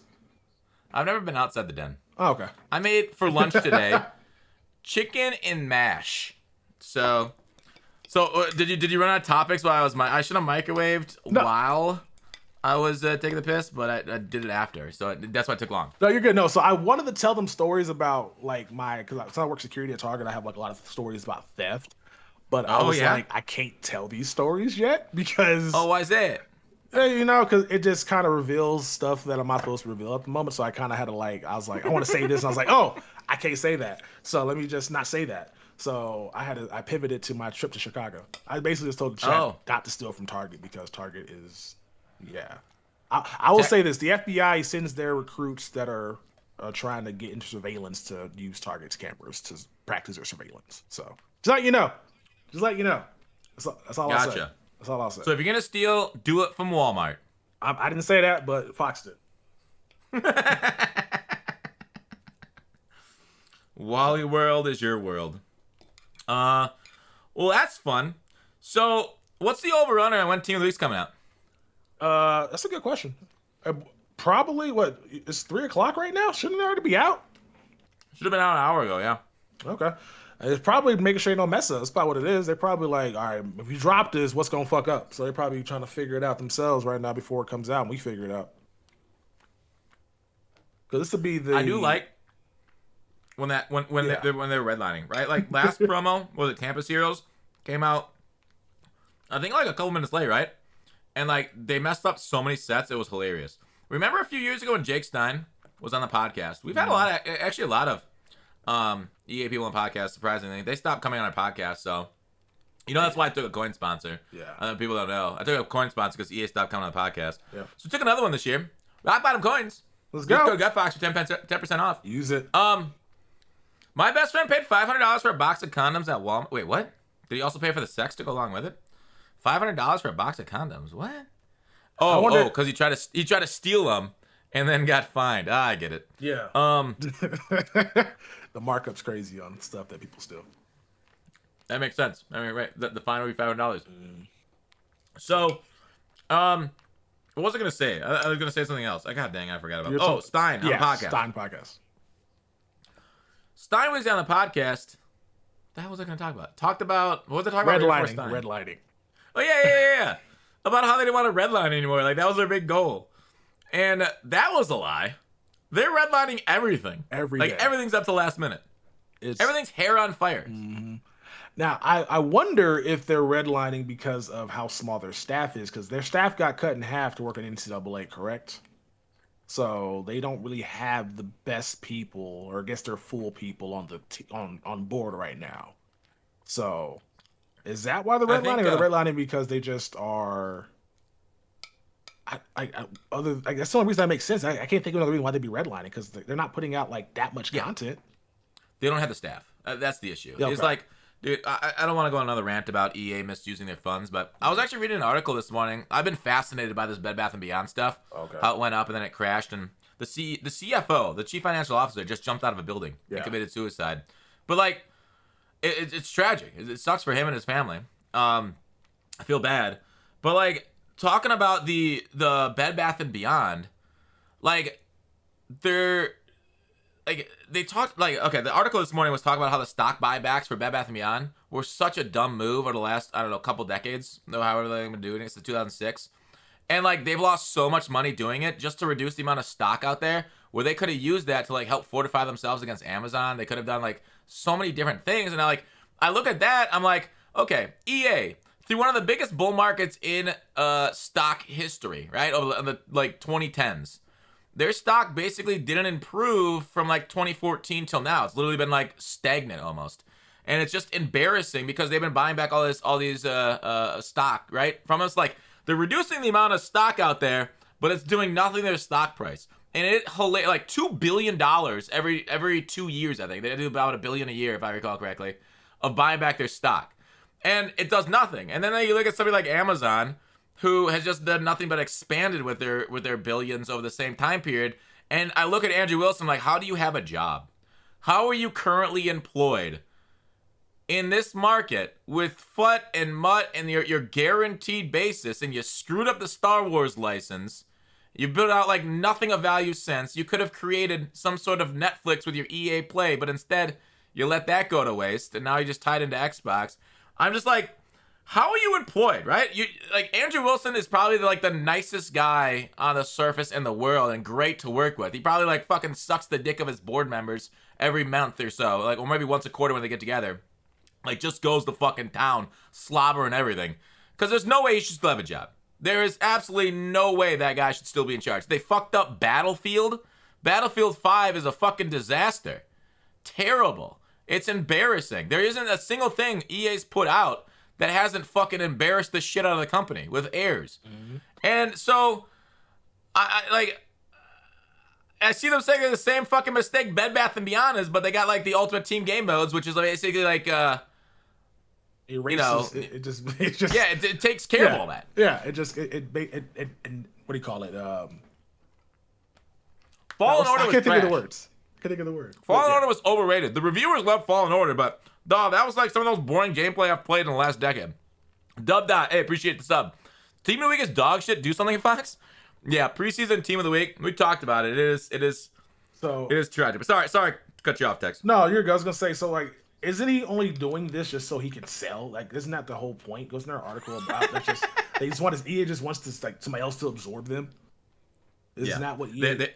I've never been outside the den. Oh, okay. I made for lunch today chicken and mash. So did you run out of topics while I should have microwaved while I was taking the piss, but I did it after, so that's why it took long. No, you're good. No, so I wanted to tell them stories about like because I work security at Target. I have like a lot of stories about theft, but I was like, I can't tell these stories yet because why is that? You know, because it just kind of reveals stuff that I'm not supposed to reveal at the moment. So I kind of had to I was like, I want to say this. And I was like, oh, I can't say that. So let me just not say that. So I pivoted to my trip to Chicago. I basically just told the chat not to steal from Target because Target is, yeah. I will say this: the FBI sends their recruits that are trying to get into surveillance to use Target's cameras to practice their surveillance. So just let you know, That's all I'll say. That's all I'll say. So if you're gonna steal, do it from Walmart. I didn't say that, but Foxx did. Wally World is your world. Well, that's fun. So, what's the over/under on when Team of the Week's coming out? That's a good question. Probably it's 3:00 right now. Shouldn't it already be out? Should have been out an hour ago. Yeah. Okay. It's probably making sure you don't mess up. That's probably what it is. They're probably like, all right, if you drop this, what's gonna fuck up? So they're probably trying to figure it out themselves right now before it comes out, and we figure it out. Because this would be the. I do like when they're redlining, right? Like last promo was it Campus Heroes came out. I think like a couple minutes late, right? And like they messed up so many sets, it was hilarious. Remember a few years ago when Jake Stein was on the podcast? We've had a lot of EA people on podcasts. Surprisingly, they stopped coming on our podcast, so that's why I took a coin sponsor. Yeah, people don't know. I took a coin sponsor because EA stopped coming on the podcast. Yeah, so I took another one this year. I bought them coins. Let's go. Go to Gutfox for 10% off. Use it. My best friend paid $500 for a box of condoms at Walmart. Wait, what? Did he also pay for the sex to go along with it? $500 for a box of condoms. What? Oh, because he tried to steal them and then got fined. I get it. Yeah. The markup's crazy on stuff that people steal. That makes sense. I mean, right? The fine will be $500. So, what was I gonna say? I was gonna say something else. God dang, I forgot about. Stein on the podcast. Stein podcast. Stein was on the podcast. The hell was I gonna talk about? Talked about what was I talking about? Redlining. Oh yeah. About how they didn't want to redline anymore. Like that was their big goal, and that was a lie. They're redlining everything. Every day. Everything's up to last minute. Everything's hair on fire. Mm-hmm. Now, I wonder if they're redlining because of how small their staff is, because their staff got cut in half to work on NCAA, correct? So they don't really have the best people, or I guess they're full people on board right now. So is that why they're redlining, or they're redlining because they just are? I guess the only reason that makes sense. I can't think of another reason why they'd be redlining, because they're not putting out like that much content. They don't have the staff. That's the issue. Okay. It's like, dude, I don't want to go on another rant about EA misusing their funds, but I was actually reading an article this morning. I've been fascinated by this Bed Bath & Beyond stuff. Okay. How it went up and then it crashed, and the CFO, the chief financial officer, just jumped out of a building and committed suicide. But like, it's tragic. It sucks for him and his family. I feel bad, but like talking about the Bed Bath & Beyond, like they talked the article this morning was talking about how the stock buybacks for Bed Bath & Beyond were such a dumb move over the last, I don't know, couple decades, however they've been doing it since 2006. And like they've lost so much money doing it just to reduce the amount of stock out there, where they could have used that to like help fortify themselves against Amazon. They could have done like so many different things. And I look at that, I'm like, okay, EA, through one of the biggest bull markets in stock history, right? Over the like 2010s. Their stock basically didn't improve from like 2014 till now. It's literally been like stagnant almost. And it's just embarrassing because they've been buying back all these stock, right? From us, like they're reducing the amount of stock out there, but it's doing nothing to their stock price. And like $2 billion every 2 years, I think. They do about $1 billion a year, if I recall correctly, of buying back their stock. And it does nothing. And then you look at somebody like Amazon, who has just done nothing but expanded with their billions over the same time period. And I look at Andrew Wilson like, how do you have a job? How are you currently employed in this market with FUT and MUT and your guaranteed basis, and you screwed up the Star Wars license? You built out like nothing of value since. You could have created some sort of Netflix with your EA Play, but instead you let that go to waste, and now you're just tied into Xbox. I'm just like, how are you employed, right? Andrew Wilson is probably like the nicest guy on the surface in the world and great to work with. He probably like fucking sucks the dick of his board members every month or so, like, or maybe once a quarter when they get together. Like, just goes to fucking town, slobber and everything. Because there's no way he should still have a job. There is absolutely no way that guy should still be in charge. They fucked up Battlefield. Battlefield 5 is a fucking disaster. Terrible. It's embarrassing. There isn't a single thing EA's put out that hasn't fucking embarrassed the shit out of the company with errors. Mm-hmm. And so, I see them saying they're the same fucking mistake Bed Bath & Beyond is, but they got like the Ultimate Team game modes, which is basically like, erases, it just yeah, it takes care of all that. Yeah, it what do you call it? Fallen Order was I can't think trash. of the words. Fallen Order was overrated. The reviewers loved Fallen Order, but dog, that was like some of the most boring gameplay I've played in the last decade. Dub Dot, hey, appreciate the sub. Team of the week is dog shit. Do something, Fox. Yeah, preseason team of the week. We talked about it. It is tragic. But sorry to cut you off, Tex. No, you're good. I was gonna say, so like, isn't he only doing this just so he can sell? Like, isn't that the whole point? Wasn't there an article about that? EA just wants to like somebody else to absorb them. Isn't that what EA?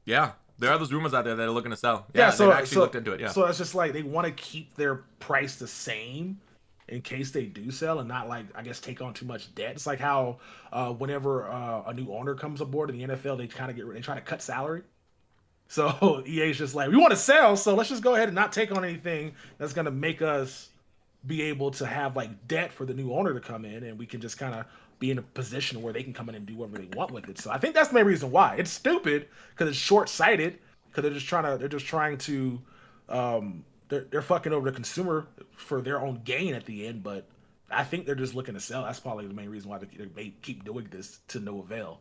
Yeah, there are those rumors out there that are looking to sell. Yeah, they've actually looked into it. Yeah, so it's just like they want to keep their price the same in case they do sell and not, like, I guess, take on too much debt. It's like how whenever a new owner comes aboard in the NFL, they try to cut salary. So EA's just like, we want to sell, so let's just go ahead and not take on anything that's going to make us be able to have like debt for the new owner to come in, and we can just kind of be in a position where they can come in and do whatever they want with it. So I think that's the main reason why. It's stupid because it's short-sighted, because they're just trying to they're fucking over the consumer for their own gain at the end. But I think they're just looking to sell. That's probably the main reason why they keep doing this to no avail.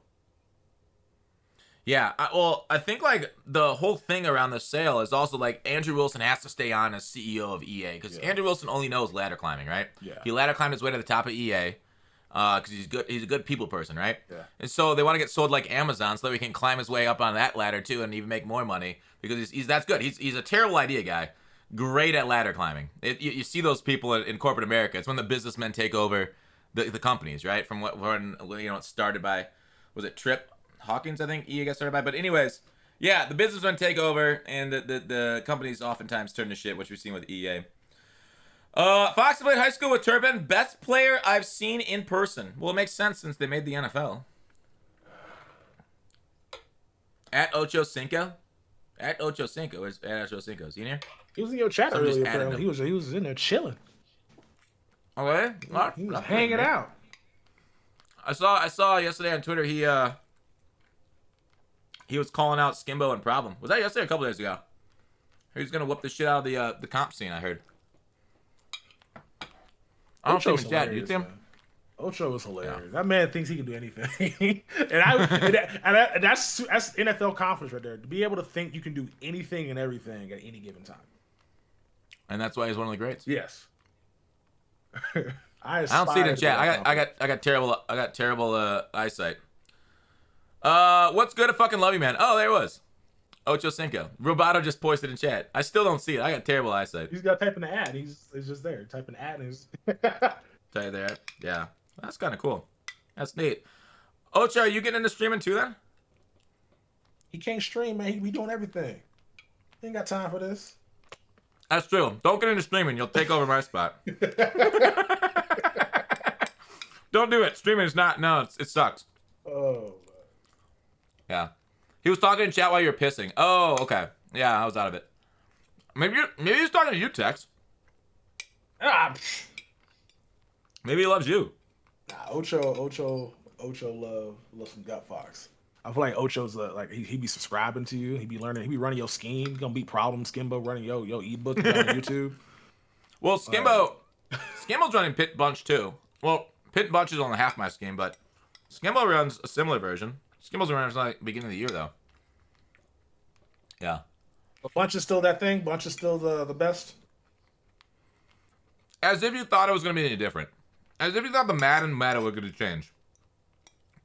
Yeah, I think like the whole thing around the sale is also like Andrew Wilson has to stay on as CEO of EA because Andrew Wilson only knows ladder climbing, right? Yeah. He ladder climbed his way to the top of EA because he's good. He's a good people person, right? Yeah. And so they want to get sold like Amazon so that we can climb his way up on that ladder too and even make more money because he's that's good. He's a terrible idea guy, great at ladder climbing. You see those people in corporate America. It's when the businessmen take over the companies, right? From when it started by, was it Trip Hawkins, I think EA got started by. But anyways, yeah, the businessmen take over, and the companies oftentimes turn to shit, which we've seen with EA. Fox played high school with Turpin. Best player I've seen in person. Well, it makes sense since they made the NFL. At Ocho Cinco. At Ocho Cinco. Where's at Ocho Cinco? Is he in here? He was in your chat earlier, apparently. He was in there chilling. Oh, really? He was hanging out. I saw yesterday on Twitter he was calling out Skimbo and Problem. Was that yesterday or a couple days ago? He was gonna whoop the shit out of the comp scene, I heard. I don't see him in chat. Do you see him? Ocho was hilarious. Yeah. That man thinks he can do anything. and that's NFL confidence right there. To be able to think you can do anything and everything at any given time. And that's why he's one of the greats. Yes. I don't see it in chat. I got terrible eyesight. What's good? I fucking love you, man. Oh, there it was. Ocho Cinco. Roboto just posted in chat. I still don't see it. I got terrible eyesight. He's got to type in the ad. He's just there. Type in ad and he's... Tell you there. Yeah. That's kind of cool. That's neat. Ocho, are you getting into streaming too then? He can't stream, man. He be doing everything. He ain't got time for this. That's true. Don't get into streaming. You'll take over my spot. Don't do it. Streaming is not... No, it sucks. Oh, yeah. He was talking in chat while you were pissing. Oh, okay. Yeah, I was out of it. Maybe he's talking to you, Tex. Maybe he loves you. Nah, Ocho loves some gut Fox. I feel like Ocho's like he be subscribing to you. He be running your scheme. He gonna beat Problem Skimbo running your ebook on YouTube. Well, Skimbo's running Pit Bunch too. Well, Pit Bunch is only half my scheme, but Skimbo runs a similar version. Skimbo's around like beginning of the year though. Yeah. But Bunch is still that thing. Bunch is still the best. As if you thought it was gonna be any different. As if you thought the Madden meta was gonna change.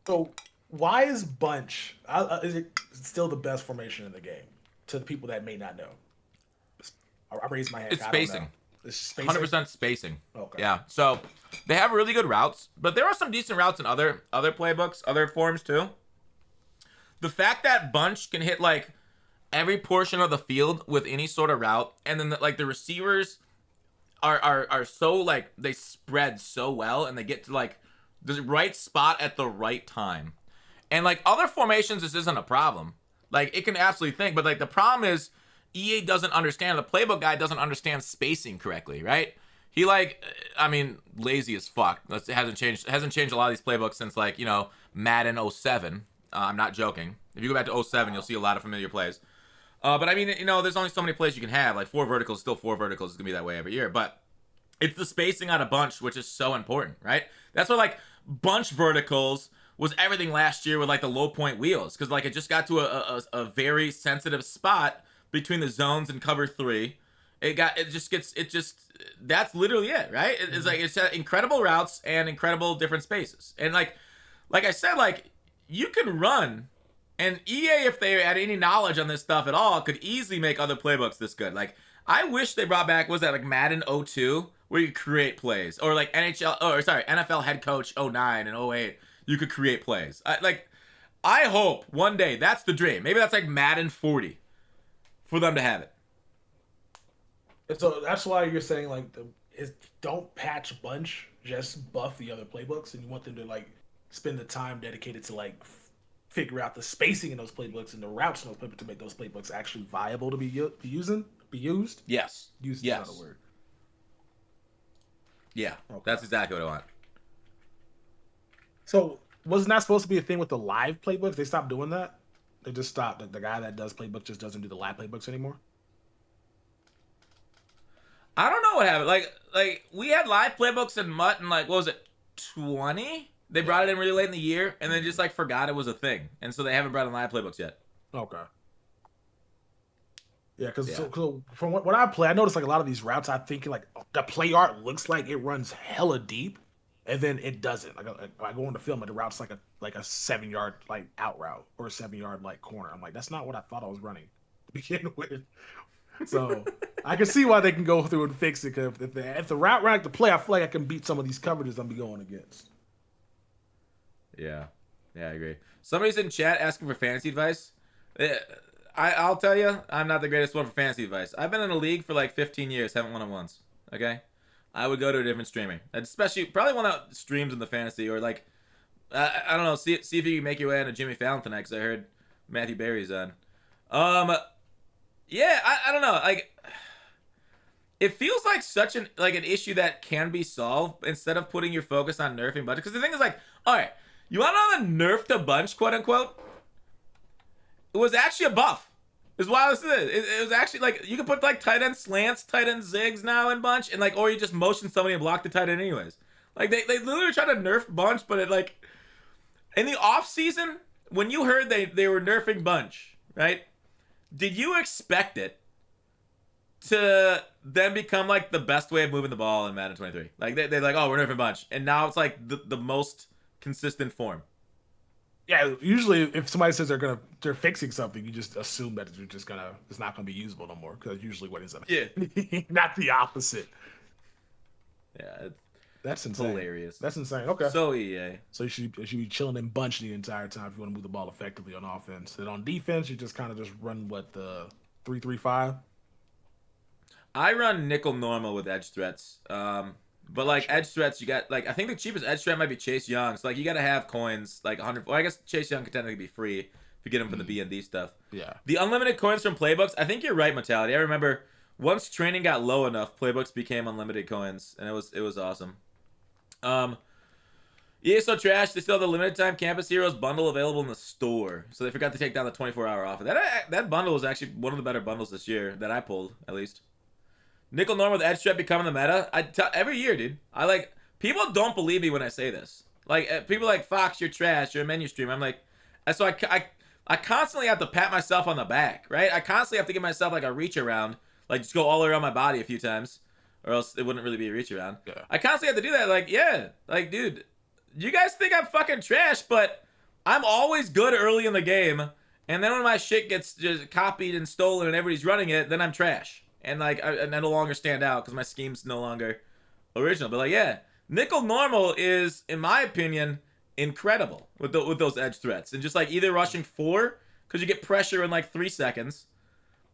So why is Bunch? Is it still the best formation in the game? To the people that may not know, I raised my hand. It's spacing. It's spacing. 100% spacing. Okay. Yeah. So they have really good routes, but there are some decent routes in other playbooks, other forms too. The fact that Bunch can hit like every portion of the field with any sort of route, and then the receivers are so like they spread so well, and they get to like the right spot at the right time. And like other formations, this isn't a problem. Like it can absolutely think, but like the problem is EA doesn't understand. The playbook guy doesn't understand spacing correctly, right? He like, I mean, lazy as fuck. It hasn't changed. It hasn't changed a lot of these playbooks since like Madden 07. I'm not joking. If you go back to 07, you'll see a lot of familiar plays. But I mean, there's only so many plays you can have. Like 4 verticals, still 4 verticals is gonna be that way every year. But it's the spacing on a bunch, which is so important, right? That's why like bunch verticals was everything last year with like the low point wheels, because like it just got to a very sensitive spot between the zones and cover 3. That's literally it, right? It's like it's incredible routes and incredible different spaces. And like I said, like you can run, and EA, if they had any knowledge on this stuff at all, could easily make other playbooks this good. Like I wish they brought back, was that like Madden 02, where you create plays, or like NFL head coach 09 and 08, you could create plays. I hope one day, that's the dream. Maybe that's like Madden 40 for them to have it. And so that's why you're saying like don't patch bunch, just buff the other playbooks, and you want them to like spend the time dedicated to like figure out the spacing in those playbooks and the routes in those playbooks to make those playbooks actually viable to be used. Yes. Used yes. is not a word. Yeah, okay. That's exactly what I want. So was not supposed to be a thing with the live playbooks? They stopped doing that. They just stopped. The guy that does playbook just doesn't do the live playbooks anymore. I don't know what happened. Like we had live playbooks in MUT in like, what was it, 20? They brought it in really late in the year, and then just like forgot it was a thing, and so they haven't brought in live playbooks yet. Okay. Yeah, because so from what I play, I noticed like a lot of these routes, I'm thinking like the play art looks like it runs hella deep, and then it doesn't. I go on the film and the route's like a 7-yard like out route or a 7-yard like corner. I'm like, that's not what I thought I was running to begin with. So I can see why they can go through and fix it. Cause if the route ran to play, I feel like I can beat some of these coverages I'm be going against. Yeah, I agree. Somebody's in chat asking for fantasy advice. I'll tell you, I'm not the greatest one for fantasy advice. I've been in a league for like 15 years, haven't won it once. Okay, I would go to a different streamer, especially probably one that streams in the fantasy, or like I don't know. See if you can make your way into Jimmy Fallon tonight, because I heard Matthew Berry's on. Yeah, I don't know. Like, it feels like such an issue that can be solved instead of putting your focus on nerfing bunch. Because the thing is like, all right, you want to know the nerf to bunch, quote unquote? It was actually a buff. Is why this is. It was actually like you can put like tight end slants, tight end zigs now in bunch, and like, or you just motion somebody and block the tight end anyways. Like they literally try to nerf bunch, but it like in the off season when you heard they were nerfing bunch, right? Did you expect it to then become like the best way of moving the ball in Madden 23? Like they're like, oh, we're nerfing bunch, and now it's like the most consistent form. Yeah, usually if somebody says they're fixing something, you just assume that it's not gonna be usable no more, because usually what is it? Not the opposite. Yeah, that's insane. Hilarious. That's insane. Okay. So EA. So you should be chilling in bunch the entire time if you want to move the ball effectively on offense. And on defense, you just kind of just run the 3-3-5. I run nickel normal with edge threats. But like edge threats, you got like I think the cheapest edge threat might be Chase Young. So like you got to have coins like 100. Well, I guess Chase Young could technically be free if you get him from the B&D stuff. Yeah. The unlimited coins from playbooks. I think you're right, Mentality. I remember once training got low enough, playbooks became unlimited coins, and it was awesome. EA so trash. They still have the limited time Campus Heroes bundle available in the store, so they forgot to take down the 24-hour offer. That bundle was actually one of the better bundles this year that I pulled, at least. Nickel norm with edge threat becoming the meta. Every year, dude. People don't believe me when I say this. Like people like Foxx, you're trash. You're a menu streamer. I'm like, so I constantly have to pat myself on the back, right? I constantly have to give myself like a reach around, like just go all around my body a few times, or else it wouldn't really be a reach around. Yeah. I constantly have to do that. Like, yeah, like dude, you guys think I'm fucking trash, but I'm always good early in the game, and then when my shit gets just copied and stolen and everybody's running it, then I'm trash. And like I no longer stand out because my scheme's no longer original. But like, yeah, nickel normal is, in my opinion, incredible with those edge threats, and just like either rushing 4 because you get pressure in like 3 seconds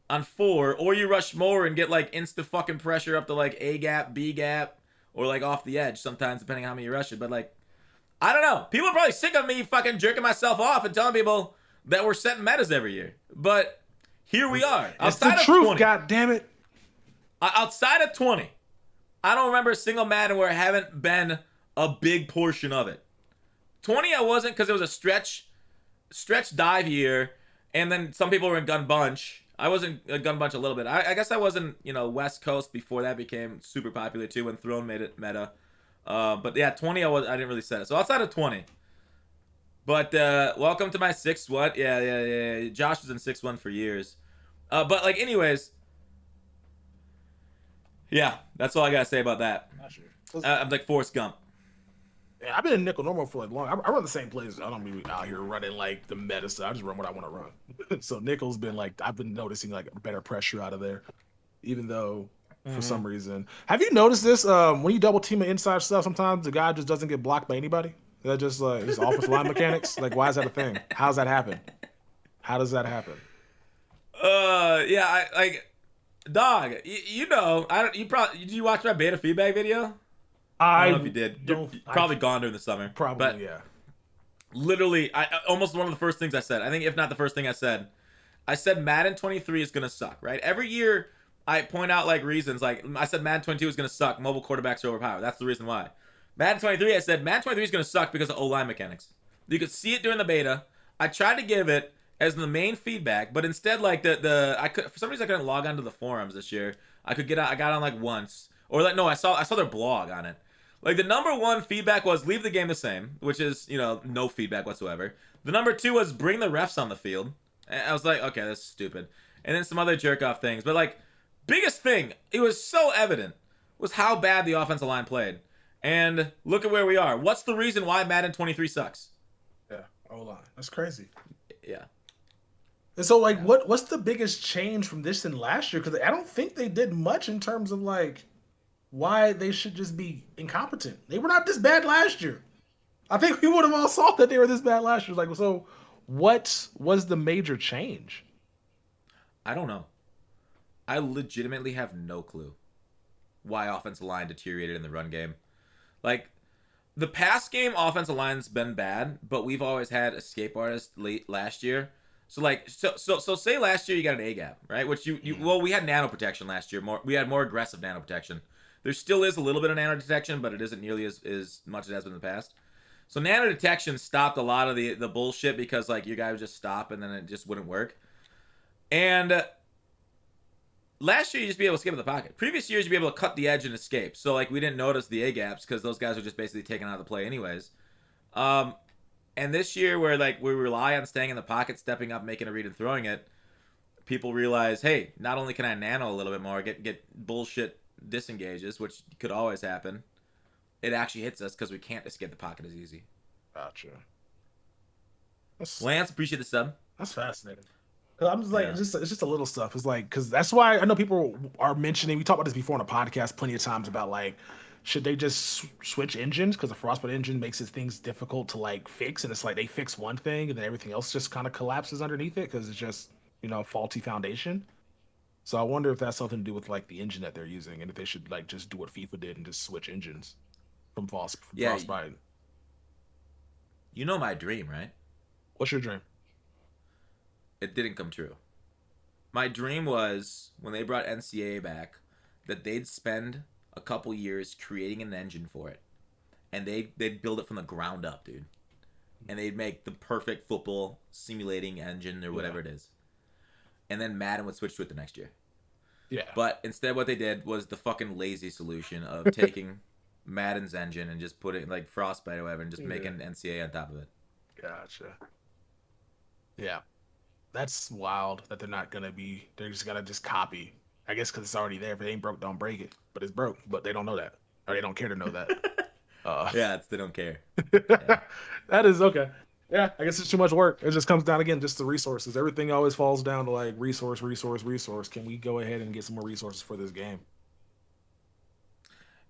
on 4, or you rush more and get like insta fucking pressure up to like A gap, B gap, or like off the edge sometimes depending on how many you rush it. But like, I don't know. People are probably sick of me fucking jerking myself off and telling people that we're setting metas every year. But here we are. It's the truth, God damn it. Outside of 20, I don't remember a single Madden where I haven't been a big portion of it. 20 I wasn't because it was a stretch dive year, and then some people were in Gun Bunch. I wasn't a Gun Bunch a little bit. I guess I wasn't, West Coast before that became super popular too when Throne made it meta. But yeah, 20 I didn't really set it. So outside of 20. But welcome to my 6-1. Yeah. Josh was in 6-1 for years. But like anyways, yeah, that's all I gotta say about that. Not sure. I'm like Forrest Gump. Yeah, I've been in nickel normal for like long. I run the same plays. I don't be out here running like the meta stuff. I just run what I want to run. So nickel's been like, I've been noticing like better pressure out of there, even though for some reason. Have you noticed this? When you double team an inside stuff, sometimes the guy just doesn't get blocked by anybody. That just like his offensive line mechanics. Like, why is that a thing? How's that happen? How does that happen? Yeah, dog. Did you watch my beta feedback video? I don't know if you did. You're probably gone during the summer. Probably, but yeah. Literally, I almost one of the first things I said. I think if not the first thing I said Madden 23 is gonna suck. Right? Every year I point out like reasons. Like I said, Madden 22 is gonna suck. Mobile quarterbacks are overpowered. That's the reason why. Madden 23, I said Madden 23 is gonna suck because of O-line mechanics. You could see it during the beta. I tried to give it as the main feedback, but instead, like for some reason I couldn't log onto the forums this year. I got on like once, or like no, I saw their blog on it. Like the number one feedback was leave the game the same, which is no feedback whatsoever. The number two was bring the refs on the field. And I was like, okay, that's stupid. And then some other jerk off things, but like biggest thing, it was so evident was how bad the offensive line played. And look at where we are. What's the reason why Madden 23 sucks? Yeah, O-line. That's crazy. Yeah. And so, like, what's the biggest change from this than last year? Because I don't think they did much in terms of, like, why they should just be incompetent. They were not this bad last year. I think we would have all saw that they were this bad last year. Like, so what was the major change? I don't know. I legitimately have no clue why offensive line deteriorated in the run game. Like, the pass game offensive line's been bad, but we've always had escape artists late last year. So like so say last year you got an A gap, right? Which we had nano protection last year. We had more aggressive nano protection. There still is a little bit of nano detection, but it isn't nearly as much as it has been in the past. So nano detection stopped a lot of the bullshit because like your guy would just stop and then it just wouldn't work. And last year you just be able to skip in the pocket. Previous years you'd be able to cut the edge and escape. So like we didn't notice the A gaps because those guys were just basically taken out of the play anyways. And this year, where like we rely on staying in the pocket, stepping up, making a read, and throwing it, people realize, hey, not only can I nano a little bit more, get bullshit disengages, which could always happen, it actually hits us because we can't escape the pocket as easy. Gotcha. Lance, appreciate the sub. That's fascinating. Cause I'm just like, it's just a little stuff. It's like, because that's why I know people are mentioning. We talked about this before on the podcast plenty of times about like, should they just switch engines? Because the Frostbite engine makes things difficult to like fix, and it's like they fix one thing and then everything else just kind of collapses underneath it because it's just faulty foundation. So I wonder if that's something to do with like the engine that they're using, and if they should like just do what FIFA did and just switch engines from Frostbite. You know my dream, right? What's your dream? It didn't come true. My dream was when they brought NCAA back that they'd spend a couple years creating an engine for it, and they'd build it from the ground up, dude, and they'd make the perfect football simulating engine or whatever it is, and then Madden would switch to it the next year. Yeah. But instead what they did was the fucking lazy solution of taking Madden's engine and just putting like Frostbite or whatever and just making NCAA on top of it. Gotcha. Yeah. That's wild that they're just gonna just copy. I guess because it's already there. If it ain't broke, don't break it. But it's broke. But they don't know that. Or they don't care to know that. They don't care. Yeah. That is okay. Yeah, I guess it's too much work. It just comes down, again, just to resources. Everything always falls down to, like, resource. Can we go ahead and get some more resources for this game?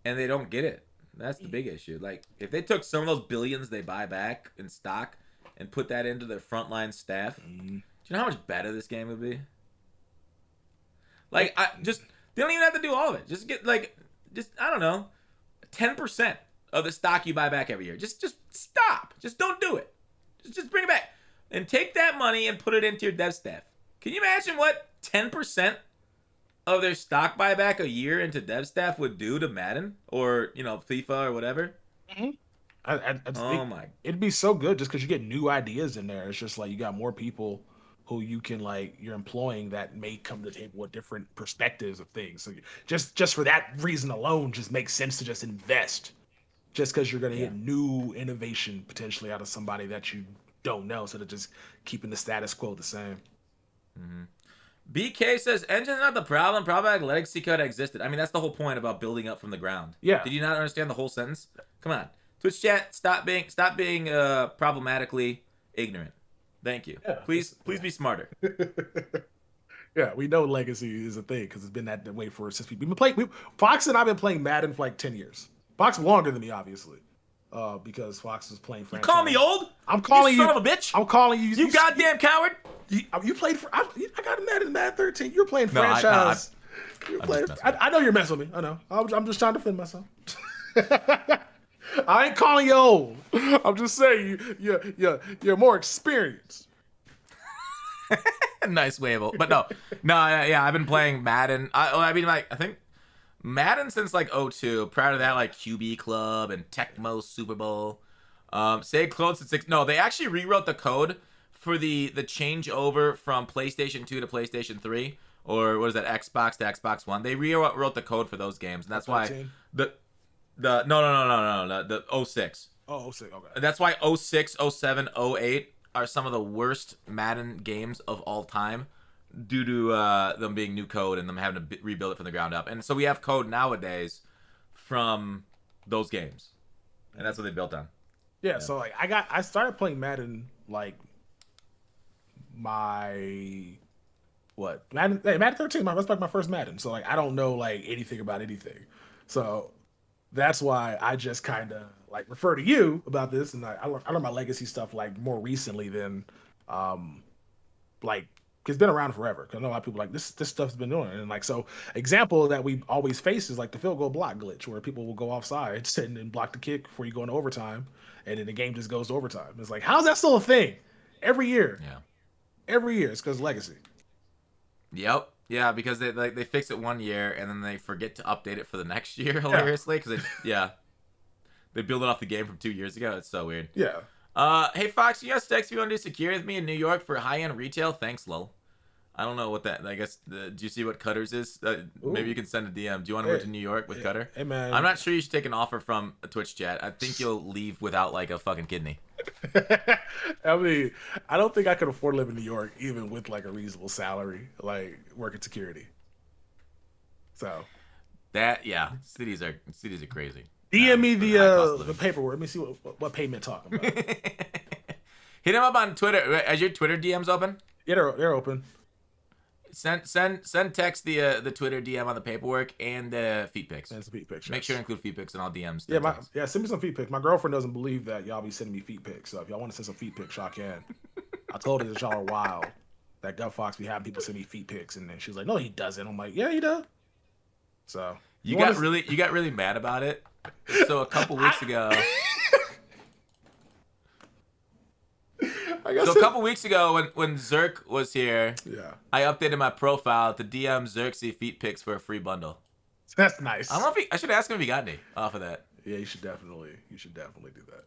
And they don't get it. That's the big issue. Like, if they took some of those billions they buy back in stock and put that into their frontline staff, do you know how much better this game would be? Like, they don't even have to do all of it. Just get, like, I don't know, 10% of the stock you buy back every year. Just stop. Just don't do it. Just bring it back. And take that money and put it into your dev staff. Can you imagine what 10% of their stock buyback a year into dev staff would do to Madden or, FIFA or whatever? Mm-hmm. I think my. It'd be so good just because you get new ideas in there. It's just like you got more people who you can you're employing that may come to the table with different perspectives of things. So just for that reason alone, just makes sense to just invest. Just because you're going to get new innovation potentially out of somebody that you don't know, instead of just keeping the status quo the same. Mm-hmm. BK says, engine's not the problem. Problematic legacy code existed. I mean, that's the whole point about building up from the ground. Yeah. Did you not understand the whole sentence? Come on. Twitch chat, stop being problematically ignorant. Thank you. Yeah, please be smarter. Yeah, we know legacy is a thing because it's been that way since we've been playing. Foxx and I've been playing Madden for like 10 years. Foxx longer than me, obviously, because Foxx is playing franchise. You call me old? I'm calling you son of a bitch. I'm calling you. You goddamn coward. You played for. I got Madden 13. You're playing franchise. I know you're messing with me. I know. I'm just trying to defend myself. I ain't calling you old. I'm just saying you're more experienced. Nice way of, but no, yeah. I've been playing Madden. I think Madden since like 2002. Prior to that, like QB Club and Tecmo Super Bowl. Say close to 6. No, they actually rewrote the code for the changeover from PlayStation 2 to PlayStation 3, or what is that, Xbox to Xbox One. They rewrote the code for those games, and that's why the 06. Oh, 06, okay. And that's why 06, 07, 08 are some of the worst Madden games of all time due to them being new code and them having to rebuild it from the ground up. And so we have code nowadays from those games, and that's what they built on. Yeah. So like I started playing Madden like Madden 13. That's like my first Madden. So like I don't know like anything about anything. So that's why I just kind of like refer to you about this, and I learned my legacy stuff like more recently than like it's been around forever. Because I know a lot of people like this stuff's been doing it. And like, so example that we always face is like the field goal block glitch, where people will go offside, sit and block the kick before you go into overtime, and then the game just goes to overtime. It's like, how's that still a thing? Every year. Yeah. Every year. It's because legacy. Yep. Yeah, because they fix it one year and then they forget to update it for the next year, hilariously. Because they build it off the game from 2 years ago. It's so weird. Yeah. Hey Fox, you got Stex if you want to do security with me in New York for high-end retail? Thanks, lol. I don't know what that. I guess. Do you see what Cutter's is? Maybe you can send a DM. Do you want to move to New York with Cutter? Hey man. I'm not sure you should take an offer from a Twitch chat. I think you'll leave without like a fucking kidney. I mean, I don't think I could afford to live in New York even with like a reasonable salary, like working security. So. Cities are crazy. DM me the paperwork. Let me see what payment talking about. Hit him up on Twitter. Is your Twitter DMs open? Yeah, they're open. Send text the Twitter DM on the paperwork and feet pics. And some feet pics. Make sure to include feet pics in all DMs. Yeah, send me some feet pics. My girlfriend doesn't believe that y'all be sending me feet pics. So if y'all want to send some feet pics, y'all can. I told her that y'all are wild. That Gut Fox be having people send me feet pics, and then she's like, "No, he doesn't." I'm like, "Yeah, he does." So you got really mad about it. So a couple weeks ago. So a couple weeks ago, when Zerk was here, I updated my profile to DM Xerxy feet pics for a free bundle. That's nice. I don't know if I should ask him if he got any off of that. Yeah, you should definitely do that.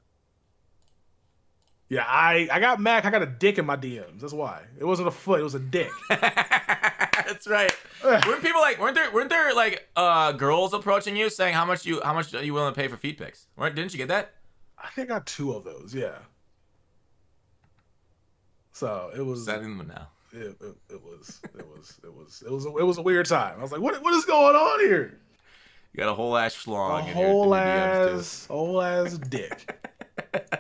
Yeah, I got Mac. I got a dick in my DMs. That's why. It wasn't a foot. It was a dick. That's right. Weren't there like girls approaching you saying how much are you willing to pay for feet pics? Didn't you get that? I think I got 2 of those. Yeah. So it was. Sending them now. It was a weird time. I was like, what is going on here? You got a whole ass schlong. A whole ass dick.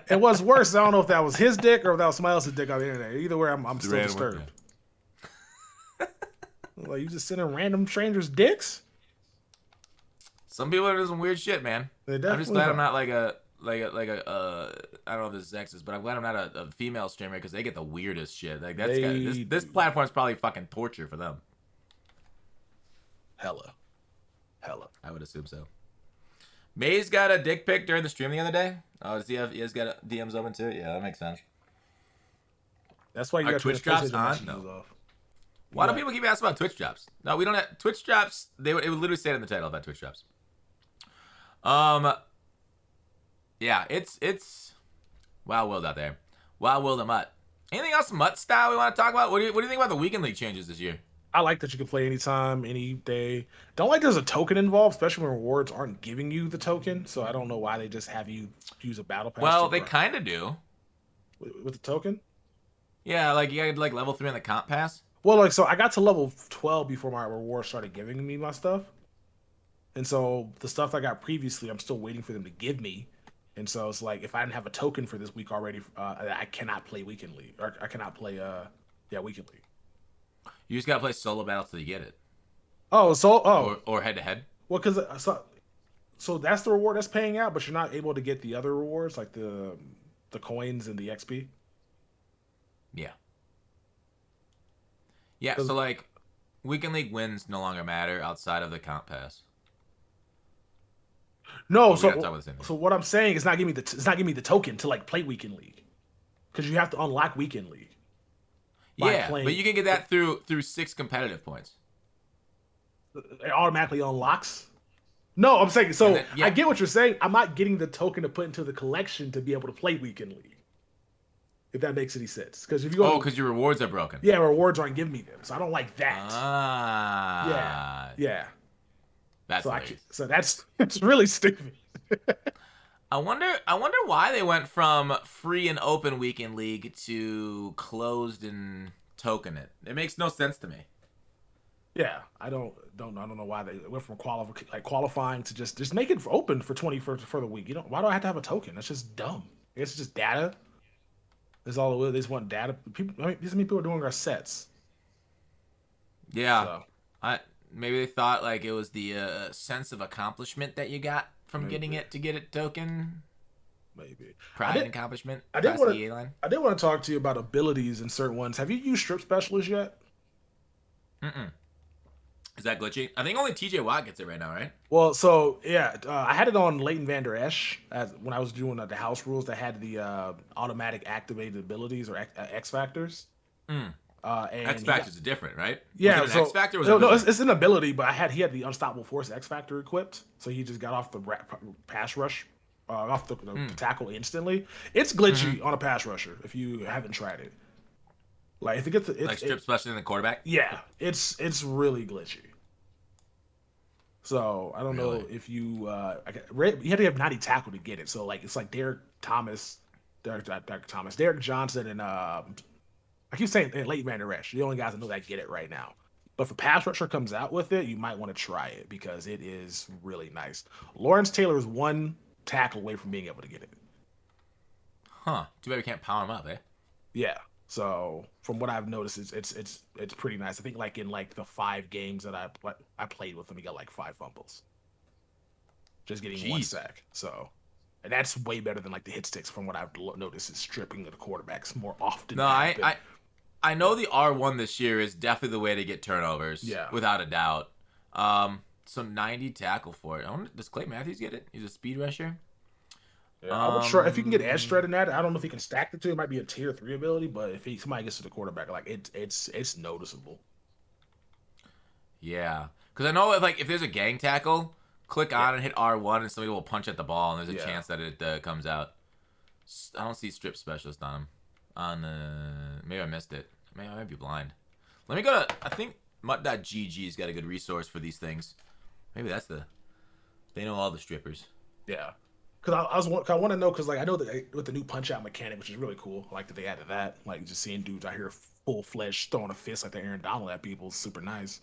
And what's worse, I don't know if that was his dick or if that was somebody else's dick on the internet. Either way, I'm still disturbed. Like, you just sending random strangers dicks? Some people are doing some weird shit, man. I'm just glad I'm not like a I don't know if this is sexist, but I'm glad I'm not a female streamer because they get the weirdest shit. Like this platform's probably fucking torture for them. Hella. I would assume so. Maze got a dick pic during the stream the other day. Oh, does he has got DMs open too? Yeah, that makes sense. That's why you Are got Twitch to turn drops the on? messages No. off. Why do What? people keep asking about Twitch drops? No, we don't have Twitch drops. It would literally say it in the title about Twitch drops. Yeah, it's Wild World out there. Wild World of MUT. Anything else MUT style we want to talk about? What do you think about the weekend league changes this year? I like that you can play anytime, any day. Don't like there's a token involved, especially when rewards aren't giving you the token. So I don't know why they just have you use a battle pass. Well, they kind of do. With the token. Yeah, like you got like level 3 on the comp pass. Well, like so I got to level 12 before my rewards started giving me my stuff. And so the stuff I got previously, I'm still waiting for them to give me. And so it's like if I didn't have a token for this week already, I cannot play weekend league, or I cannot play weekend league. You just gotta play solo battle till you get it. Or head to head. well, because so that's the reward that's paying out, but you're not able to get the other rewards like the coins and the XP. Yeah. Yeah. So like, weekend league wins no longer matter outside of the comp pass. No, so what I'm saying is not giving me the token to like play weekend league, because you have to unlock weekend league. Yeah, but you can get that through 6 competitive points. It automatically unlocks. No, I'm saying so. I get what you're saying. I'm not getting the token to put into the collection to be able to play weekend league. If that makes any sense, because if you go, because your rewards are broken. Yeah, rewards aren't giving me them, so I don't like that. Yeah. That's so that's it's really stupid. I wonder why they went from free and open weekend league to closed and token it. It makes no sense to me. Yeah, I don't know why they went from qualifying to just make it open for 20 for the week. Why do I have to have a token? That's just dumb. I guess it's just data. That's all it is. They just want data. These people are doing our sets. Yeah, so. Maybe they thought like it was the sense of accomplishment that you got from getting it to get it token. Maybe pride and accomplishment. I did want to talk to you about abilities in certain ones. Have you used strip specialist yet? Is that glitchy? I think only TJ Watt gets it right now, right? Well, so yeah, I had it on Leighton Vander Esch when I was doing the house rules that had the automatic activated abilities or X factors. And X factors are different, right? Yeah, was it an X factor? No, it's an ability, but he had the Unstoppable Force X factor equipped, so he just got off the pass rush, off the tackle instantly. It's glitchy on a pass rusher if you haven't tried it. Like if it gets strip specialist in the quarterback. Yeah, it's really glitchy. So I don't know if you had to have 90 tackle to get it. So like it's like Derek Johnson, and I keep saying Leighton Vander Esch. The only guys I know that get it right now. But if a pass rusher comes out with it, you might want to try it because it is really nice. Lawrence Taylor is 1 tackle away from being able to get it. Huh? Too bad we can't power him up, eh? Yeah. So from what I've noticed, it's pretty nice. I think like in like the 5 games that I played with him, he got like 5 fumbles, just getting 1 sack. So, and that's way better than like the hit sticks. From what I've noticed, is stripping the quarterbacks more often. No, I know the R1 this year is definitely the way to get turnovers. Yeah, without a doubt. So 90 tackle for it. Does Clay Matthews get it? He's a speed rusher. Yeah, I would try if you can get edge threat in that. I don't know if he can stack the 2. It might be a tier 3 ability, but if somebody gets to the quarterback, like it's noticeable. Yeah, because I know if there's a gang tackle, click on and hit R1, and somebody will punch at the ball, and there's a chance that it comes out. I don't see strip specialist on him. Maybe I missed it. Maybe I might be blind. Let me go to. I think MUT.GG's got a good resource for these things. Maybe they know all the strippers. Yeah. Because I want to know, because like I know that with the new punch out mechanic, which is really cool. I like that they added that. Like just seeing dudes out here full fledged throwing a fist like they're Aaron Donald at people is super nice.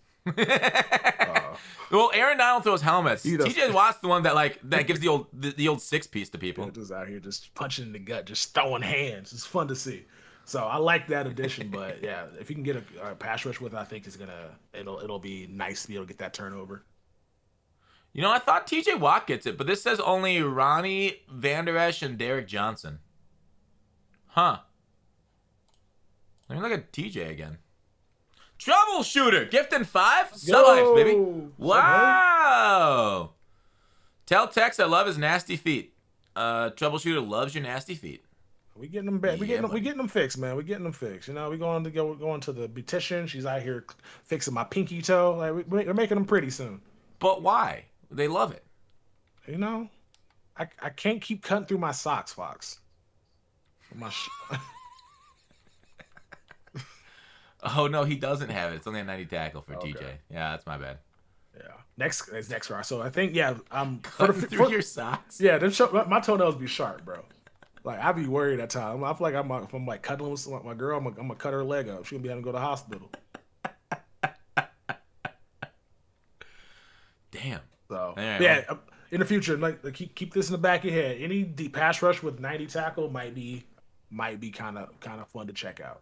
Well, Aaron Donald throws helmets. TJ Watt's the one that gives the old 6-piece to people. Yeah, just out here just punching in the gut, just throwing hands. It's fun to see. So I like that addition. But yeah, if you can get a pass rush with it, I think it'll be nice to be able to get that turnover. You know, I thought TJ Watt gets it, but this says only Ronnie, Vander Esch, and Derek Johnson. Huh. Let me look at TJ again. Troubleshooter, gifting 5? Sub-hypes, baby. Wow. Tell Tex I love his nasty feet. Troubleshooter loves your nasty feet. We getting them back. We Yeah, getting them fixed, man. We getting them fixed. You know, we going to the beautician. She's out here fixing my pinky toe. Like we're making them pretty soon. But why? They love it. You know, I can't keep cutting through my socks, Fox. Oh no, he doesn't have it. It's only a 90 tackle for TJ. Yeah, that's my bad. Yeah. Next round. So I think Through your socks. Yeah, my toenails be sharp, bro. Like I be worried at times. I feel like if I'm like cuddling with my girl, I'm gonna cut her leg up. She gonna be having to go to the hospital. Damn. So right, yeah, in the future, like keep this in the back of your head. Any deep pass rush with 90 tackle might be kind of fun to check out.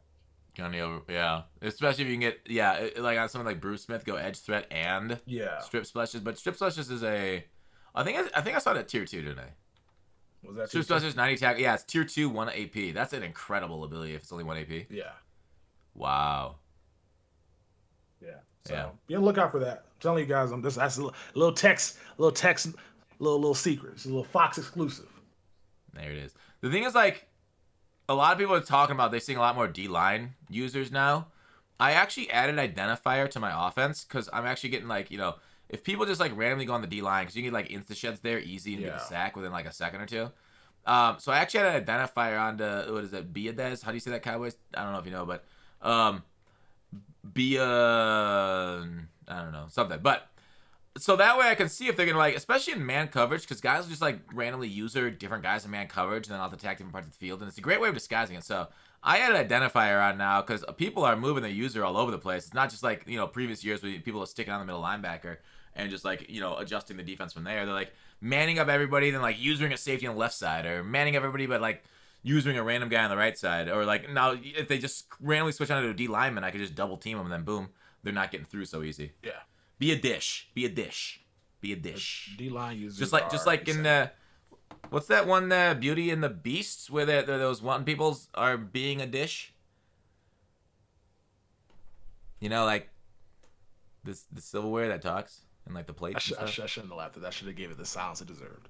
Yeah, especially if you can get like on something like Bruce Smith, go edge threat and strip splashes. But strip splashes is I think I saw it at tier 2 today. Was that strip splashes 90 tackle? Yeah, it's tier 2, 1 AP. That's an incredible ability if it's only 1 AP. Yeah. Wow. Yeah. So be on the lookout for that. I'm telling you guys, that's a little text, little secret. It's a little Fox exclusive. There it is. The thing is, like, a lot of people are talking about they're seeing a lot more D-line users now. I actually added identifier to my offense because I'm actually getting, like, you know, if people just, like, randomly go on the D-line, because you can get, like, insta-sheds there easy and get a sack within, like, a second or two. So I actually had an identifier onto, what is it, Biadez? How do you say that, Cowboys? I don't know if you know, but I don't know, something. But so that way I can see if they're going to, like, especially in man coverage, because guys will just, like, randomly user different guys in man coverage, and then I'll attack different parts of the field, and it's a great way of disguising it. So I had an identifier on now, because people are moving their user all over the place. It's not just, like, you know, previous years where people are sticking on the middle linebacker and just, like, you know, adjusting the defense from there. They're, like, manning up everybody, then, like, using a safety on the left side, or manning everybody, but, like, using a random guy on the right side. Or, like, now, if they just randomly switch onto a D lineman, I could just double team them, and then boom, they're not getting through so easy. Yeah. Be a dish. Be a dish. Be a dish. D-line users just like in the what's that one, Beauty and the Beast, where those one peoples are being a dish. You know, like the silverware that talks and like the plates. I shouldn't have laughed at that. I should have gave it the silence it deserved.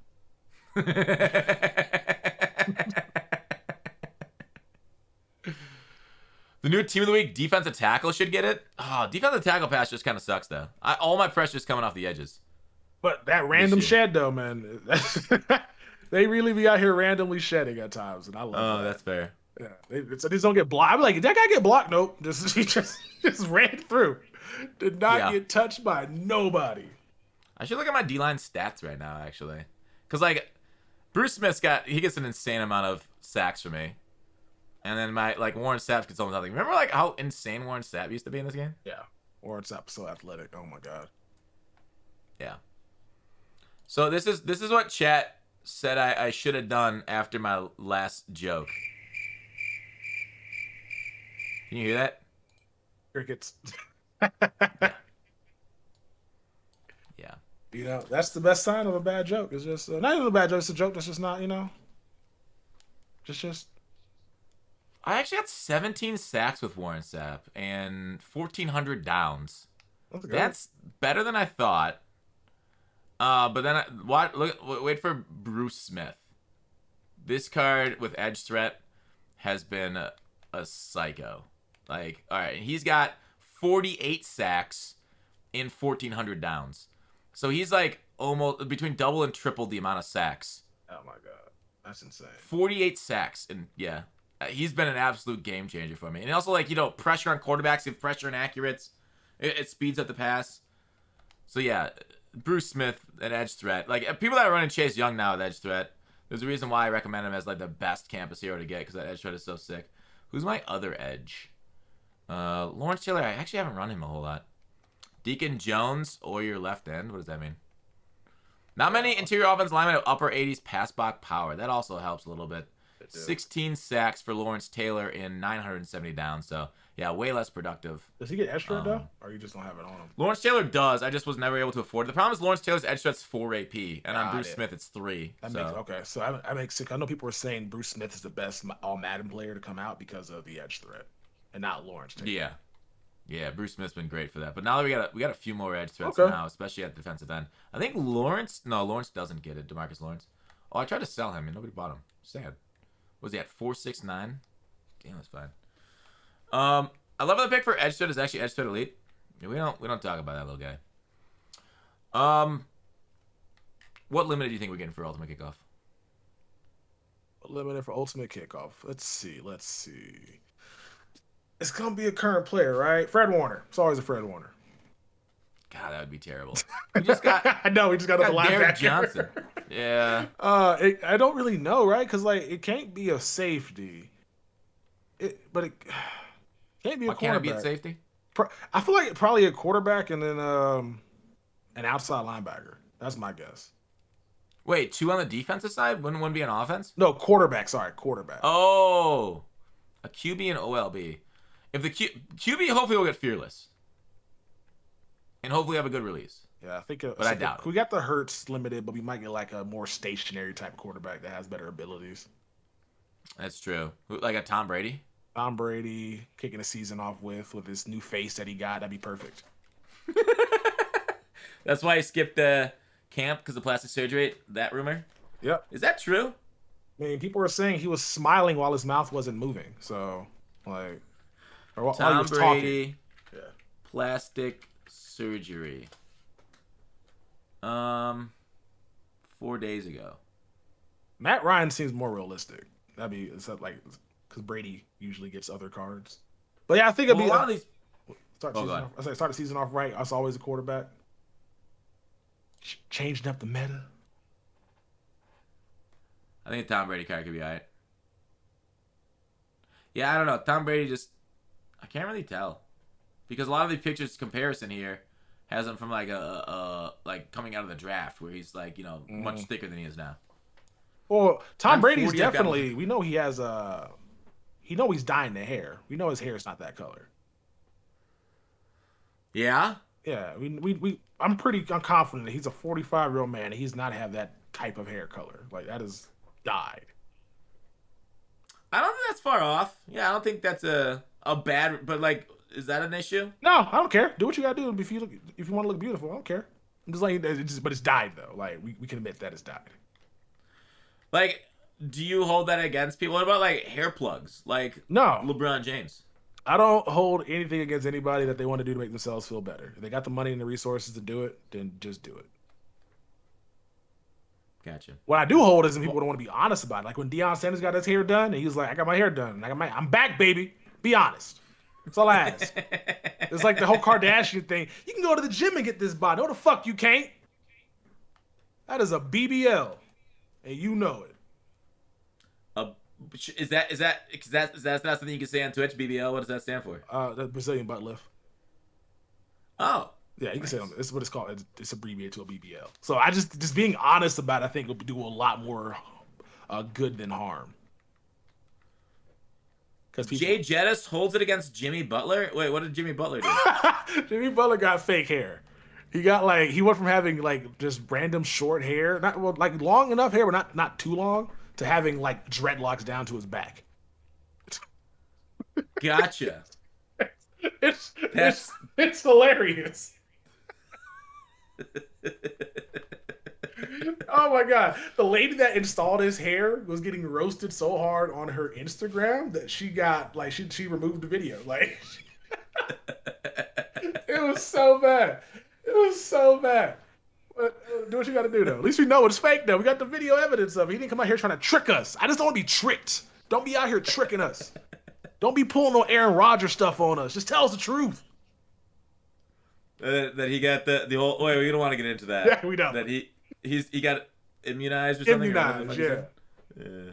The new team of the week, defensive tackle, should get it. Oh, defensive tackle pass just kind of sucks though. All my pressure is coming off the edges. But that random shed though, man, they really be out here randomly shedding at times, and I love that. Oh, that's fair. Yeah, so these don't get blocked. I'm like, did that guy get blocked? Nope. He just ran through. Did not get touched by nobody. I should look at my D-line stats right now, actually, because like Bruce Smith gets an insane amount of sacks for me. And then Warren Sapp gets almost nothing. Remember like how insane Warren Sapp used to be in this game? Yeah. Warren Sapp so athletic. Oh my god. Yeah. So this is what chat said I should have done after my last joke. Can you hear that? Crickets. Yeah. You know, that's the best sign of a bad joke. It's just not even a bad joke. It's a joke that's just not, you know, just. I actually had 17 sacks with Warren Sapp and 1,400 downs. That's better than I thought. But then wait for Bruce Smith. This card with edge threat has been a psycho. Like, all right, he's got 48 sacks in 1,400 downs. So he's like almost between double and triple the amount of sacks. Oh my god, that's insane. 48 sacks, and yeah. He's been an absolute game changer for me. And also, like, you know, pressure on quarterbacks, if pressure and accurates, it speeds up the pass. So, yeah, Bruce Smith, an edge threat. Like, people that are running Chase Young now at edge threat, there's a reason why I recommend him as, like, the best campus hero to get, because that edge threat is so sick. Who's my other edge? Lawrence Taylor, I actually haven't run him a whole lot. Deacon Jones or your left end. What does that mean? Not many interior offense linemen have upper 80s pass block power. That also helps a little bit. 16 sacks for Lawrence Taylor in 970 downs. So, yeah, way less productive. Does he get edge threat, though? Or you just don't have it on him? Lawrence Taylor does. I just was never able to afford it. The problem is Lawrence Taylor's edge threat's 4 AP, and on Bruce Smith, it's 3. So I make sick. I know people were saying Bruce Smith is the best all Madden player to come out because of the edge threat, and not Lawrence Taylor. Yeah. Yeah, Bruce Smith's been great for that. But now that we got a few more edge threats Okay. now, especially at the defensive end. I think Lawrence doesn't get it. DeMarcus Lawrence. Oh, I tried to sell him and nobody bought him. Sad. Was he at 469? Damn, that's fine. I love the pick for edge threat is actually edge threat elite. Yeah, we don't talk about that little guy. What limit do you think we're getting for ultimate kickoff? Limited for ultimate kickoff. Let's see. It's gonna be a current player, right? Fred Warner. It's always a Fred Warner. God, that would be terrible. We just got I know we just got the Derek linebacker. Johnson. Yeah. I don't really know, right? Because like it can't be a safety. But it can't be a Why can't it cornerback. be at safety? I feel like probably a quarterback and then an outside linebacker. That's my guess. Wait, 2 on the defensive side? Wouldn't one be an offense? No, quarterback. Sorry, quarterback. Oh, a QB and OLB. If the QB, hopefully will get fearless, and hopefully have a good release. Yeah, I think. But I doubt it. We got the Hurts limited, but we might get like a more stationary type of quarterback that has better abilities. That's true. Like a Tom Brady. Tom Brady kicking the season off with his new face that he got. That'd be perfect. That's why he skipped the camp because of plastic surgery. That rumor. Yep. Is that true? I mean, people were saying he was smiling while his mouth wasn't moving. So, like, or while he Tom was Brady. talking. Yeah. Plastic surgery. 4 days ago. Matt Ryan seems more realistic. That'd be like because Brady usually gets other cards. But yeah, I think it'd be a lot of these. start Oh, the go season ahead. off. I say start the season off right. Us always a quarterback. Changing up the meta. I think Tom Brady card could be alright. Yeah, I don't know. Tom Brady I can't really tell because a lot of the pictures comparison here has him from like like coming out of the draft where he's like much thicker than he is now. Well, Tom I'm Brady's 40, I've got definitely. We know he has he's dyeing the hair. We know his hair is not that color. Yeah. Yeah, I'm confident that he's a 45-year-old man and he's not have that type of hair color. Like that is dyed. I don't think that's far off. Yeah, I don't think that's a bad. But like, is that an issue? No, I don't care. Do what you gotta do if you want to look beautiful. I don't care. I'm just like, but it's dyed though. Like we can admit that it's dyed. Like, do you hold that against people? What about like hair plugs? Like No, LeBron James. I don't hold anything against anybody that they want to do to make themselves feel better. If they got the money and the resources to do it, then just do it. Gotcha. What I do hold is when people don't want to be honest about it. Like when Deion Sanders got his hair done, and he was like, "I got my hair done. I'm back, baby. Be honest." That's all I ask. It's like the whole Kardashian thing. You can go to the gym and get this body. No, the fuck you can't. That is a BBL, and you know it. Is that because that's not something you can say on Twitch? BBL. What does that stand for? The Brazilian butt lift. Oh. Yeah, you can say it's what it's called. It's abbreviated to a BBL. So I just being honest about it, I think will do a lot more good than harm. Because Jay Jettis holds it against Jimmy Butler. Wait, what did Jimmy Butler do? Jimmy Butler got fake hair. He went from having like just random short hair, like long enough hair, but not too long, to having like dreadlocks down to his back. Gotcha. It's hilarious. Oh my god. The lady that installed his hair was getting roasted so hard on her Instagram that she got she removed the video. Like it was so bad. But do what you gotta do though. At least we know it's fake though. We got the video evidence of it. He didn't come out here trying to trick us. I just don't want to be tricked. Don't be out here tricking us. Don't be pulling no Aaron Rodgers stuff on us. Just tell us the truth. That he got the whole. Wait, we don't want to get into that. Yeah, we don't. That he got immunized or something. Immunized, yeah.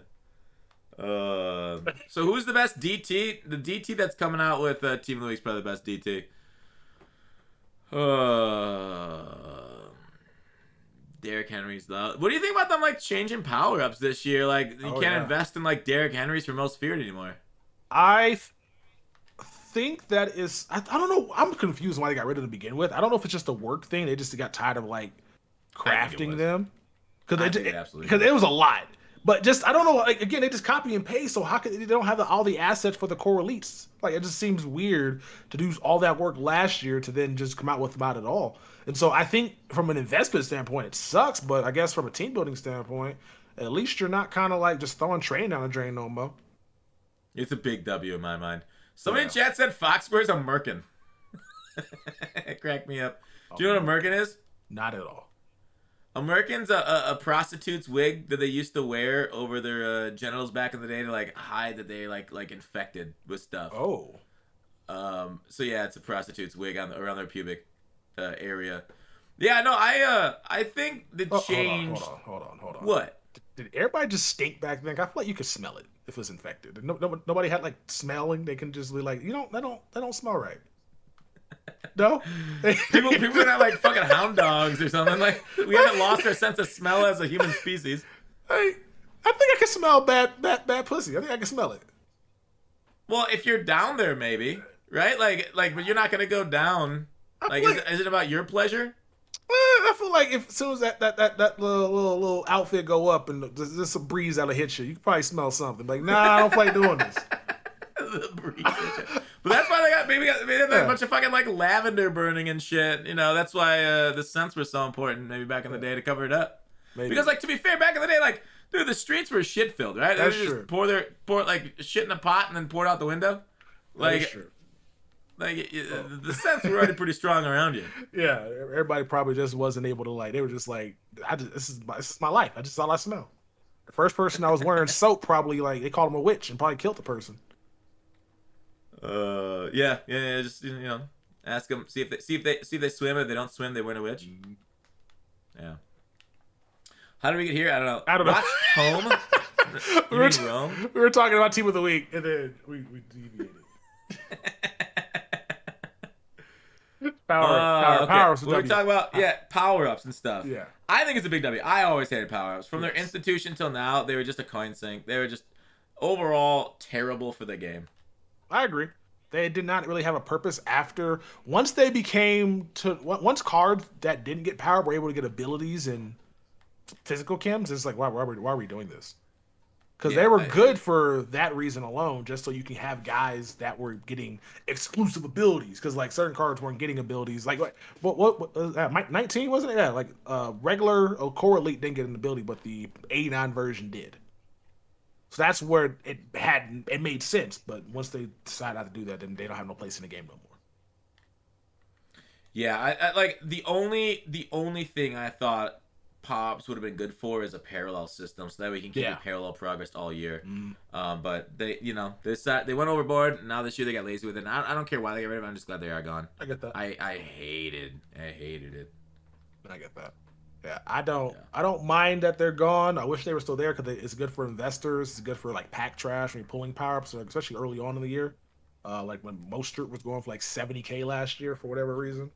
So who's the best DT? The DT that's coming out with Team of the Week's probably the best DT. Derrick Henry's though. What do you think about them like changing power ups this year? Like you can't invest in like Derrick Henry's for most feared anymore. I think that is. I don't know. I'm confused why they got rid of them to begin with. I don't know if it's just a work thing. They just got tired of like crafting them because it was a lot. But just I don't know. Like again, they just copy and paste. So how could they don't have all the assets for the core elites? Like it just seems weird to do all that work last year to then just come out with them out at all. And so I think from an investment standpoint, it sucks. But I guess from a team building standpoint, at least you're not kind of like just throwing train down the drain no more. It's a big W in my mind. Somebody in Yeah. chat said Foxx wears a merkin. It cracked me up. Do you know what a merkin is? Not at all. A merkin's a prostitute's wig that they used to wear over their genitals back in the day to like hide that they like infected with stuff. Oh. So yeah, it's a prostitute's wig around their pubic area. Yeah, no, I think the change. Hold on. What? Did everybody just stink back then? I feel like you could smell it if it was infected. Nobody had like smelling. They can just be like, they don't smell right. No, people are not like fucking hound dogs or something. Like we haven't lost our sense of smell as a human species. I think I can smell bad pussy. I think I can smell it. Well, if you're down there, maybe, right? Like, but you're not gonna go down. Like, is it about your pleasure? I feel like if as soon as that little outfit go up and there's a breeze that'll hit you, you can probably smell something. Like, nah, I don't like doing this. The breeze. But that's why they had like a bunch of fucking like lavender burning and shit. You know, that's why the scents were so important maybe back in the day to cover it up. Maybe. Because like to be fair, back in the day, like dude, the streets were shit filled, right? That's they true. Just pour like shit in a pot and then pour it out the window. Like, That's true. Like the scents were already pretty strong around you. Yeah, everybody probably just wasn't able to like. They were just like, this is my life. I just all I smell. The first person I was wearing soap probably like they called him a witch and probably killed the person. Yeah. Just ask them, see if they swim. If they don't swim, they wear a witch. Yeah. How did we get here? I don't know. Watch home. We were talking about team of the week, and then we deviated. Power-ups. We're talking about power-ups and stuff. Yeah. I think it's a big W. I always hated power-ups. From their institution till now, they were just a coin sink. They were just overall terrible for the game. I agree. They did not really have a purpose after once cards that didn't get power were able to get abilities and physical chems. It's like why are we doing this? Because they were good for that reason alone, just so you can have guys that were getting exclusive abilities. Because like certain cards weren't getting abilities. Like what 19 wasn't it? Yeah, like regular core elite didn't get an ability, but the 89 version did. So that's where it made sense. But once they decide not to do that, then they don't have no place in the game no more. Yeah, I like the only thing I thought Pops would have been good for is a parallel system, so that we can keep parallel progress all year. But they went overboard. And now this year they got lazy with it. And I don't care why they got rid of it. I'm just glad they are gone. I get that. I hated it. I get that. Yeah, I don't mind that they're gone. I wish they were still there because it's good for investors. It's good for like pack trash when you're pulling power ups, especially early on in the year. Like when Mostert was going for like 70K last year for whatever reason.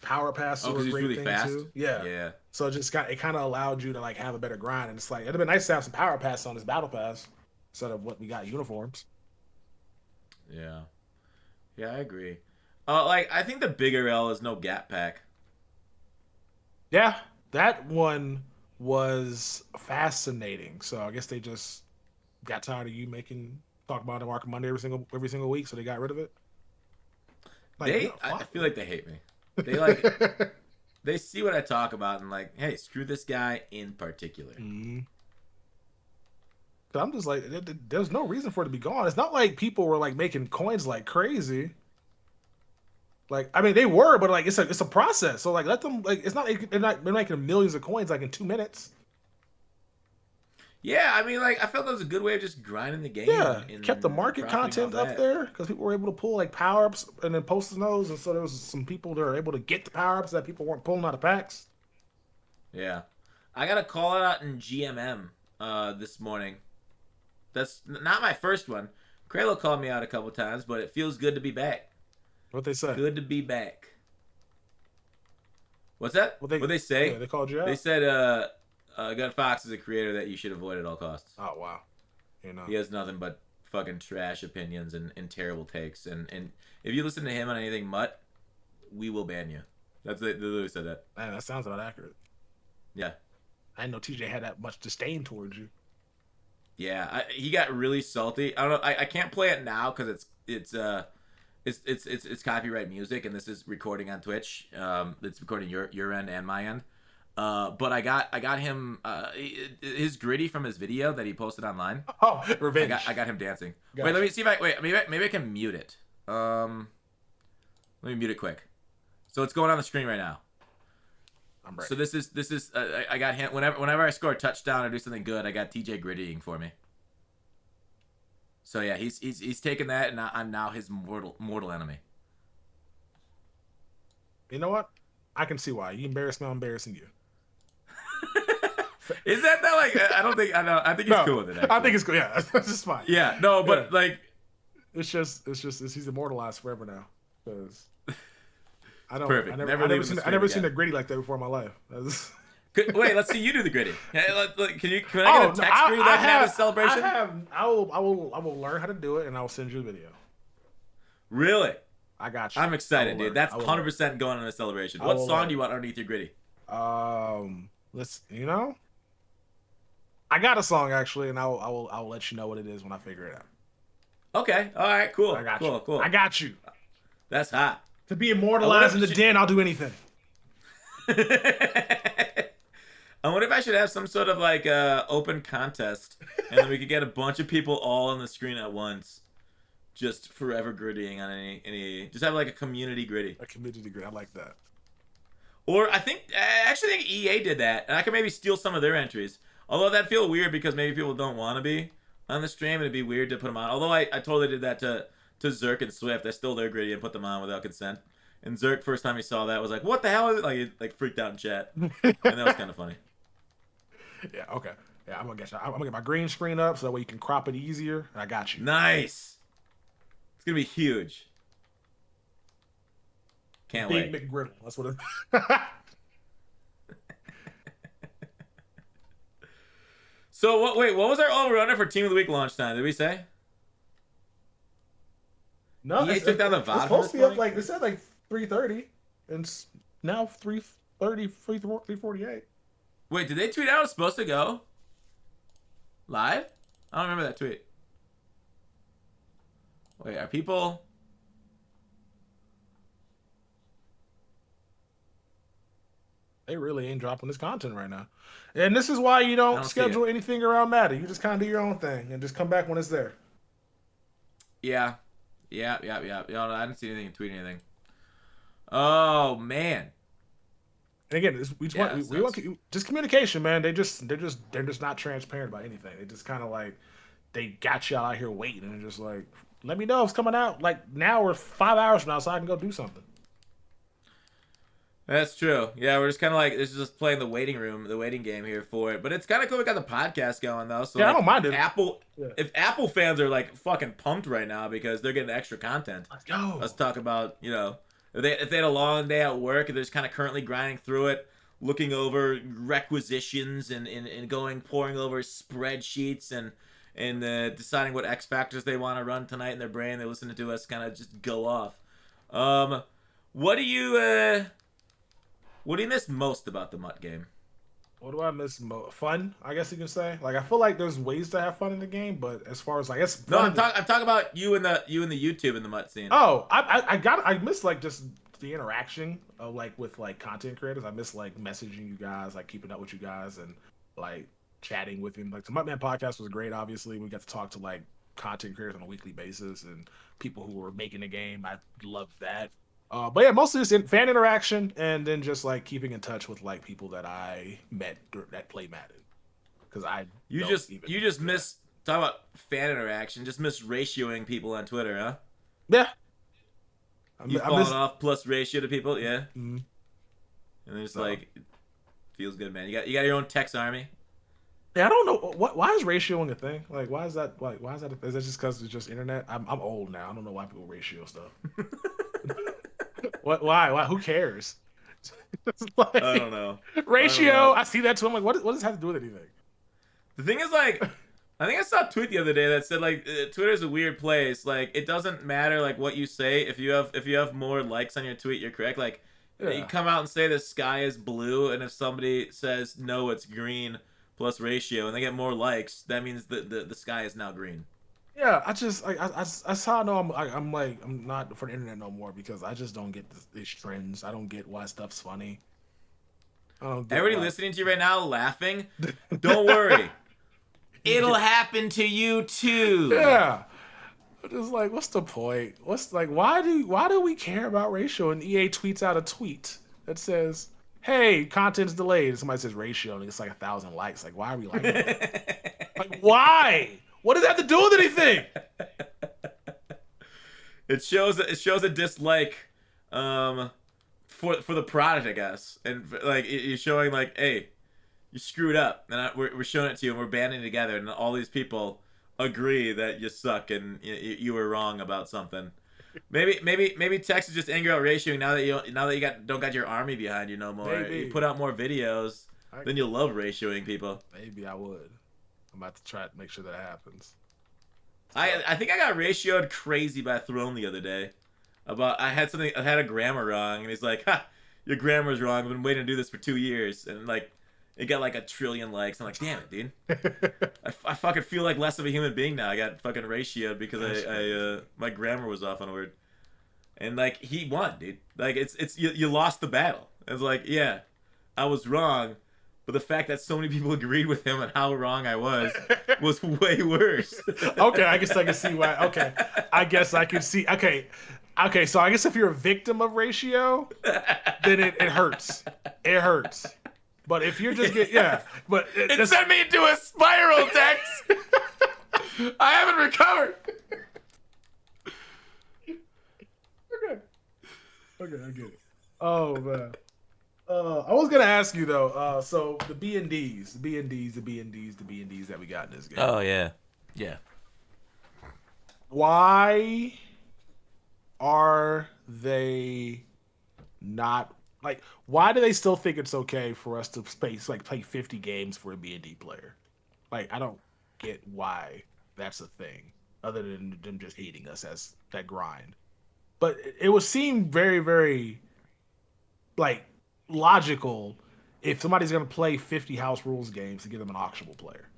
Power passes were a great really thing fast. too. Yeah. So it kind of allowed you to like have a better grind, and it's like it'd have been nice to have some power pass on this battle pass instead of what we got uniforms. Yeah, I agree. I think the bigger L is no gap pack. Yeah, that one was fascinating. So I guess they just got tired of you talk about it Mark Monday every single week, so they got rid of it. Like, I feel like they hate me. They they see what I talk about and like, hey, screw this guy in particular. Mm-hmm. I'm just like, there's no reason for it to be gone. It's not like people were like making coins like crazy. Like, I mean, they were, but like, it's a process. So like, let them like, it's not like they're making millions of coins like in 2 minutes. Yeah, I mean, like, I felt that was a good way of just grinding the game. Yeah, kept the market content up there because people were able to pull like power ups and then posting those, and so there was some people that were able to get the power ups that people weren't pulling out of packs. Yeah, I got a call out in GMM this morning. That's not my first one. Kralo called me out a couple times, but it feels good to be back. What they say? Good to be back. What's that? What they say? Yeah, they called you out. They said, Gun Foxx is a creator that you should avoid at all costs. Oh wow, he has nothing but fucking trash opinions and terrible takes. And if you listen to him on anything MUT, we will ban you. They literally said that. Man, that sounds about accurate. Yeah. I didn't know TJ had that much disdain towards you. Yeah, he got really salty. I don't know. I can't play it now because it's copyright music, and this is recording on Twitch. It's recording your end and my end. But I got him his gritty from his video that he posted online. Oh, revenge. I got him dancing. Gotcha. Wait, let me see if I maybe I can mute it. Let me mute it quick. So it's going on the screen right now. I'm ready. So this is I got him whenever I score a touchdown or do something good, I got TJ grittying for me. So yeah, he's taken that, and I'm now his mortal enemy. You know what? I can see why. You embarrass me, I'm embarrassing you. Is that like? I don't think I know. I think he's cool with it. Actually. I think it's cool. Yeah, it's just fine. Yeah, no, but like, it's just he's immortalized forever now. Because I don't. Perfect. I never seen a gritty like that before in my life. Wait, let's see you do the gritty. Can I get a text screen that can have a celebration? I will learn how to do it, and I will send you a video. Really? I got you. I'm excited, dude. That's 100% going on a celebration. What song do you want underneath your gritty? I got a song actually, and I'll let you know what it is when I figure it out. Okay. All right. Cool. I got you. Cool. I got you. That's hot. To be immortalized in the den, I'll do anything. I wonder if I should have some sort of like open contest, and then we could get a bunch of people all on the screen at once, just forever grittying on any. Just have like a community gritty. A community gritty. I like that. Or I actually think EA did that, and I could maybe steal some of their entries. Although that'd feel weird because maybe people don't want to be on the stream, and it'd be weird to put them on. Although I totally did that to Zerk and Swift. I stole their gritty and put them on without consent. And Zerk, first time he saw that, was like, "What the hell is it?" Like, he freaked out in chat, and that was kind of funny. Yeah. Okay. Yeah. I'm gonna get my green screen up so that way you can crop it easier. I got you. Nice. It's gonna be huge. Can't wait. Big McGriddle. That's what it. So what? Wait, what was our over/under for Team of the Week launch time? Did we say? No, EA took down the VOD. It's supposed to be up like they said, like 3:30, and it's now 3:30, 3:48. Wait, did they tweet out it was supposed to go live? I don't remember that tweet. Wait, are people? They really ain't dropping this content right now. And this is why you don't schedule anything around Madden. You just kind of do your own thing and just come back when it's there. Yeah. You know, I didn't see anything tweet anything. Oh man. And again, we want just communication, man. They're just not transparent about anything. They just kind of like they got you out here waiting and just like let me know if it's coming out like now or 5 hours from now so I can go do something. That's true. Yeah, we're just kind of like this is just playing the waiting game here for it. But it's kind of cool. We got the podcast going though. So yeah, like, I don't mind it. If Apple fans are like fucking pumped right now because they're getting extra content. Let's go. Let's talk about if they had a long day at work and they're just kind of currently grinding through it, looking over requisitions and pouring over spreadsheets and deciding what X factors they want to run tonight in their brain. They listen to us kind of just go off. What do you miss most about the MUT game? What do I miss most? Fun, I guess you can say. Like I feel like there's ways to have fun in the game, but as far as like it's fun, no, I'm talking about you and the YouTube and the MUT scene. Oh, I miss like just the interaction of like with like content creators. I miss like messaging you guys, like keeping up with you guys and like chatting with you. Like the MUT Man podcast was great. Obviously, we got to talk to like content creators on a weekly basis and people who were making the game. I loved that. But yeah, mostly just fan interaction and then just like keeping in touch with like people that I met that play Madden. Because you just miss talk about fan interaction. Just miss ratioing people on Twitter, huh? Yeah. You falling off plus ratio to people, yeah. Mm-hmm. And it's like it feels good, man. You got your own text army. Yeah, I don't know why is ratioing a thing. Like, why is that? Is that just because it's just internet? I'm old now. I don't know why people ratio stuff. Why? Who cares? Like, I don't know. Ratio. I see that too. I'm like, what does it have to do with anything? The thing is, like, I think I saw a tweet the other day that said like Twitter's a weird place. Like, it doesn't matter like what you say. If you have more likes on your tweet, you're correct. Like, you come out and say the sky is blue, and if somebody says no, it's green, plus ratio, and they get more likes, that means the sky is now green. Yeah, that's how I know I'm not for the internet no more because I just don't get these trends. I don't get why stuff's funny. I don't get Everybody why. listening to you right now laughing, don't worry. It'll happen to you too. Yeah. Just like, what's the point? What's like, why do we care about ratio? And EA tweets out a tweet that says, "Hey, content's delayed." And somebody says ratio, and it's like 1,000 likes. Like, why are we like that? Like, why? What does that have to do with anything? It shows a dislike, for the product, I guess, and like you're showing like, hey, you screwed up, and we're showing it to you, and we're banding together, and all these people agree that you suck and you were wrong about something. Maybe Tex is just angry about ratioing now that you don't got your army behind you no more. Maybe. You put out more videos, then you'll love ratioing people. Maybe I would. I'm about to try to make sure that happens. I think I got ratioed crazy by Throne the other day. I had a grammar wrong, and he's like, "Ha, your grammar's wrong. I've been waiting to do this for 2 years," and like. It got like 1 trillion likes. I'm like, damn it, dude. I fucking feel like less of a human being now. I got fucking ratioed because my grammar was off on a word. And like he won, dude. Like it's you lost the battle. It's like, yeah, I was wrong, but the fact that so many people agreed with him and how wrong I was way worse. Okay, I guess I can see why. Okay, I guess I can see. Okay, so I guess if you're a victim of ratio, then it hurts. It hurts. But if you're just but it sent me into a spiral, Tex. I haven't recovered. Okay, I get it. Oh man. I was gonna ask you though. So the B&Ds that we got in this game. Oh yeah. Why are they not? Like, why do they still think it's okay for us to play 50 games for a B&D player? Like, I don't get why that's a thing, other than them just hating us as that grind. But it would seem very, very, like, logical if somebody's going to play 50 house rules games to give them an auctionable player.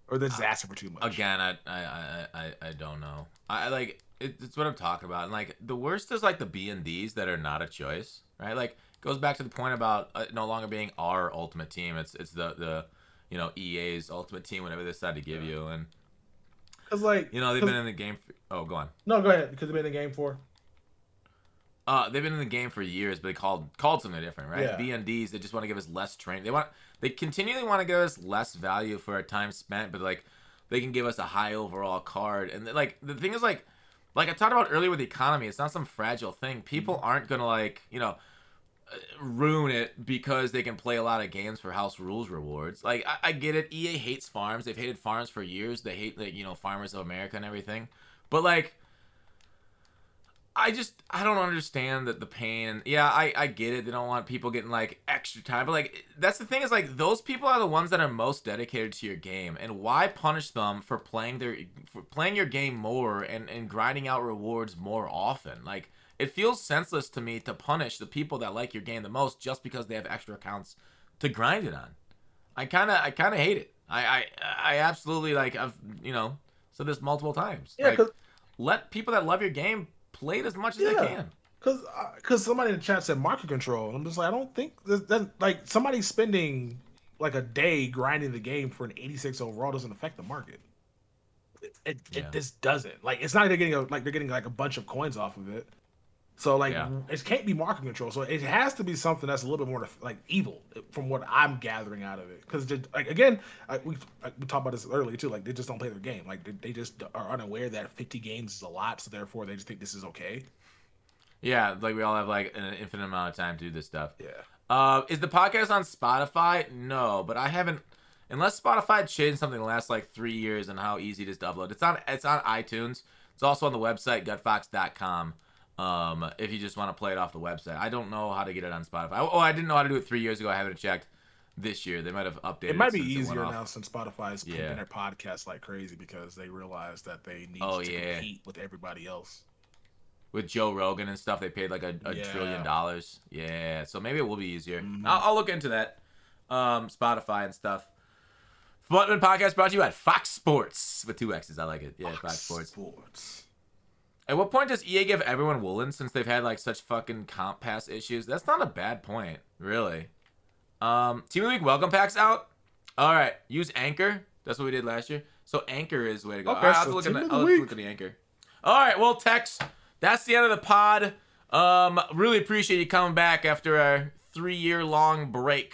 Or they're just asking for too much. Again, I don't know. I like it's what I'm talking about. And like the worst is like the B&Ds that are not a choice, right? Like it goes back to the point about no longer being our ultimate team. It's the EA's ultimate team, whatever they decide to give you. And it's like they've been in the game. Go on. No, go ahead. Because they've been in the game for. They've been in the game for years, but they called something different, right? Yeah. B&Ds, they just want to give us less training. They continually want to give us less value for our time spent, but like they can give us a high overall card. And like the thing is like I talked about earlier with the economy, it's not some fragile thing. People aren't gonna ruin it because they can play a lot of games for house rules rewards. Like I get it. EA hates farms. They've hated farms for years. They hate Farmers of America and everything. But like. I don't understand the pain. And yeah, I get it. They don't want people getting like extra time. But like that's the thing is like those people are the ones that are most dedicated to your game. And why punish them for playing your game more and grinding out rewards more often? Like it feels senseless to me to punish the people that like your game the most just because they have extra accounts to grind it on. I kinda hate it. I absolutely I've said this multiple times. Yeah, let people that love your game play it as much as they can. Because somebody in the chat said market control. And I'm just like, I don't think that like somebody spending like a day grinding the game for an 86 overall doesn't affect the market. It just doesn't. Like it's not they're getting like a bunch of coins off of it. So like it can't be market control. So it has to be something that's a little bit more like evil from what I'm gathering out of it. Because like again, we talked about this earlier too. Like they just don't play their game. Like they just are unaware that 50 games is a lot. So therefore they just think this is okay. Yeah, like we all have like an infinite amount of time to do this stuff. Yeah. Is the podcast on Spotify? No, but I haven't. Unless Spotify changed something in the last like 3 years and how easy it is to upload. It's on iTunes. It's also on the website gutfox.com. If you just want to play it off the website. I don't know how to get it on Spotify. I didn't know how to do it 3 years ago. I haven't checked this year. They might have updated it. It might be easier now since Spotify is pumping their podcasts like crazy because they realize that they need to compete with everybody else. With Joe Rogan and stuff, they paid like a $1 trillion. Yeah, so maybe it will be easier. I'll look into that. Spotify and stuff. Footman Podcast brought to you at Fox Sports with 2 X's. I like it. Yeah, Fox Sports. At what point does EA give everyone Woolen since they've had like such fucking comp pass issues? That's not a bad point, really. Team of the Week welcome packs out. All right, use Anchor. That's what we did last year. So Anchor is the way to go. Okay, I'll have to look at the Anchor. All right, well, Tex, that's the end of the pod. Really appreciate you coming back after a 3-year-long break.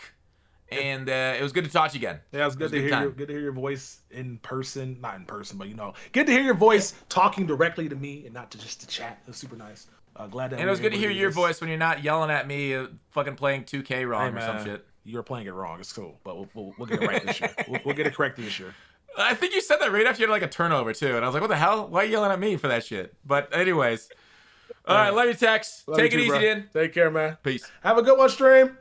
And it was good to talk to you again. Yeah, it was good to hear your voice in person. Not in person, but good to hear your voice talking directly to me and not to just to chat. It was super nice. Glad that. And it was good to hear your voice when you're not yelling at me, fucking playing 2K wrong or some shit. You're playing it wrong. It's cool, but we'll get it right this year. We'll get it corrected this year. I think you said that right after you had like a turnover too, and I was like, "What the hell? Why are you yelling at me for that shit?" But anyways, all right, love you, Tex. Take it easy, dude. Take care, man. Peace. Have a good one, stream.